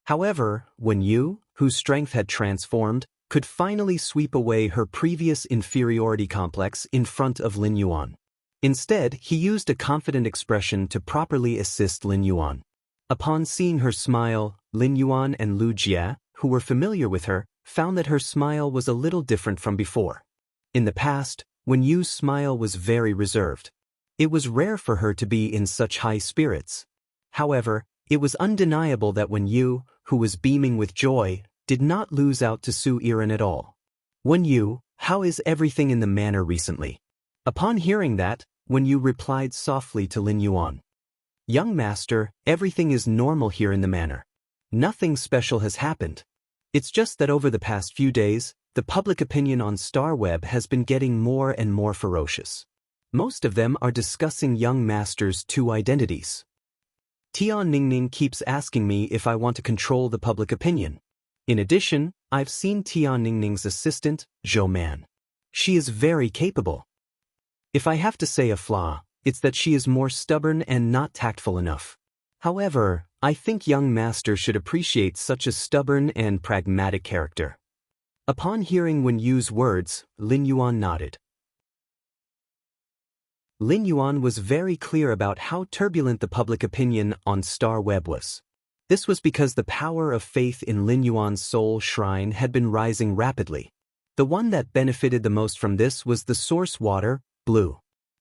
However, Wen Yu, whose strength had transformed, could finally sweep away her previous inferiority complex in front of Lin Yuan. Instead, he used a confident expression to properly assist Lin Yuan. Upon seeing her smile, Lin Yuan and Lu Jie, who were familiar with her, found that her smile was a little different from before. In the past, Wen Yu's smile was very reserved. It was rare for her to be in such high spirits. However, it was undeniable that Wen Yu, who was beaming with joy, did not lose out to Su Yiren at all. "Wen Yu, how is everything in the manor recently?" Upon hearing that, Wen Yu replied softly to Lin Yuan. "Young master, everything is normal here in the manor. Nothing special has happened. It's just that over the past few days, the public opinion on Starweb has been getting more and more ferocious. Most of them are discussing young master's two identities. Tian Ningning keeps asking me if I want to control the public opinion. In addition, I've seen Tian Ningning's assistant, Zhou Man. She is very capable. If I have to say a flaw, it's that she is more stubborn and not tactful enough. However, I think young master should appreciate such a stubborn and pragmatic character." Upon hearing Wen Yu's words, Lin Yuan nodded. Lin Yuan was very clear about how turbulent the public opinion on Starweb was. This was because the power of faith in Lin Yuan's soul shrine had been rising rapidly. The one that benefited the most from this was the source water, Blue.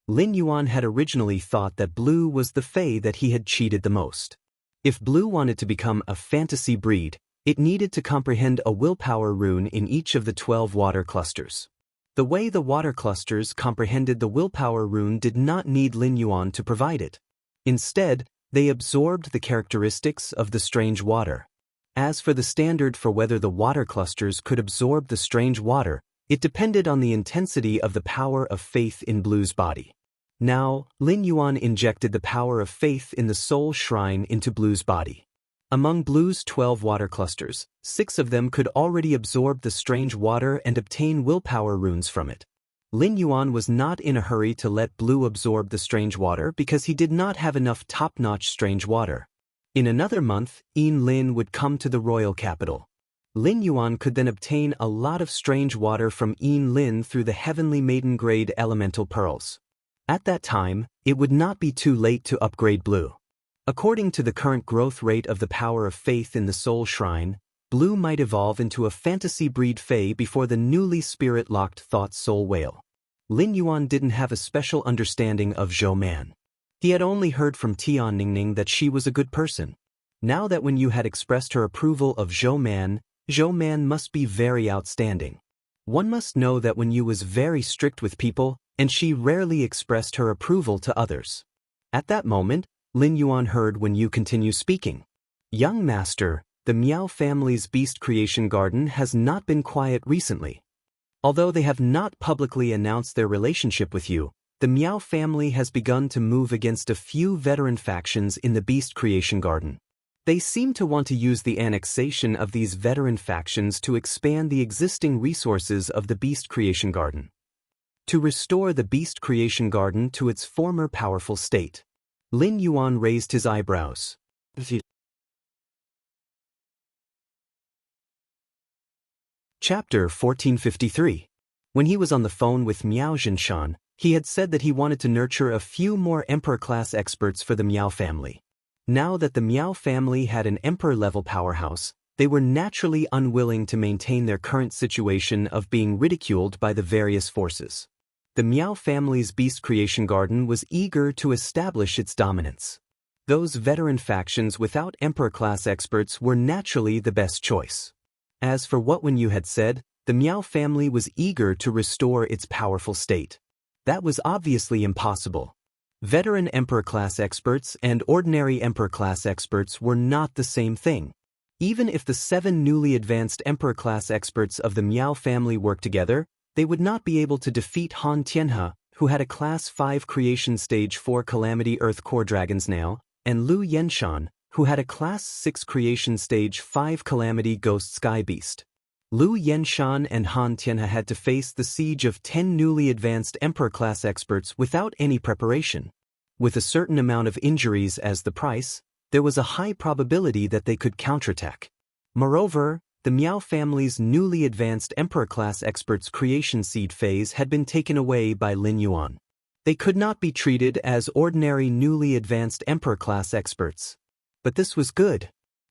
Lin Yuan had originally thought that Blue was the fae that he had cheated the most. If Blue wanted to become a fantasy breed, it needed to comprehend a willpower rune in each of the 12 water clusters. The way the water clusters comprehended the willpower rune did not need Lin Yuan to provide it. Instead, they absorbed the characteristics of the strange water. As for the standard for whether the water clusters could absorb the strange water, it depended on the intensity of the power of faith in Blue's body. Now, Lin Yuan injected the power of faith in the soul shrine into Blue's body. Among Blue's 12 water clusters, 6 of them could already absorb the strange water and obtain willpower runes from it. Lin Yuan was not in a hurry to let Blue absorb the strange water because he did not have enough top-notch strange water. In another month, Yin Lin would come to the royal capital. Lin Yuan could then obtain a lot of strange water from Yin Lin through the heavenly maiden grade elemental pearls. At that time, it would not be too late to upgrade Blue. According to the current growth rate of the power of faith in the soul shrine, Blue might evolve into a fantasy breed fae before the newly spirit-locked thought soul whale. Lin Yuan didn't have a special understanding of Zhou Man. He had only heard from Tian Ningning that she was a good person. Now that Wen Yu had expressed her approval of Zhou Man must be very outstanding. One must know that Wen Yu was very strict with people, and she rarely expressed her approval to others. At that moment, Lin Yuan heard Wen Yu continue speaking. "Young master, the Miao family's beast creation garden has not been quiet recently. Although they have not publicly announced their relationship with you, the Miao family has begun to move against a few veteran factions in the beast creation garden. They seem to want to use the annexation of these veteran factions to expand the existing resources of the beast creation garden, to restore the beast creation garden to its former powerful state." Lin Yuan raised his eyebrows. Chapter 1453. When he was on the phone with Miao Zhinshan, he had said that he wanted to nurture a few more Emperor-class experts for the Miao family. Now that the Miao family had an Emperor-level powerhouse, they were naturally unwilling to maintain their current situation of being ridiculed by the various forces. The Miao family's beast creation garden was eager to establish its dominance. Those veteran factions without Emperor-class experts were naturally the best choice. As for what Wen Yu had said, the Miao family was eager to restore its powerful state. That was obviously impossible. Veteran Emperor-class experts and ordinary Emperor-class experts were not the same thing. Even if the 7 newly advanced Emperor-class experts of the Miao family worked together, they would not be able to defeat Han Tianhe, who had a Class 5 Creation Stage 4 Calamity Earth Core Dragon's Nail, and Lu Yenshan, who had a Class 6 Creation Stage 5 Calamity Ghost Sky Beast. Lu Yenshan and Han Tianhe had to face the siege of 10 newly advanced Emperor-class experts without any preparation. With a certain amount of injuries as the price, there was a high probability that they could counterattack. Moreover, the Miao family's newly advanced Emperor-class experts' creation seed phase had been taken away by Lin Yuan. They could not be treated as ordinary newly advanced Emperor-class experts. But this was good.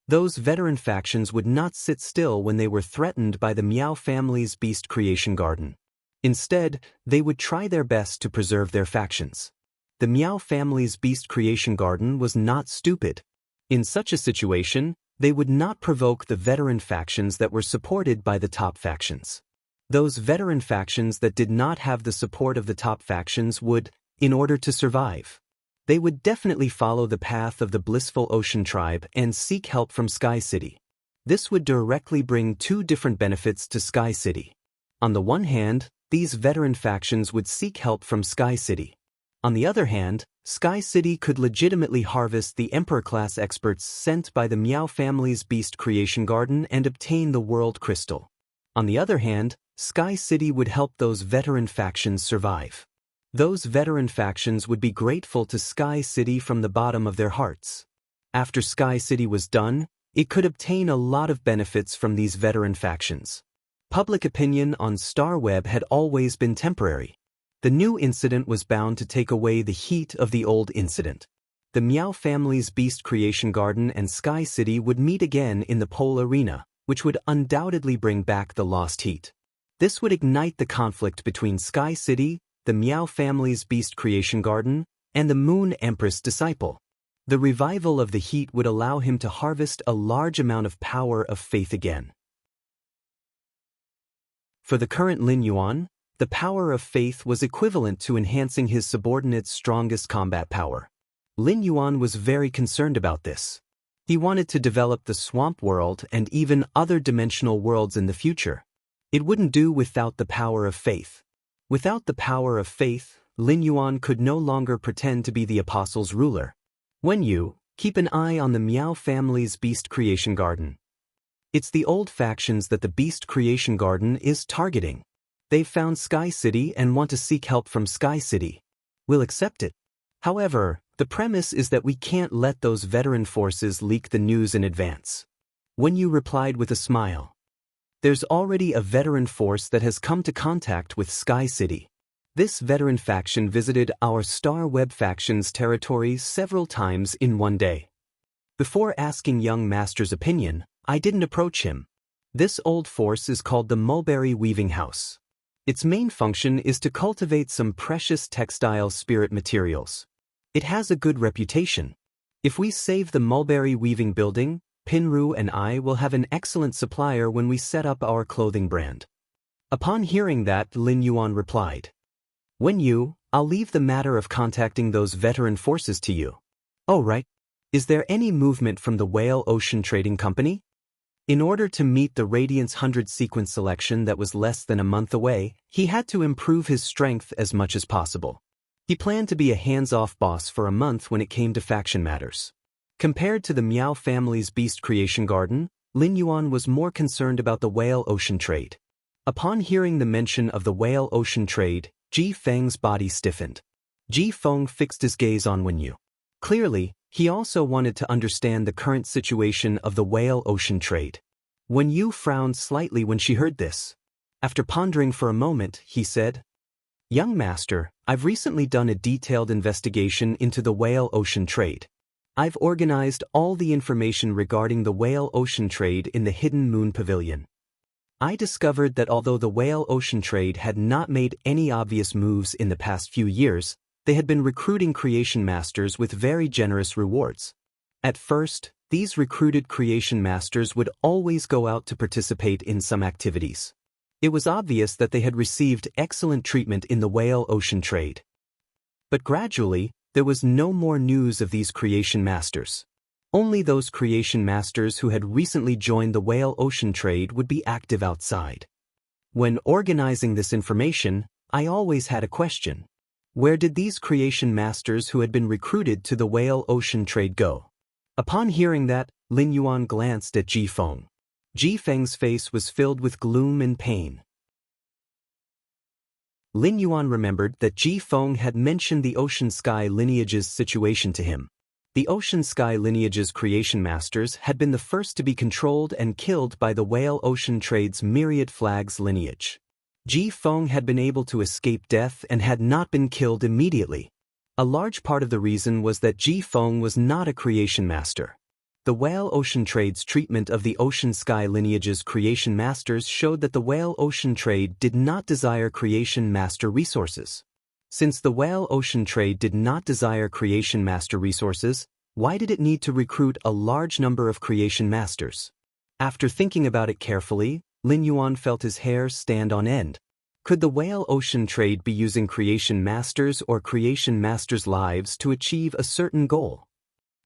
Those veteran factions would not sit still when they were threatened by the Miao family's beast creation garden. Instead, they would try their best to preserve their factions. The Miao family's beast creation garden was not stupid. In such a situation, they would not provoke the veteran factions that were supported by the top factions. Those veteran factions that did not have the support of the top factions would, in order to survive, they would definitely follow the path of the blissful ocean tribe and seek help from Sky City. This would directly bring two different benefits to Sky City. On the one hand, these veteran factions would seek help from Sky City. On the other hand, Sky City could legitimately harvest the Emperor-class experts sent by the Miao family's beast creation garden and obtain the World Crystal. On the other hand, Sky City would help those veteran factions survive. Those veteran factions would be grateful to Sky City from the bottom of their hearts. After Sky City was done, it could obtain a lot of benefits from these veteran factions. Public opinion on StarWeb had always been temporary. The new incident was bound to take away the heat of the old incident. The Miao family's beast creation garden and Sky City would meet again in the Pole Arena, which would undoubtedly bring back the lost heat. This would ignite the conflict between Sky City, the Miao family's beast creation garden, and the Moon Empress disciple. The revival of the heat would allow him to harvest a large amount of power of faith again. For the current Lin Yuan, the power of faith was equivalent to enhancing his subordinate's strongest combat power. Lin Yuan was very concerned about this. He wanted to develop the swamp world and even other dimensional worlds in the future. It wouldn't do without the power of faith. Without the power of faith, Lin Yuan could no longer pretend to be the apostle's ruler. When you keep an eye on the Miao family's beast creation garden. It's the old factions that the beast creation garden is targeting. They've found Sky City and want to seek help from Sky City. We'll accept it. However, the premise is that we can't let those veteran forces leak the news in advance. When you replied with a smile. There's already a veteran force that has come to contact with Sky City. This veteran faction visited our StarWeb faction's territory several times in one day. Before asking young master's opinion, I didn't approach him. This old force is called the Mulberry Weaving House. Its main function is to cultivate some precious textile spirit materials. It has a good reputation. If we save the Mulberry Weaving building, Pinru and I will have an excellent supplier when we set up our clothing brand. Upon hearing that, Lin Yuan replied, I'll leave the matter of contacting those veteran forces to you. Oh right. Is there any movement from the Whale Ocean Trading Company? In order to meet the Radiance 100 sequence selection that was less than a month away, he had to improve his strength as much as possible. He planned to be a hands-off boss for a month when it came to faction matters. Compared to the Miao family's beast creation garden, Lin Yuan was more concerned about the Whale Ocean Trade. Upon hearing the mention of the Whale Ocean Trade, Ji Feng's body stiffened. Ji Feng fixed his gaze on Wen Yu. Clearly, he also wanted to understand the current situation of the Whale Ocean Trade. Wen Yu frowned slightly when she heard this. After pondering for a moment, he said, Young master, I've recently done a detailed investigation into the Whale Ocean Trade. I've organized all the information regarding the Whale Ocean Trade in the Hidden Moon Pavilion. I discovered that although the Whale Ocean Trade had not made any obvious moves in the past few years, they had been recruiting creation masters with very generous rewards. At first, these recruited creation masters would always go out to participate in some activities. It was obvious that they had received excellent treatment in the Whale Ocean Trade. But gradually, there was no more news of these creation masters. Only those creation masters who had recently joined the Whale Ocean Trade would be active outside. When organizing this information, I always had a question. Where did these creation masters who had been recruited to the Whale Ocean Trade go? Upon hearing that, Lin Yuan glanced at Ji Feng. Ji Feng's face was filled with gloom and pain. Lin Yuan remembered that Ji Feng had mentioned the Ocean Sky lineage's situation to him. The Ocean Sky lineage's creation masters had been the first to be controlled and killed by the Whale Ocean Trade's Myriad Flags lineage. Ji Feng had been able to escape death and had not been killed immediately. A large part of the reason was that Ji Feng was not a creation master. The Whale Ocean Trade's treatment of the Ocean Sky lineage's creation masters showed that the Whale Ocean Trade did not desire creation master resources. Since the Whale Ocean Trade did not desire creation master resources, why did it need to recruit a large number of creation masters? After thinking about it carefully, Lin Yuan felt his hair stand on end. Could the Whale Ocean Trade be using creation masters or creation masters' lives to achieve a certain goal?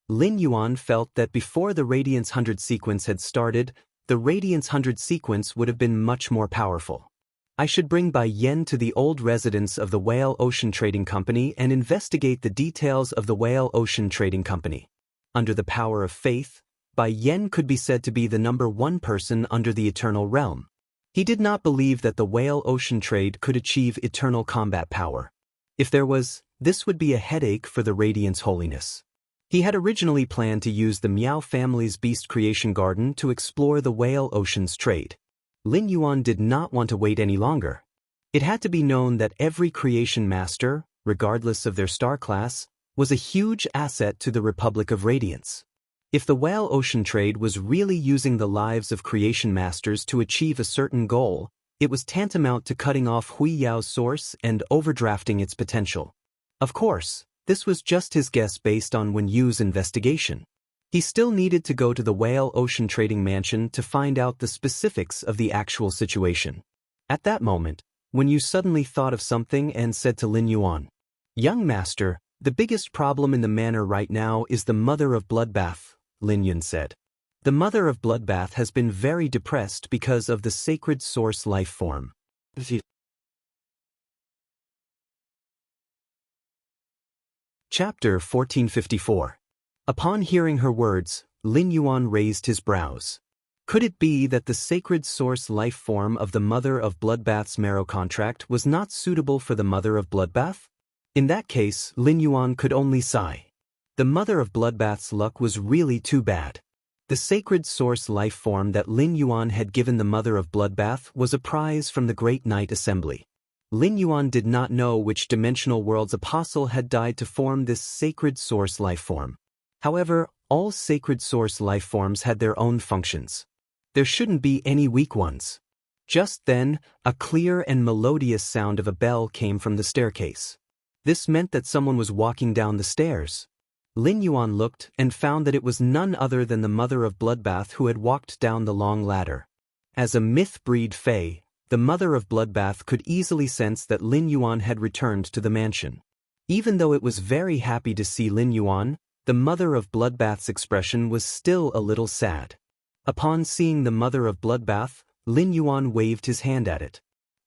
Lin Yuan felt that before the Radiance 100 sequence had started, the Radiance 100 sequence would have been much more powerful. I should bring Bai Yen to the old residence of the Whale Ocean Trading Company and investigate the details of the Whale Ocean Trading Company. Under the power of faith, Bai Yen could be said to be the #1 person under the Eternal Realm. He did not believe that the Whale Ocean Trade could achieve eternal combat power. If there was, this would be a headache for the Radiance Holiness. He had originally planned to use the Miao family's Beast Creation Garden to explore the Whale Ocean's trade. Lin Yuan did not want to wait any longer. It had to be known that every creation master, regardless of their star class, was a huge asset to the Republic of Radiance. If the Whale Ocean Trade was really using the lives of creation masters to achieve a certain goal, it was tantamount to cutting off Hui Yao's source and overdrafting its potential. Of course, this was just his guess based on Wen Yu's investigation. He still needed to go to the Whale Ocean Trading Mansion to find out the specifics of the actual situation. At that moment, Wen Yu suddenly thought of something and said to Lin Yuan, "Young master, the biggest problem in the manor right now is the Mother of Bloodbath," Lin Yun said. "The Mother of Bloodbath has been very depressed because of the sacred source life form." Chapter 1454. Upon hearing her words, Lin Yuan raised his brows. Could it be that the sacred source life form of the Mother of Bloodbath's marrow contract was not suitable for the Mother of Bloodbath? In that case, Lin Yuan could only sigh. The Mother of Bloodbath's luck was really too bad. The sacred source life form that Lin Yuan had given the Mother of Bloodbath was a prize from the Great Knight Assembly. Lin Yuan did not know which dimensional world's apostle had died to form this sacred source life form. However, all sacred source life forms had their own functions. There shouldn't be any weak ones. Just then, a clear and melodious sound of a bell came from the staircase. This meant that someone was walking down the stairs. Lin Yuan looked and found that it was none other than the Mother of Bloodbath who had walked down the long ladder. As a myth-breed fae, the Mother of Bloodbath could easily sense that Lin Yuan had returned to the mansion. Even though it was very happy to see Lin Yuan, the Mother of Bloodbath's expression was still a little sad. Upon seeing the Mother of Bloodbath, Lin Yuan waved his hand at it.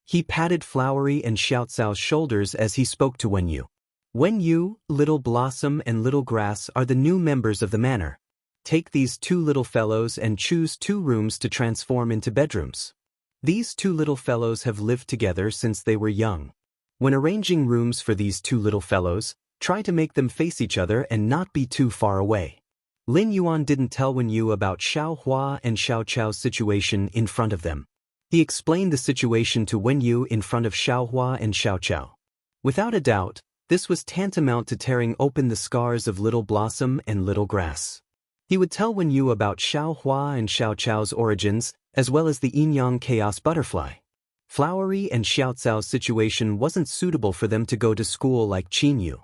He patted Flowery and Xiao Cao's shoulders as he spoke to Wen Yu. "Wen Yu, Little Blossom and Little Grass are the new members of the manor. Take these two little fellows and choose 2 rooms to transform into bedrooms. These 2 little fellows have lived together since they were young. When arranging rooms for these 2 little fellows, try to make them face each other and not be too far away." Lin Yuan didn't tell Wen Yu about Xiao Hua and Xiao Cao's situation in front of them. He explained the situation to Wen Yu in front of Xiao Hua and Xiao Cao. Without a doubt, this was tantamount to tearing open the scars of Little Blossom and Little Grass. He would tell Wen Yu about Xiao Hua and Xiao Cao's origins, as well as the Yin-Yang Chaos Butterfly. Flowery and Xiao Cao's situation wasn't suitable for them to go to school like Qin Yu.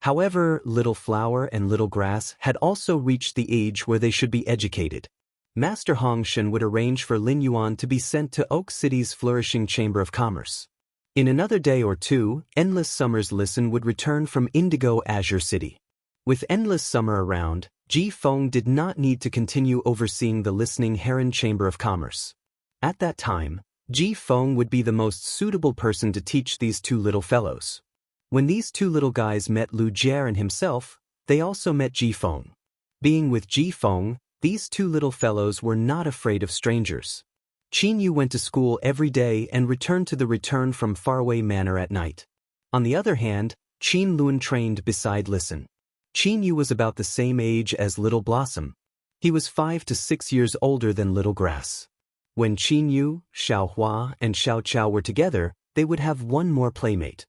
However, Little Flower and Little Grass had also reached the age where they should be educated. Master Hong Shen would arrange for Lin Yuan to be sent to Oak City's flourishing Chamber of Commerce. In another day or two, Endless Summer's Listen would return from Indigo Azure City. With Endless Summer around, Ji Feng did not need to continue overseeing the listening Heron Chamber of Commerce. At that time, Ji Feng would be the most suitable person to teach these 2 little fellows. When these 2 little guys met Lu Jie and himself, they also met Ji Feng. Being with Ji Feng, these 2 little fellows were not afraid of strangers. Qin Yu went to school every day and returned to the return from faraway manor at night. On the other hand, Qin Luan trained beside Listen. Qin Yu was about the same age as Little Blossom. He was 5 to 6 years older than Little Grass. When Qin Yu, Xiao Hua, and Xiao Cao were together, they would have one more playmate.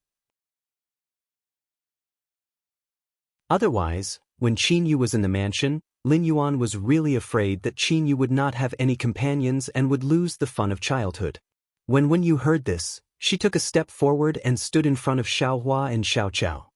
Otherwise, when Qin Yu was in the mansion, Lin Yuan was really afraid that Qin Yu would not have any companions and would lose the fun of childhood. When Wen Yu heard this, she took a step forward and stood in front of Xiao Hua and Xiao Chao.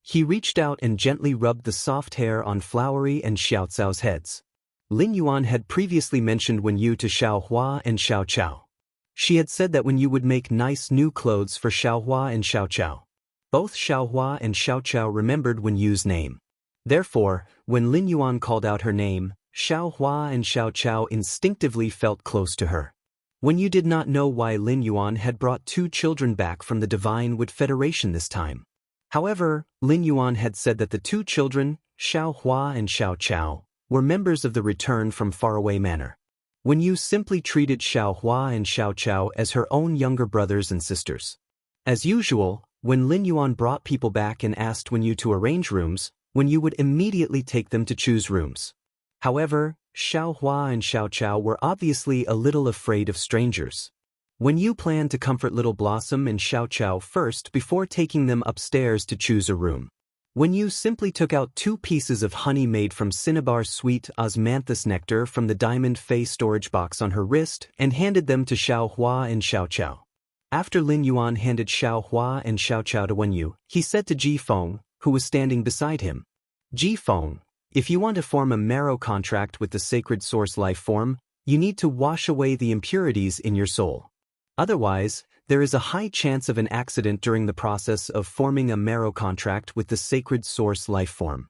He reached out and gently rubbed the soft hair on Flowery and Xiao Cao's heads. Lin Yuan had previously mentioned Wen Yu to Xiao Hua and Xiao Chao. She had said that Wen Yu would make nice new clothes for Xiao Hua and Xiao Chao. Both Xiao Hua and Xiao Chao remembered Wen Yu's name. Therefore, when Lin Yuan called out her name, Xiao Hua and Xiao Chao instinctively felt close to her. Wen Yu did not know why Lin Yuan had brought 2 children back from the Divine Wood Federation this time. However, Lin Yuan had said that the 2 children, Xiao Hua and Xiao Chao, were members of the Return from Faraway Manor. Wen Yu simply treated Xiao Hua and Xiao Chao as her own younger brothers and sisters. As usual, when Lin Yuan brought people back and asked Wen Yu to arrange rooms, Wen Yu would immediately take them to choose rooms. However, Xiao Hua and Xiao Chao were obviously a little afraid of strangers. Wen Yu planned to comfort Little Blossom and Xiao Chao first before taking them upstairs to choose a room. Wen Yu simply took out 2 pieces of honey made from cinnabar sweet osmanthus nectar from the diamond fey storage box on her wrist and handed them to Xiao Hua and Xiao Chao. After Lin Yuan handed Xiao Hua and Xiao Chao to Wen Yu, he said to Ji Feng, who was standing beside him, "Ji Feng, if you want to form a marrow contract with the sacred source life form, you need to wash away the impurities in your soul. Otherwise, there is a high chance of an accident during the process of forming a marrow contract with the sacred source life form.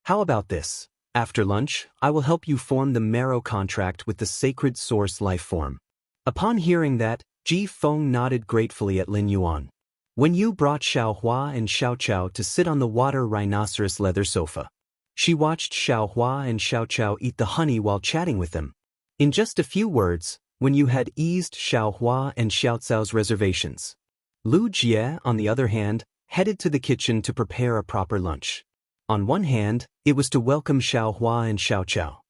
How about this? After lunch, I will help you form the marrow contract with the sacred source life form." Upon hearing that, Ji Feng nodded gratefully at Lin Yuan. Wen Yu brought Xiao Hua and Xiao Chao to sit on the water rhinoceros leather sofa. She watched Xiao Hua and Xiao Chao eat the honey while chatting with them. In just a few words, Wen Yu had eased Xiao Hua and Xiao Cao's reservations. Lu Jie, on the other hand, headed to the kitchen to prepare a proper lunch. On one hand, it was to welcome Xiao Hua and Xiao Chao.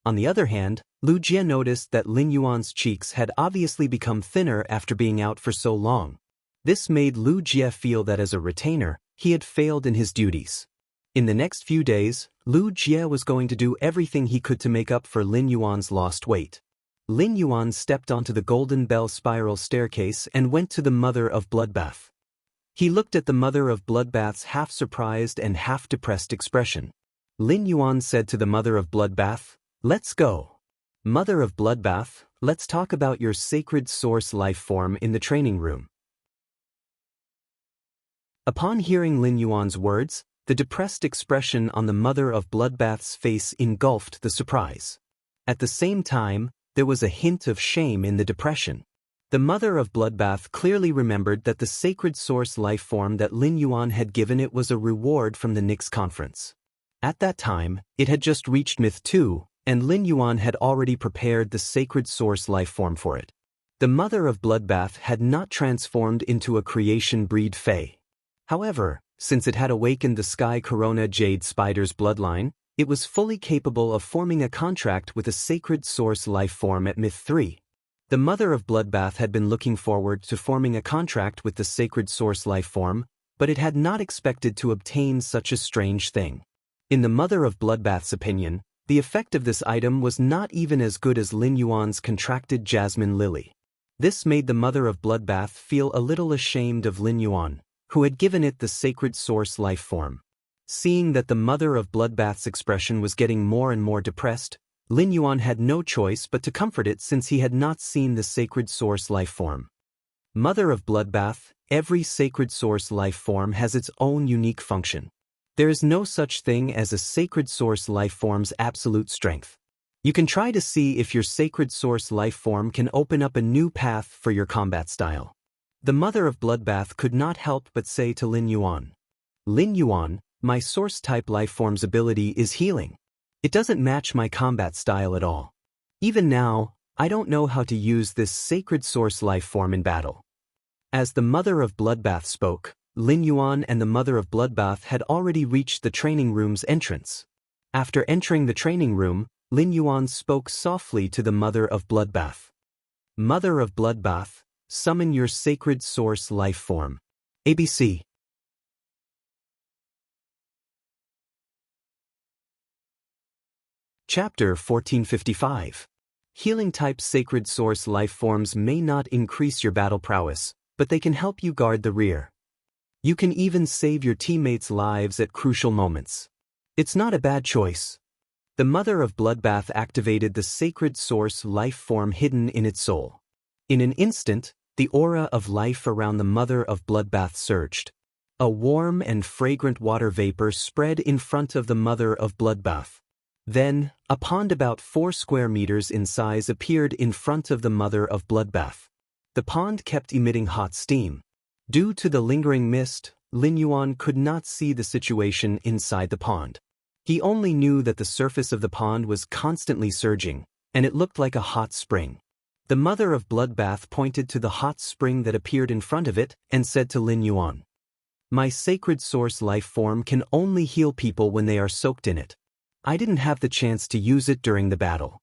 On the other hand, Lu Jie noticed that Lin Yuan's cheeks had obviously become thinner after being out for so long. This made Lu Jie feel that as a retainer, he had failed in his duties. In the next few days, Lu Jie was going to do everything he could to make up for Lin Yuan's lost weight. Lin Yuan stepped onto the Golden Bell spiral staircase and went to the Mother of Bloodbath. He looked at the Mother of Bloodbath's half-surprised and half-depressed expression. Lin Yuan said to the Mother of Bloodbath, "Let's go. Mother of Bloodbath, let's talk about your sacred source life form in the training room." Upon hearing Lin Yuan's words, the depressed expression on the Mother of Bloodbath's face engulfed the surprise. At the same time, there was a hint of shame in the depression. The Mother of Bloodbath clearly remembered that the sacred source life form that Lin Yuan had given it was a reward from the Nyx conference. At that time, it had just reached Myth 2, and Lin Yuan had already prepared the sacred source life form for it. The Mother of Bloodbath had not transformed into a creation breed Fae. However, since it had awakened the Sky Corona Jade Spider's bloodline, it was fully capable of forming a contract with a sacred source life form at Myth 3. The Mother of Bloodbath had been looking forward to forming a contract with the sacred source life form, but it had not expected to obtain such a strange thing. In the Mother of Bloodbath's opinion, the effect of this item was not even as good as Lin Yuan's contracted Jasmine Lily. This made the Mother of Bloodbath feel a little ashamed of Lin Yuan, who had given it the sacred source life form. Seeing that the Mother of Bloodbath's expression was getting more and more depressed, Lin Yuan had no choice but to comfort it since he had not seen the sacred source life form. Mother of Bloodbath, every sacred source life form has its own unique function. There is no such thing as a sacred source life form's absolute strength. You can try to see if your sacred source life form can open up a new path for your combat style. The Mother of Bloodbath could not help but say to Lin Yuan, "Lin Yuan, my source-type life form's ability is healing. It doesn't match my combat style at all. Even now, I don't know how to use this sacred source life form in battle." As the Mother of Bloodbath spoke, Lin Yuan and the Mother of Bloodbath had already reached the training room's entrance. After entering the training room, Lin Yuan spoke softly to the Mother of Bloodbath. "Mother of Bloodbath, summon your sacred source life form. ABC." Chapter 1455. Healing-type sacred source life forms may not increase your battle prowess, but they can help you guard the rear. You can even save your teammates' lives at crucial moments. It's not a bad choice. The Mother of Bloodbath activated the sacred source life form hidden in its soul. In an instant, the aura of life around the Mother of Bloodbath surged. A warm and fragrant water vapor spread in front of the Mother of Bloodbath. Then, a pond about 4 square meters in size appeared in front of the Mother of Bloodbath. The pond kept emitting hot steam. Due to the lingering mist, Lin Yuan could not see the situation inside the pond. He only knew that the surface of the pond was constantly surging, and it looked like a hot spring. The Mother of Bloodbath pointed to the hot spring that appeared in front of it and said to Lin Yuan, "My sacred source life form can only heal people when they are soaked in it. I didn't have the chance to use it during the battle."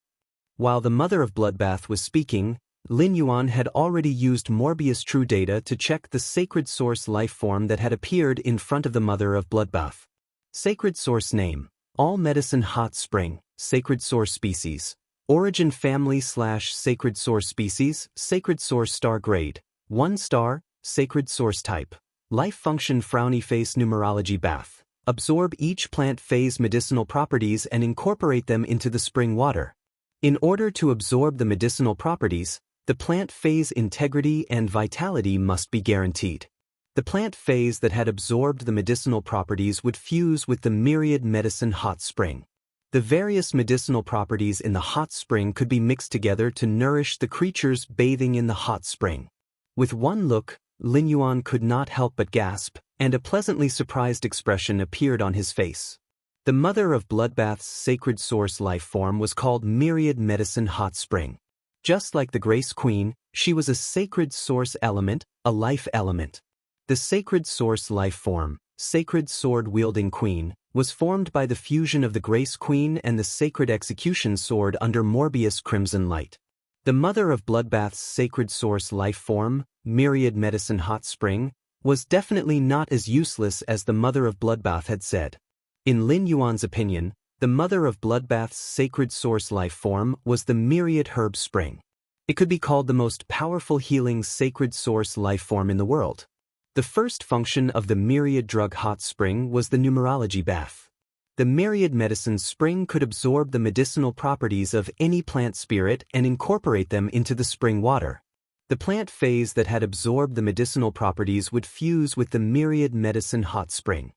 While the Mother of Bloodbath was speaking, Lin Yuan had already used Morbius True Data to check the sacred source life form that had appeared in front of the Mother of Bloodbath. Sacred source name: All Medicine Hot Spring, Sacred Source Species. Origin Family / Sacred Source Species, Sacred Source Star Grade, 1 star, Sacred Source Type. Life Function Frowny Face Numerology Bath. Absorb each plant phase medicinal properties and incorporate them into the spring water. In order to absorb the medicinal properties, the plant phase integrity and vitality must be guaranteed. The plant phase that had absorbed the medicinal properties would fuse with the myriad medicine hot spring. The various medicinal properties in the hot spring could be mixed together to nourish the creatures bathing in the hot spring. With one look, Lin Yuan could not help but gasp, and a pleasantly surprised expression appeared on his face. The Mother of Bloodbath's sacred source life form was called Myriad Medicine Hot Spring. Just like the Grace Queen, she was a sacred source element, a life element. The sacred source life form, Sacred Sword-Wielding Queen, was formed by the fusion of the Grace Queen and the Sacred Execution Sword under Morbius Crimson Light. The Mother of Bloodbath's sacred source life form, Myriad Medicine Hot Spring, was definitely not as useless as the Mother of Bloodbath had said. In Lin Yuan's opinion, the Mother of Bloodbath's sacred source life form was the Myriad Herb Spring. It could be called the most powerful healing sacred source life form in the world. The first function of the Myriad Drug Hot Spring was the numerology bath. The Myriad Medicine Spring could absorb the medicinal properties of any plant spirit and incorporate them into the spring water. The plant phase that had absorbed the medicinal properties would fuse with the Myriad Medicine Hot Spring.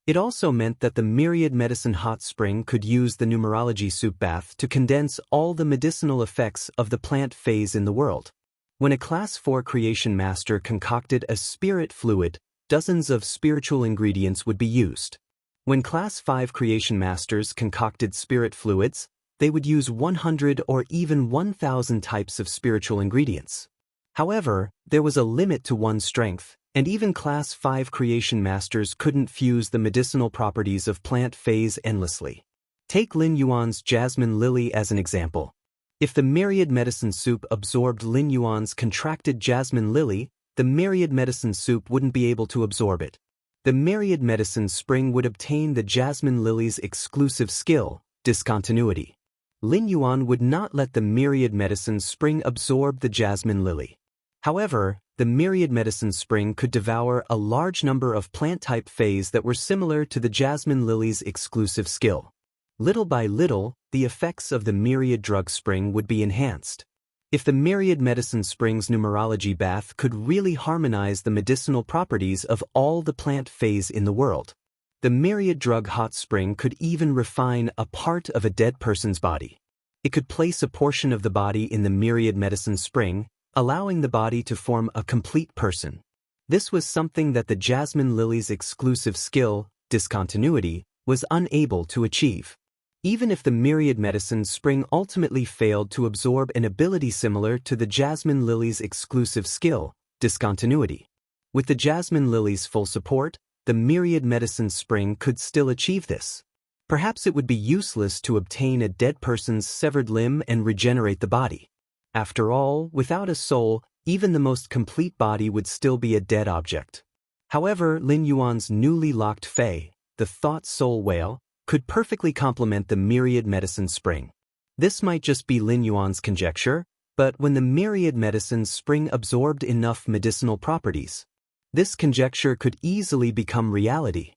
It also meant that the Myriad Medicine Hot Spring could use the numerology soup bath to condense all the medicinal effects of the plant phase in the world. When a Class 4 Creation Master concocted a spirit fluid, dozens of spiritual ingredients would be used. When Class 5 Creation Masters concocted spirit fluids, they would use 100 or even 1,000 types of spiritual ingredients. However, there was a limit to one's strength, and even Class 5 Creation Masters couldn't fuse the medicinal properties of plant phase endlessly. Take Lin Yuan's Jasmine Lily as an example. If the Myriad Medicine Soup absorbed Lin Yuan's contracted Jasmine Lily, the Myriad Medicine Soup wouldn't be able to absorb it. The Myriad Medicine Spring would obtain the Jasmine Lily's exclusive skill, discontinuity. Lin Yuan would not let the Myriad Medicine Spring absorb the Jasmine Lily. However, the Myriad Medicine Spring could devour a large number of plant-type phase that were similar to the Jasmine Lily's exclusive skill. Little by little, the effects of the Myriad Drug Spring would be enhanced. If the Myriad Medicine Spring's numerology bath could really harmonize the medicinal properties of all the plant phase in the world, the Myriad Drug Hot Spring could even refine a part of a dead person's body. It could place a portion of the body in the Myriad Medicine Spring, allowing the body to form a complete person. This was something that the Jasmine Lily's exclusive skill, discontinuity, was unable to achieve. Even if the Myriad Medicine Spring ultimately failed to absorb an ability similar to the Jasmine Lily's exclusive skill, discontinuity. With the Jasmine Lily's full support, the Myriad Medicine Spring could still achieve this. Perhaps it would be useless to obtain a dead person's severed limb and regenerate the body. After all, without a soul, even the most complete body would still be a dead object. However, Lin Yuan's newly locked Fae, the Thought Soul Whale, could perfectly complement the myriad medicine spring. This might just be Lin Yuan's conjecture, but when the myriad medicine spring absorbed enough medicinal properties, this conjecture could easily become reality.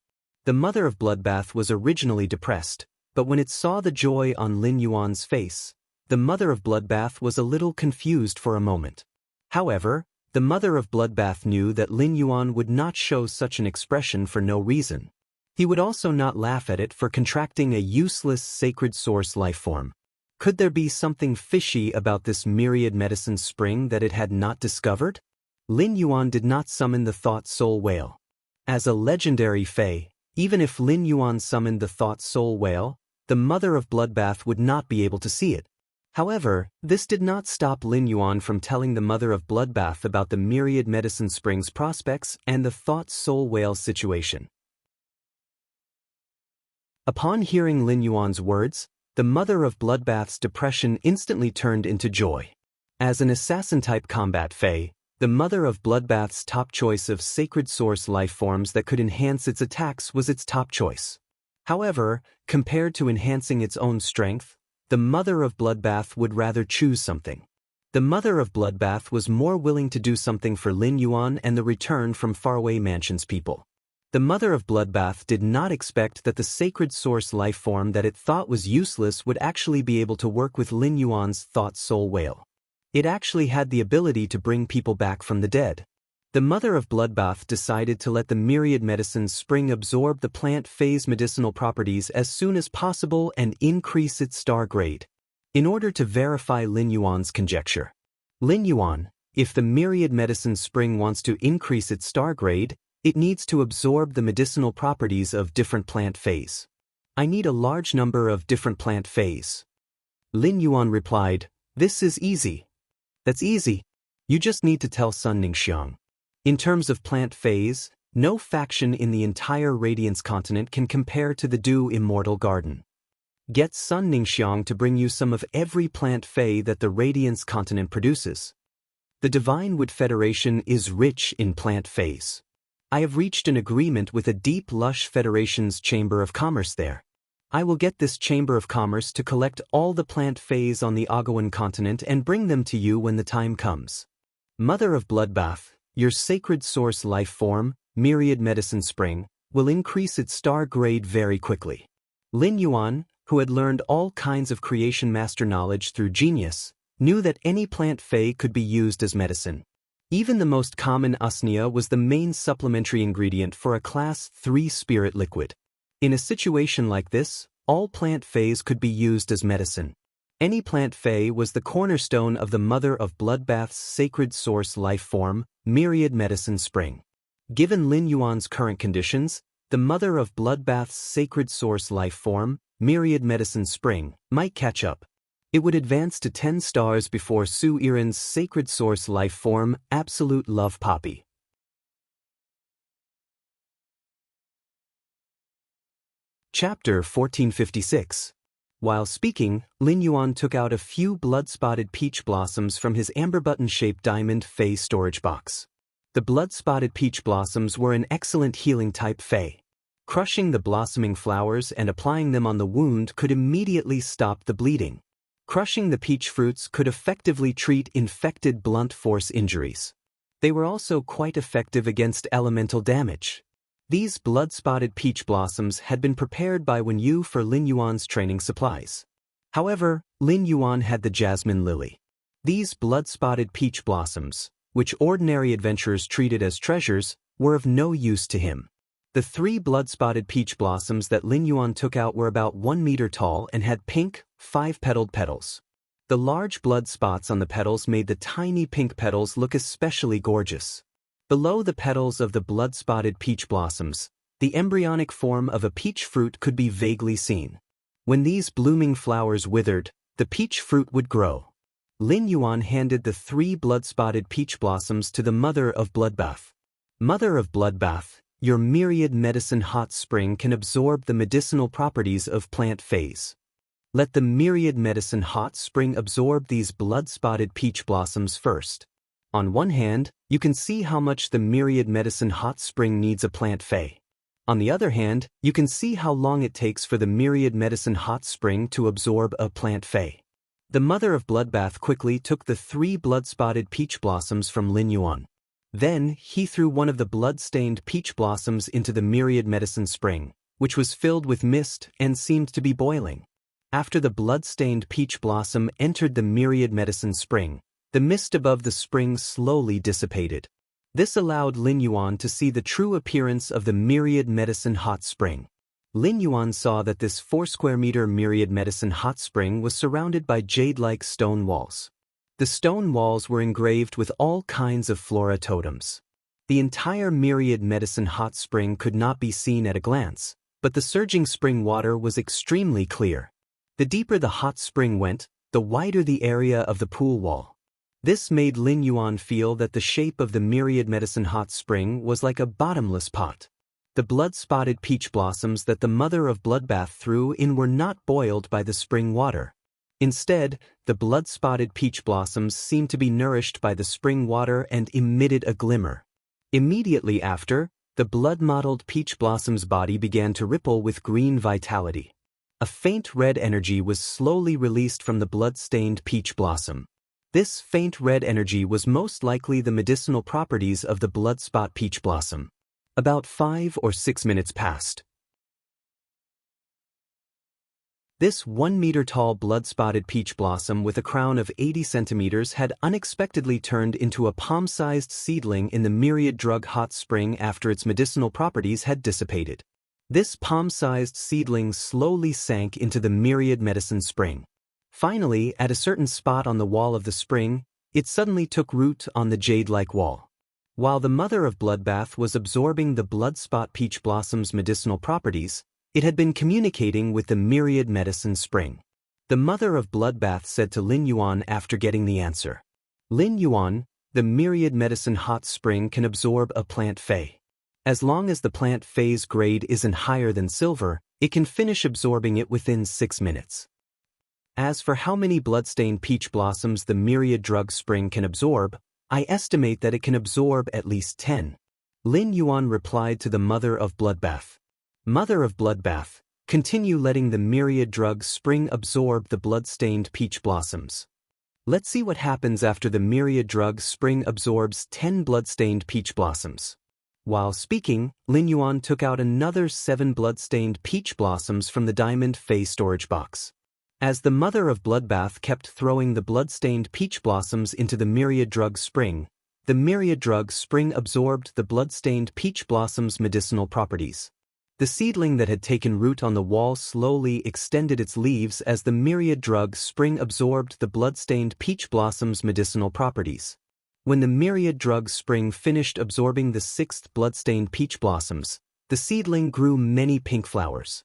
The mother of Bloodbath was originally depressed, but when it saw the joy on Lin Yuan's face, the mother of Bloodbath was a little confused for a moment. However, the mother of Bloodbath knew that Lin Yuan would not show such an expression for no reason. He would also not laugh at it for contracting a useless sacred source life form. Could there be something fishy about this myriad medicine spring that it had not discovered? Lin Yuan did not summon the Thought Soul Whale. As a legendary fae, even if Lin Yuan summoned the Thought Soul Whale, the mother of Bloodbath would not be able to see it. However, this did not stop Lin Yuan from telling the mother of Bloodbath about the myriad medicine spring's prospects and the Thought Soul Whale situation. Upon hearing Lin Yuan's words, the mother of Bloodbath's depression instantly turned into joy. As an assassin-type combat fae, the mother of Bloodbath's top choice of sacred source life forms that could enhance its attacks was its top choice. However, compared to enhancing its own strength, the mother of Bloodbath would rather choose something. The mother of Bloodbath was more willing to do something for Lin Yuan and the return from faraway mansions people. The mother of Bloodbath did not expect that the sacred source life form that it thought was useless would actually be able to work with Lin Yuan's Thought Soul Whale. It actually had the ability to bring people back from the dead. The mother of Bloodbath decided to let the myriad medicine spring absorb the plant phase medicinal properties as soon as possible and increase its star grade, in order to verify Lin Yuan's conjecture. Lin Yuan, if the myriad medicine spring wants to increase its star grade, it needs to absorb the medicinal properties of different plant phase. I need a large number of different plant phase. Lin Yuan replied, "This is easy." "That's easy. You just need to tell Sun Ningxiang." In terms of plant phase, no faction in the entire Radiance continent can compare to the Dew Immortal Garden. Get Sun Ningxiang to bring you some of every plant fae that the Radiance continent produces. The Divine Wood Federation is rich in plant phase. I have reached an agreement with a deep lush Federation's Chamber of Commerce there. I will get this Chamber of Commerce to collect all the plant phase on the Agawan continent and bring them to you when the time comes. Mother of Bloodbath, your sacred source life form, myriad medicine spring, will increase its star grade very quickly. Lin Yuan, who had learned all kinds of creation master knowledge through genius, knew that any plant fae could be used as medicine. Even the most common usnea was the main supplementary ingredient for a class 3 spirit liquid. In a situation like this, all plant faes could be used as medicine. Any plant fae was the cornerstone of the mother of Bloodbath's sacred source life form, myriad medicine spring. Given Lin Yuan's current conditions, the mother of Bloodbath's sacred source life form, myriad medicine spring, might catch up. It would advance to 10 stars before Su Iran's sacred source life form, absolute love poppy. Chapter 1456. While speaking, Lin Yuan took out a few blood-spotted peach blossoms from his amber button-shaped diamond fey storage box. The blood-spotted peach blossoms were an excellent healing-type fey. Crushing the blossoming flowers and applying them on the wound could immediately stop the bleeding. Crushing the peach fruits could effectively treat infected blunt force injuries. They were also quite effective against elemental damage. These blood-spotted peach blossoms had been prepared by Wen Yu for Lin Yuan's training supplies. However, Lin Yuan had the jasmine lily. These blood-spotted peach blossoms, which ordinary adventurers treated as treasures, were of no use to him. The 3 blood-spotted peach blossoms that Lin Yuan took out were about 1 meter tall and had pink, 5-petaled petals. The large blood spots on the petals made the tiny pink petals look especially gorgeous. Below the petals of the blood-spotted peach blossoms, the embryonic form of a peach fruit could be vaguely seen. When these blooming flowers withered, the peach fruit would grow. Lin Yuan handed the 3 blood-spotted peach blossoms to the mother of Bloodbath. Mother of Bloodbath, your myriad medicine hot spring can absorb the medicinal properties of plant phase. Let the myriad medicine hot spring absorb these blood-spotted peach blossoms first. On one hand, you can see how much the myriad medicine hot spring needs a plant fae. On the other hand, you can see how long it takes for the myriad medicine hot spring to absorb a plant fey. The mother of bloodbath quickly took the 3 blood-spotted peach blossoms from Lin Yuan. Then, he threw one of the blood-stained peach blossoms into the myriad medicine spring, which was filled with mist and seemed to be boiling. After the blood-stained peach blossom entered the myriad medicine spring, the mist above the spring slowly dissipated. This allowed Lin Yuan to see the true appearance of the myriad medicine hot spring. Lin Yuan saw that this 4-square-meter myriad medicine hot spring was surrounded by jade-like stone walls. The stone walls were engraved with all kinds of flora totems. The entire myriad medicine hot spring could not be seen at a glance, but the surging spring water was extremely clear. The deeper the hot spring went, the wider the area of the pool wall. This made Lin Yuan feel that the shape of the myriad medicine hot spring was like a bottomless pot. The blood-spotted peach blossoms that the mother of bloodbath threw in were not boiled by the spring water. Instead, the blood-spotted peach blossoms seemed to be nourished by the spring water and emitted a glimmer. Immediately after, the blood-mottled peach blossom's body began to ripple with green vitality. A faint red energy was slowly released from the blood-stained peach blossom. This faint red energy was most likely the medicinal properties of the blood-spot peach blossom. About 5 or 6 minutes passed. This 1-meter-tall blood-spotted peach blossom with a crown of 80 centimeters had unexpectedly turned into a palm-sized seedling in the myriad drug hot spring after its medicinal properties had dissipated. This palm-sized seedling slowly sank into the myriad medicine spring. Finally, at a certain spot on the wall of the spring, it suddenly took root on the jade-like wall. While the mother of bloodbath was absorbing the blood-spot peach blossom's medicinal properties, it had been communicating with the myriad medicine spring. The mother of bloodbath said to Lin Yuan after getting the answer, "Lin Yuan, the myriad medicine hot spring can absorb a plant fey. As long as the plant fey's grade isn't higher than silver, it can finish absorbing it within 6 minutes. As for how many blood-stained peach blossoms the myriad drug spring can absorb, I estimate that it can absorb at least 10. Lin Yuan replied to the mother of bloodbath. Mother of bloodbath, continue letting the myriad drug spring absorb the blood-stained peach blossoms. Let's see what happens after the myriad drug spring absorbs 10 blood-stained peach blossoms. While speaking, Lin Yuan took out another 7 blood-stained peach blossoms from the diamond fey storage box. As the mother of bloodbath kept throwing the blood-stained peach blossoms into the myriad drug spring, the myriad drug spring absorbed the blood-stained peach blossom's medicinal properties. The seedling that had taken root on the wall slowly extended its leaves as the myriad drug spring absorbed the blood-stained peach blossom's medicinal properties. When the myriad drug spring finished absorbing the 6th blood-stained peach blossoms, the seedling grew many pink flowers.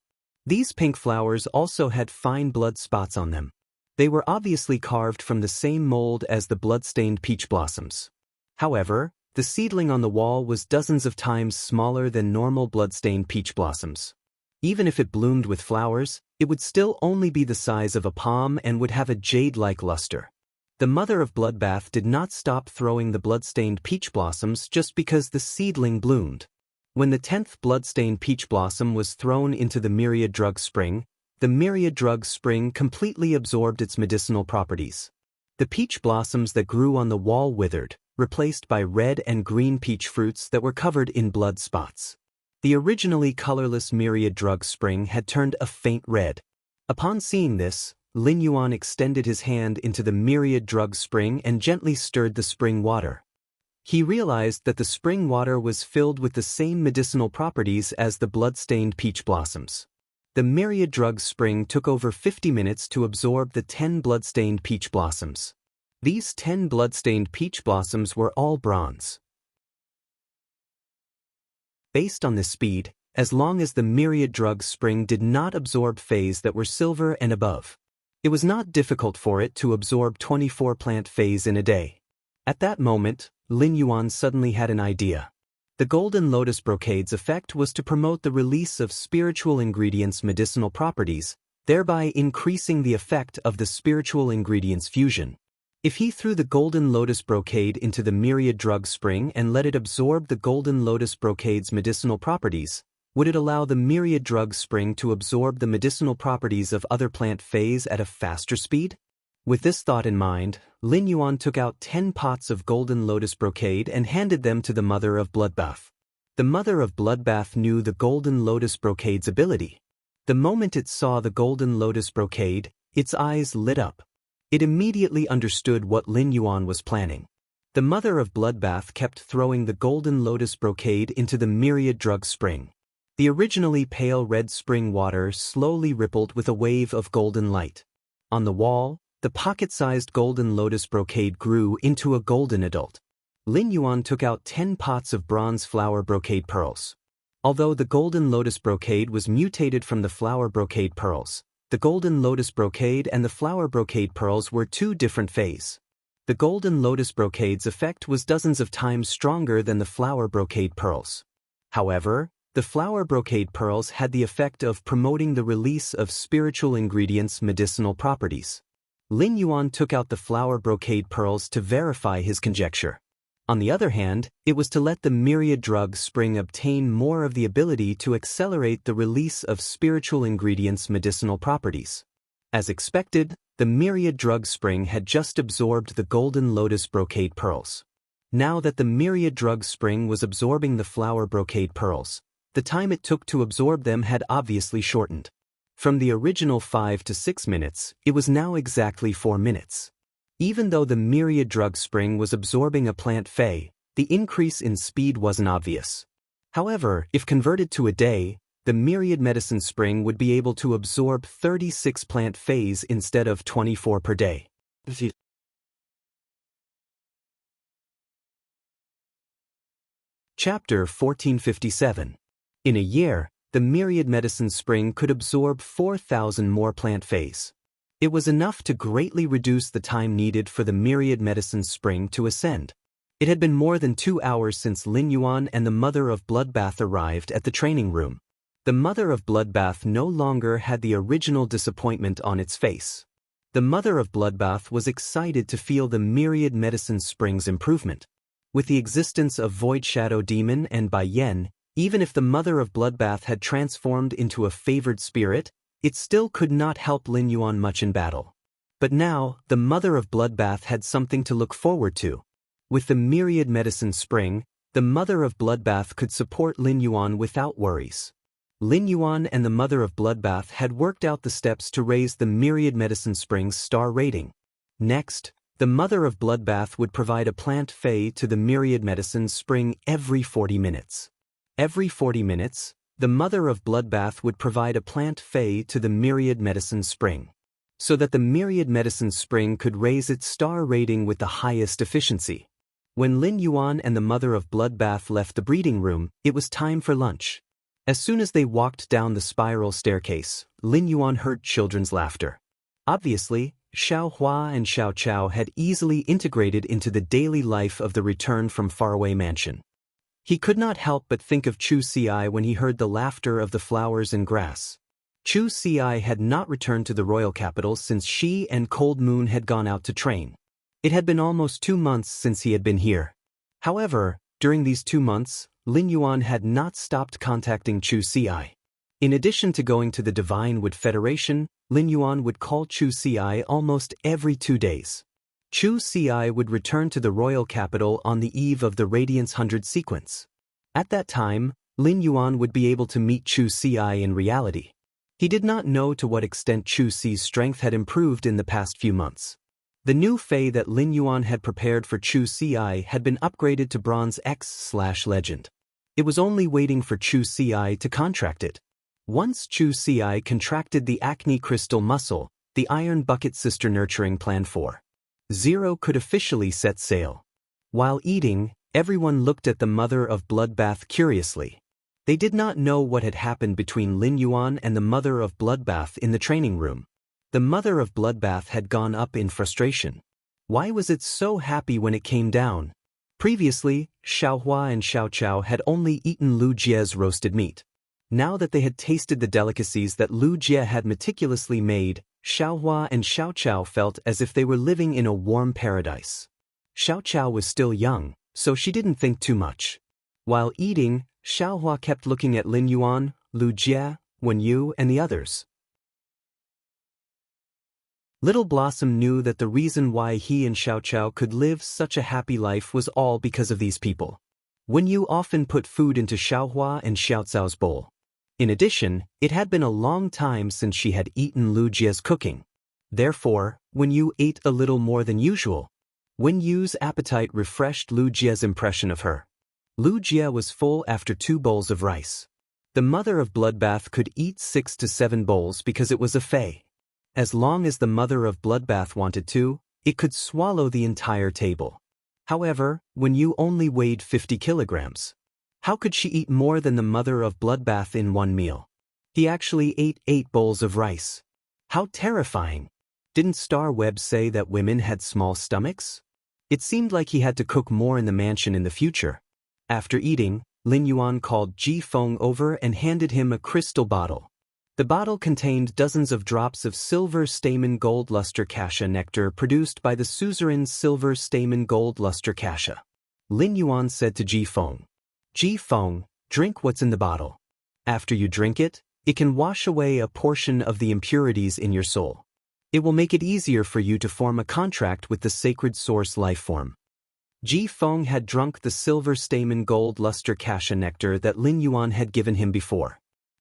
These pink flowers also had fine blood spots on them. They were obviously carved from the same mold as the blood-stained peach blossoms. However, the seedling on the wall was dozens of times smaller than normal blood-stained peach blossoms. Even if it bloomed with flowers, it would still only be the size of a palm and would have a jade-like luster. The mother of bloodbath did not stop throwing the blood-stained peach blossoms just because the seedling bloomed. When the 10th blood-stained peach blossom was thrown into the myriad drug spring, the myriad drug spring completely absorbed its medicinal properties. The peach blossoms that grew on the wall withered, replaced by red and green peach fruits that were covered in blood spots. The originally colorless myriad drug spring had turned a faint red. Upon seeing this, Lin Yuan extended his hand into the myriad drug spring and gently stirred the spring water. He realized that the spring water was filled with the same medicinal properties as the blood-stained peach blossoms. The myriad drug spring took over 50 minutes to absorb the 10 blood-stained peach blossoms. These 10 blood-stained peach blossoms were all bronze. Based on this speed, as long as the myriad drug spring did not absorb feys that were silver and above, it was not difficult for it to absorb 24 plant feys in a day. At that moment, Lin Yuan suddenly had an idea. The golden lotus brocade's effect was to promote the release of spiritual ingredients' medicinal properties, thereby increasing the effect of the spiritual ingredients fusion. If he threw the golden lotus brocade into the myriad drug spring and let it absorb the golden lotus brocade's medicinal properties, Would it allow the myriad drug spring to absorb the medicinal properties of other plant phase at a faster speed? With this thought in mind, Lin Yuan took out 10 pots of golden lotus brocade and handed them to the mother of bloodbath. The mother of bloodbath knew the golden lotus brocade's ability. The moment it saw the golden lotus brocade, its eyes lit up. It immediately understood what Lin Yuan was planning. The mother of bloodbath kept throwing the golden lotus brocade into the myriad drug spring. The originally pale red spring water slowly rippled with a wave of golden light. On the wall, the pocket-sized golden lotus brocade grew into a golden adult. Lin Yuan took out 10 pots of bronze flower brocade pearls. Although the golden lotus brocade was mutated from the flower brocade pearls, the golden lotus brocade and the flower brocade pearls were two different phases. The golden lotus brocade's effect was dozens of times stronger than the flower brocade pearls. However, the flower brocade pearls had the effect of promoting the release of spiritual ingredients' medicinal properties. Lin Yuan took out the flower brocade pearls to verify his conjecture. On the other hand, it was to let the myriad drug spring obtain more of the ability to accelerate the release of spiritual ingredients' medicinal properties. As expected, the myriad drug spring had just absorbed the golden lotus brocade pearls. Now that the myriad drug spring was absorbing the flower brocade pearls, the time it took to absorb them had obviously shortened. From the original 5 to 6 minutes, it was now exactly 4 minutes. Even though the myriad drug spring was absorbing a plant fey, the increase in speed wasn't obvious. However, if converted to a day, the myriad medicine spring would be able to absorb 36 plant feys instead of 24 per day. Chapter 1457. In a year, the myriad medicine spring could absorb 4,000 more plant feys. It was enough to greatly reduce the time needed for the myriad medicine spring to ascend. It had been more than 2 hours since Lin Yuan and the mother of bloodbath arrived at the training room. The mother of bloodbath no longer had the original disappointment on its face. The mother of bloodbath was excited to feel the myriad medicine spring's improvement. With the existence of Void Shadow Demon and Bai Yen, even if the mother of bloodbath had transformed into a favored spirit, it still could not help Lin Yuan much in battle. But now, the mother of bloodbath had something to look forward to. With the myriad medicine spring, the mother of bloodbath could support Lin Yuan without worries. Lin Yuan and the mother of bloodbath had worked out the steps to raise the myriad medicine spring's star rating. Next, the mother of bloodbath would provide a plant fey to the myriad medicine spring every 40 minutes. Every 40 minutes, the mother of bloodbath would provide a plant fey to the myriad medicine spring, so that the myriad medicine spring could raise its star rating with the highest efficiency. When Lin Yuan and the mother of bloodbath left the breeding room, it was time for lunch. As soon as they walked down the spiral staircase, Lin Yuan heard children's laughter. Obviously, Xiao Hua and Xiao Chao had easily integrated into the daily life of the return from faraway mansion. He could not help but think of Chu Ci when he heard the laughter of the flowers and grass. Chu Ci had not returned to the royal capital since she and Cold Moon had gone out to train. It had been almost 2 months since he had been here. However, during these 2 months, Lin Yuan had not stopped contacting Chu Ci. In addition to going to the Divine Wood Federation, Lin Yuan would call Chu Ci almost every 2 days. Chu Ci would return to the royal capital on the eve of the Radiance 100 sequence. At that time, Lin Yuan would be able to meet Chu Ci in reality. He did not know to what extent Chu Ci's strength had improved in the past few months. The new fey that Lin Yuan had prepared for Chu Ci had been upgraded to Bronze X/Legend. It was only waiting for Chu Ci to contract it. Once Chu Ci contracted the Acne Crystal Muscle, the Iron Bucket Sister Nurturing Plan 4.0 could officially set sail. While eating, everyone looked at the mother of bloodbath curiously. They did not know what had happened between Lin Yuan and the mother of bloodbath in the training room. The mother of bloodbath had gone up in frustration. Why was it so happy when it came down? Previously, Xiao Hua and Xiao Chao had only eaten Lu Jie's roasted meat. Now that they had tasted the delicacies that Lu Jie had meticulously made, Xiao Hua and Xiao Chao felt as if they were living in a warm paradise. Xiao Chao was still young, so she didn't think too much. While eating, Xiaohua kept looking at Lin Yuan, Lu Jie, Wen Yu, and the others. Little Blossom knew that the reason why he and Xiaoqiao could live such a happy life was all because of these people. Wen Yu often put food into Xiaohua and Xiaocao's bowl. In addition, it had been a long time since she had eaten Lu Jie's cooking. Therefore, Wen Yu ate a little more than usual. Wen Yu's appetite refreshed Lu Jie's impression of her. Lu Jie was full after 2 bowls of rice. The mother of Bloodbath could eat 6 to 7 bowls because it was a fei. As long as the mother of Bloodbath wanted to, it could swallow the entire table. However, Wen Yu only weighed 50 kilograms. How could she eat more than the mother of Bloodbath in one meal? He actually ate 8 bowls of rice. How terrifying! Didn't Star Web say that women had small stomachs? It seemed like he had to cook more in the mansion in the future. After eating, Lin Yuan called Ji Feng over and handed him a crystal bottle. The bottle contained dozens of drops of silver stamen gold luster cassia nectar produced by the suzerain silver stamen gold luster cassia. Lin Yuan said to Ji Feng, "Ji Feng, drink what's in the bottle. After you drink it, it can wash away a portion of the impurities in your soul. It will make it easier for you to form a contract with the sacred source life form." Ji Feng had drunk the silver stamen gold luster cassia nectar that Lin Yuan had given him before.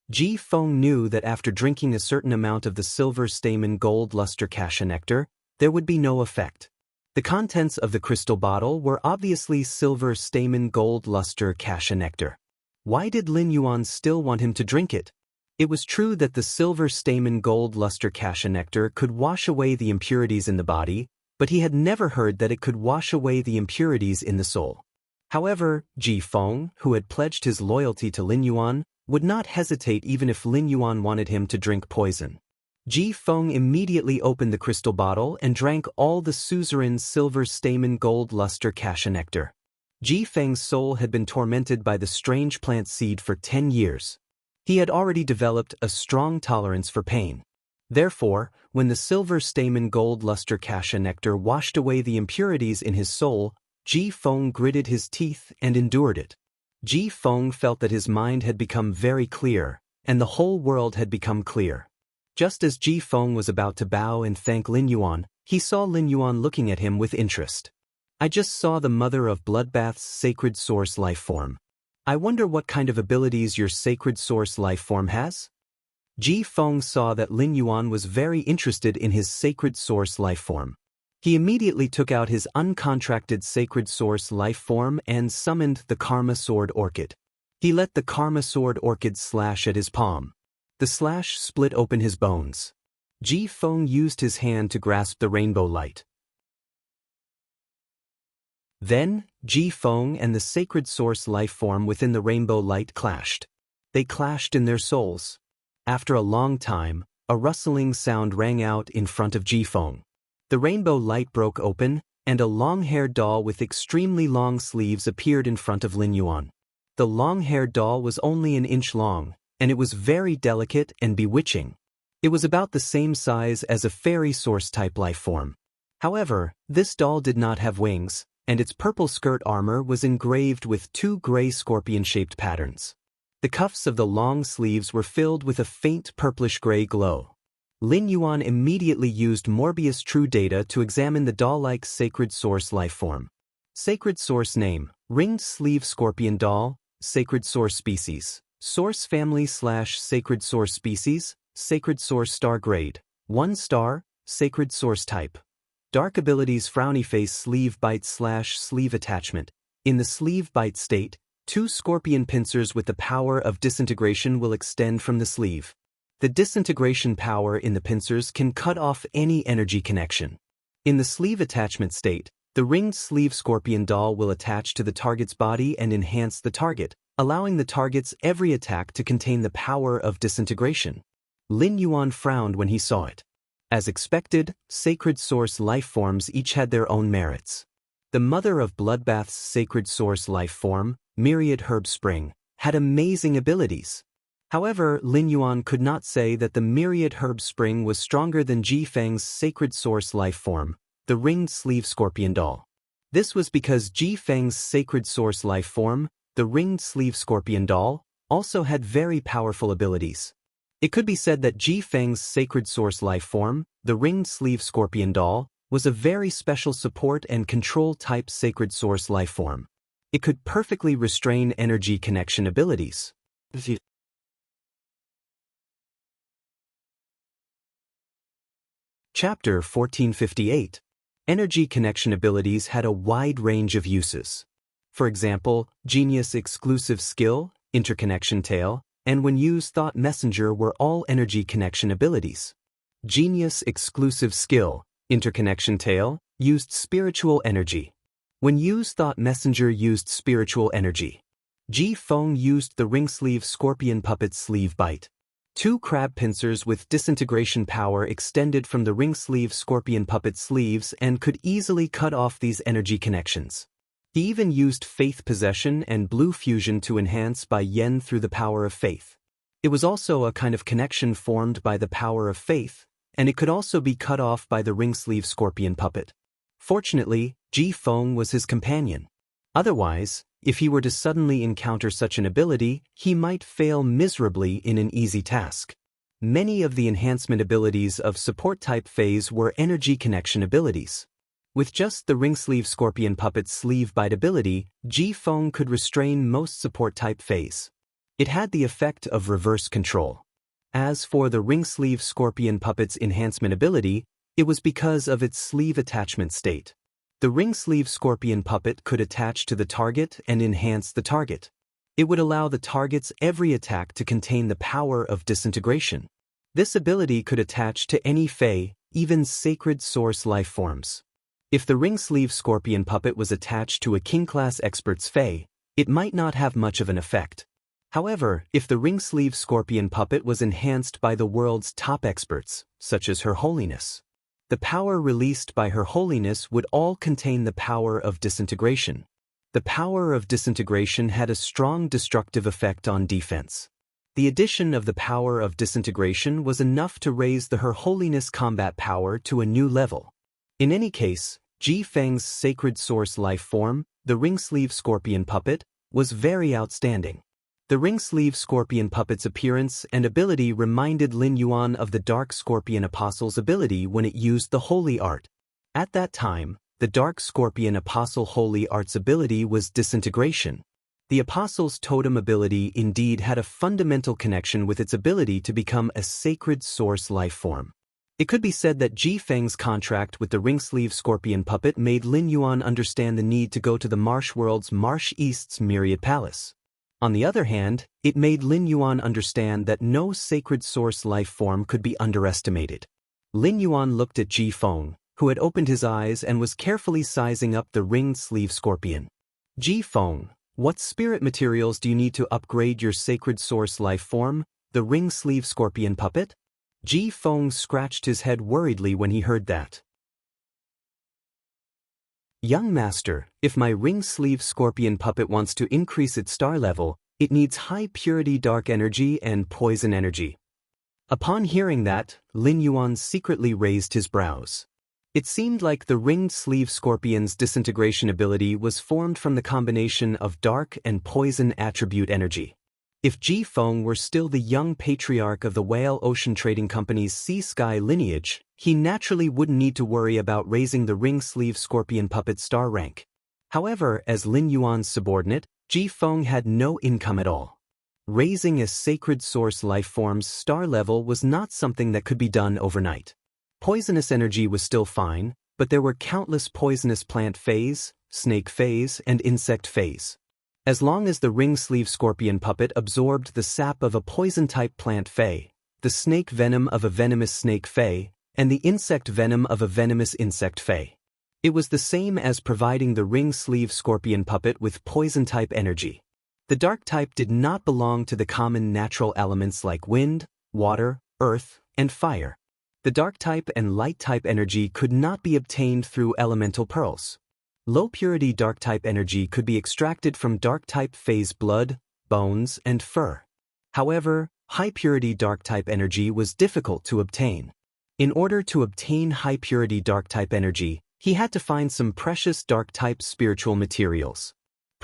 Ji Feng knew that after drinking a certain amount of the silver stamen gold luster cassia nectar, there would be no effect. The contents of the crystal bottle were obviously silver stamen gold luster cassia nectar. Why did Lin Yuan still want him to drink it? It was true that the silver stamen gold luster cassia nectar could wash away the impurities in the body, but he had never heard that it could wash away the impurities in the soul. However, Ji Feng, who had pledged his loyalty to Lin Yuan, would not hesitate even if Lin Yuan wanted him to drink poison. Ji Feng immediately opened the crystal bottle and drank all the suzerain silver stamen gold luster cassia nectar. Ji Feng's soul had been tormented by the strange plant seed for 10 years. He had already developed a strong tolerance for pain. Therefore, when the silver stamen gold luster cassia nectar washed away the impurities in his soul, Ji Feng gritted his teeth and endured it. Ji Feng felt that his mind had become very clear, and the whole world had become clear. Just as Ji Feng was about to bow and thank Lin Yuan, he saw Lin Yuan looking at him with interest. "I just saw the mother of Bloodbath's sacred source life form. I wonder what kind of abilities your sacred source life form has?" Ji Feng saw that Lin Yuan was very interested in his sacred source life form. He immediately took out his uncontracted sacred source life form and summoned the Karma Sword Orchid. He let the Karma Sword Orchid slash at his palm. The slash split open his bones. Ji Feng used his hand to grasp the rainbow light. Then, Ji Feng and the sacred source life form within the rainbow light clashed. They clashed in their souls. After a long time, a rustling sound rang out in front of Ji Feng. The rainbow light broke open, and a long-haired doll with extremely long sleeves appeared in front of Lin Yuan. The long-haired doll was only an inch long, and it was very delicate and bewitching. It was about the same size as a fairy source-type life form. However, this doll did not have wings, and its purple skirt armor was engraved with 2 gray scorpion-shaped patterns. The cuffs of the long sleeves were filled with a faint purplish-gray glow. Lin Yuan immediately used Morbius True Data to examine the doll-like sacred source life form. Sacred source name, Ringed Sleeve Scorpion Doll, Sacred source species, Source family / sacred source species, Sacred source star grade, 1 star, Sacred source type. Dark abilities Frowny Face Sleeve Bite / Sleeve Attachment. In the Sleeve Bite state, 2 scorpion pincers with the power of disintegration will extend from the sleeve. The disintegration power in the pincers can cut off any energy connection. In the Sleeve Attachment state, the Ringed Sleeve Scorpion Doll will attach to the target's body and enhance the target, allowing the target's every attack to contain the power of disintegration. Lin Yuan frowned when he saw it. As expected, sacred source life forms each had their own merits. The mother of Bloodbath's sacred source life form, Myriad Herb Spring, had amazing abilities. However, Lin Yuan could not say that the Myriad Herb Spring was stronger than Ji Feng's sacred source life form, the Ringed Sleeve Scorpion Doll. This was because Ji Feng's sacred source life form, the ringed sleeve scorpion doll, also had very powerful abilities. It could be said that Ji Feng's sacred source life form, the ringed sleeve scorpion doll, was a very special support and control type sacred source life form. It could perfectly restrain energy connection abilities. Chapter 1458. Energy connection abilities had a wide range of uses. For example, Genius Exclusive Skill, Interconnection Tail, and when used Thought Messenger were all energy connection abilities. Genius Exclusive Skill, Interconnection Tail, used spiritual energy. When used Thought Messenger used spiritual energy. Ji Feng used the ring sleeve scorpion puppet sleeve bite. 2 crab pincers with disintegration power extended from the ring sleeve scorpion puppet sleeves and could easily cut off these energy connections. He even used faith possession and blue fusion to enhance by yen through the power of faith. It was also a kind of connection formed by the power of faith, and it could also be cut off by the ring sleeve scorpion puppet. Fortunately, Ji Feng was his companion. Otherwise, if he were to suddenly encounter such an ability, he might fail miserably in an easy task. Many of the enhancement abilities of support type phase were energy connection abilities. With just the ring sleeve scorpion puppet sleeve bite ability, Ji Feng could restrain most support type phase. It had the effect of reverse control. As for the ring sleeve scorpion puppet's enhancement ability, it was because of its sleeve attachment state. The ring sleeve scorpion puppet could attach to the target and enhance the target. It would allow the target's every attack to contain the power of disintegration. This ability could attach to any Fey, even sacred source life forms. If the ring sleeve scorpion puppet was attached to a king-class expert's Fey, it might not have much of an effect. However, if the ring sleeve scorpion puppet was enhanced by the world's top experts, such as Her Holiness, the power released by Her Holiness would all contain the power of disintegration. The power of disintegration had a strong destructive effect on defense. The addition of the power of disintegration was enough to raise the Her Holiness combat power to a new level. In any case, Ji Feng's sacred source life form, the ring sleeve scorpion puppet, was very outstanding. The ring sleeve scorpion puppet's appearance and ability reminded Lin Yuan of the Dark Scorpion Apostle's ability when it used the Holy Art. At that time, the Dark Scorpion Apostle Holy Art's ability was disintegration. The Apostle's totem ability indeed had a fundamental connection with its ability to become a sacred source life form. It could be said that Ji Feng's contract with the ring sleeve scorpion puppet made Lin Yuan understand the need to go to the Marsh World's Marsh East's Myriad Palace. On the other hand, it made Lin Yuan understand that no sacred source life form could be underestimated. Lin Yuan looked at Ji Feng, who had opened his eyes and was carefully sizing up the ringed sleeve scorpion. Ji Feng, what spirit materials do you need to upgrade your sacred source life form, the ring sleeve scorpion puppet? Ji Feng scratched his head worriedly when he heard that. Young master, if my ring sleeve scorpion puppet wants to increase its star level, it needs high purity dark energy and poison energy. Upon hearing that, Lin Yuan secretly raised his brows. It seemed like the ringed sleeve scorpion's disintegration ability was formed from the combination of dark and poison attribute energy. If Ji Feng were still the young patriarch of the Whale Ocean Trading Company's Sea-Sky lineage, he naturally wouldn't need to worry about raising the ring sleeve scorpion puppet's star rank. However, as Lin Yuan's subordinate, Ji Feng had no income at all. Raising a sacred source life form's star level was not something that could be done overnight. Poisonous energy was still fine, but there were countless poisonous plant phase, snake phase, and insect phase. As long as the ring sleeve scorpion puppet absorbed the sap of a poison-type plant fey, the snake venom of a venomous snake fey, and the insect venom of a venomous insect fey, it was the same as providing the ring sleeve scorpion puppet with poison-type energy. The dark type did not belong to the common natural elements like wind, water, earth, and fire. The dark type and light type energy could not be obtained through elemental pearls. Low-purity dark-type energy could be extracted from dark-type phase blood, bones, and fur. However, high-purity dark-type energy was difficult to obtain. In order to obtain high-purity dark-type energy, he had to find some precious dark-type spiritual materials.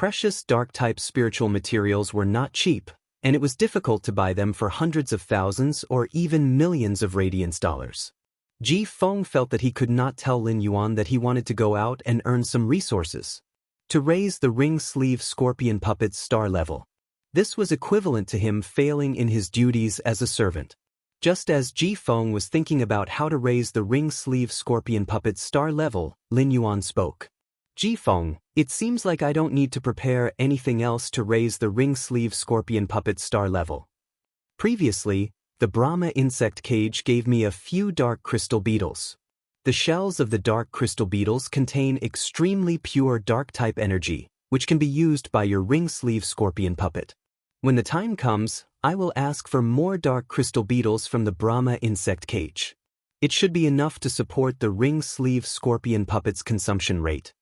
precious dark-type spiritual materials were not cheap, and it was difficult to buy them for hundreds of thousands or even millions of radiance dollars. Ji Feng felt that he could not tell Lin Yuan that he wanted to go out and earn some resources to raise the ring-sleeve scorpion puppet's star level. This was equivalent to him failing in his duties as a servant. Just as Ji Feng was thinking about how to raise the ring-sleeve scorpion puppet's star level, Lin Yuan spoke. Ji Feng, it seems like I don't need to prepare anything else to raise the ring-sleeve scorpion puppet's star level. Previously, the Brahma insect cage gave me a few dark crystal beetles. The shells of the dark crystal beetles contain extremely pure dark-type energy, which can be used by your ring-sleeve scorpion puppet. When the time comes, I will ask for more dark crystal beetles from the Brahma insect cage. It should be enough to support the ring-sleeve scorpion puppet's consumption rate.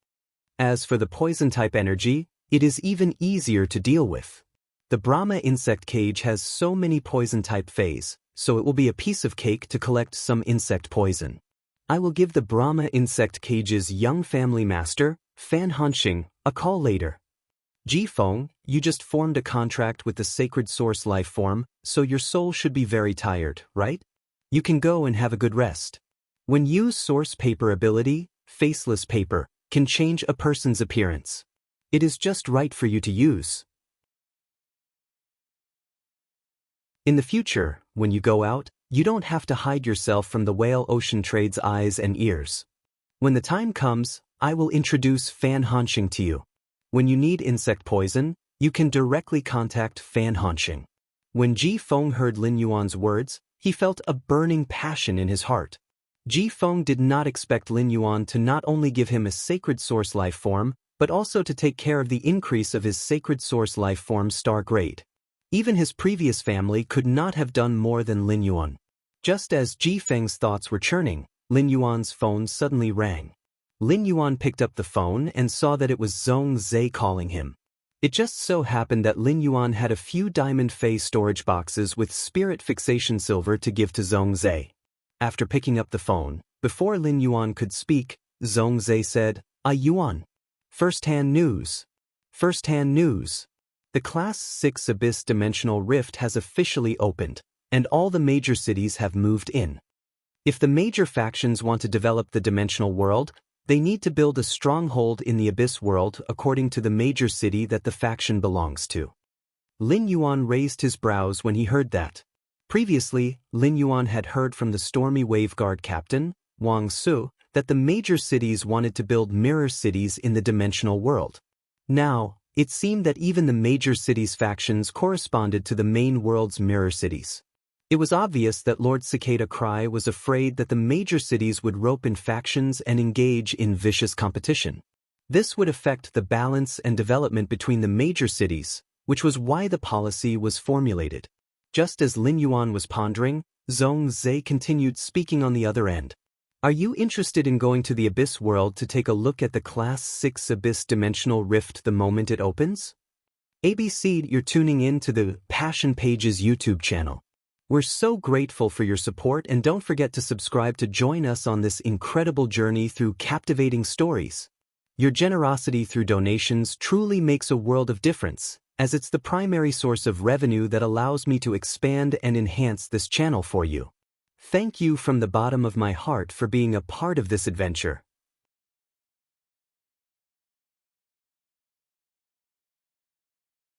As for the poison-type energy, it is even easier to deal with. The Brahma insect cage has so many poison-type phase, so it will be a piece of cake to collect some insect poison. I will give the Brahma insect cage's young family master, Fan Hanxing, a call later. Ji Feng, you just formed a contract with the sacred source life form, so your soul should be very tired, right? You can go and have a good rest. When use source paper ability, faceless paper can change a person's appearance. It is just right for you to use. In the future, when you go out, you don't have to hide yourself from the whale ocean trade's eyes and ears. When the time comes, I will introduce Fan Hanxing to you. When you need insect poison, you can directly contact Fan Hanxing. When Ji Feng heard Lin Yuan's words, he felt a burning passion in his heart. Ji Feng did not expect Lin Yuan to not only give him a sacred source life form, but also to take care of the increase of his sacred source life form star grade. Even his previous family could not have done more than Lin Yuan. Just as Ji Feng's thoughts were churning, Lin Yuan's phone suddenly rang. Lin Yuan picked up the phone and saw that it was Zhong Zhe calling him. It just so happened that Lin Yuan had a few diamond phase storage boxes with spirit fixation silver to give to Zhong Zhe. After picking up the phone, before Lin Yuan could speak, Zhong Zhe said, Yuan. First-hand news. First-hand news. The Class 6 Abyss Dimensional Rift has officially opened, and all the major cities have moved in. If the major factions want to develop the dimensional world, they need to build a stronghold in the Abyss world according to the major city that the faction belongs to. Lin Yuan raised his brows when he heard that. Previously, Lin Yuan had heard from the Stormy Waveguard captain, Wang Su, that the major cities wanted to build mirror cities in the dimensional world. Now, it seemed that even the major cities' factions corresponded to the main world's mirror cities. It was obvious that Lord Cicada Cry was afraid that the major cities would rope in factions and engage in vicious competition. This would affect the balance and development between the major cities, which was why the policy was formulated. Just as Lin Yuan was pondering, Zhong Zhe continued speaking on the other end. Are you interested in going to the Abyss world to take a look at the Class 6 Abyss Dimensional Rift the moment it opens? ABC, you're tuning in to the Passion Pages YouTube channel. We're so grateful for your support, and don't forget to subscribe to join us on this incredible journey through captivating stories. Your generosity through donations truly makes a world of difference, as it's the primary source of revenue that allows me to expand and enhance this channel for you. Thank you from the bottom of my heart for being a part of this adventure.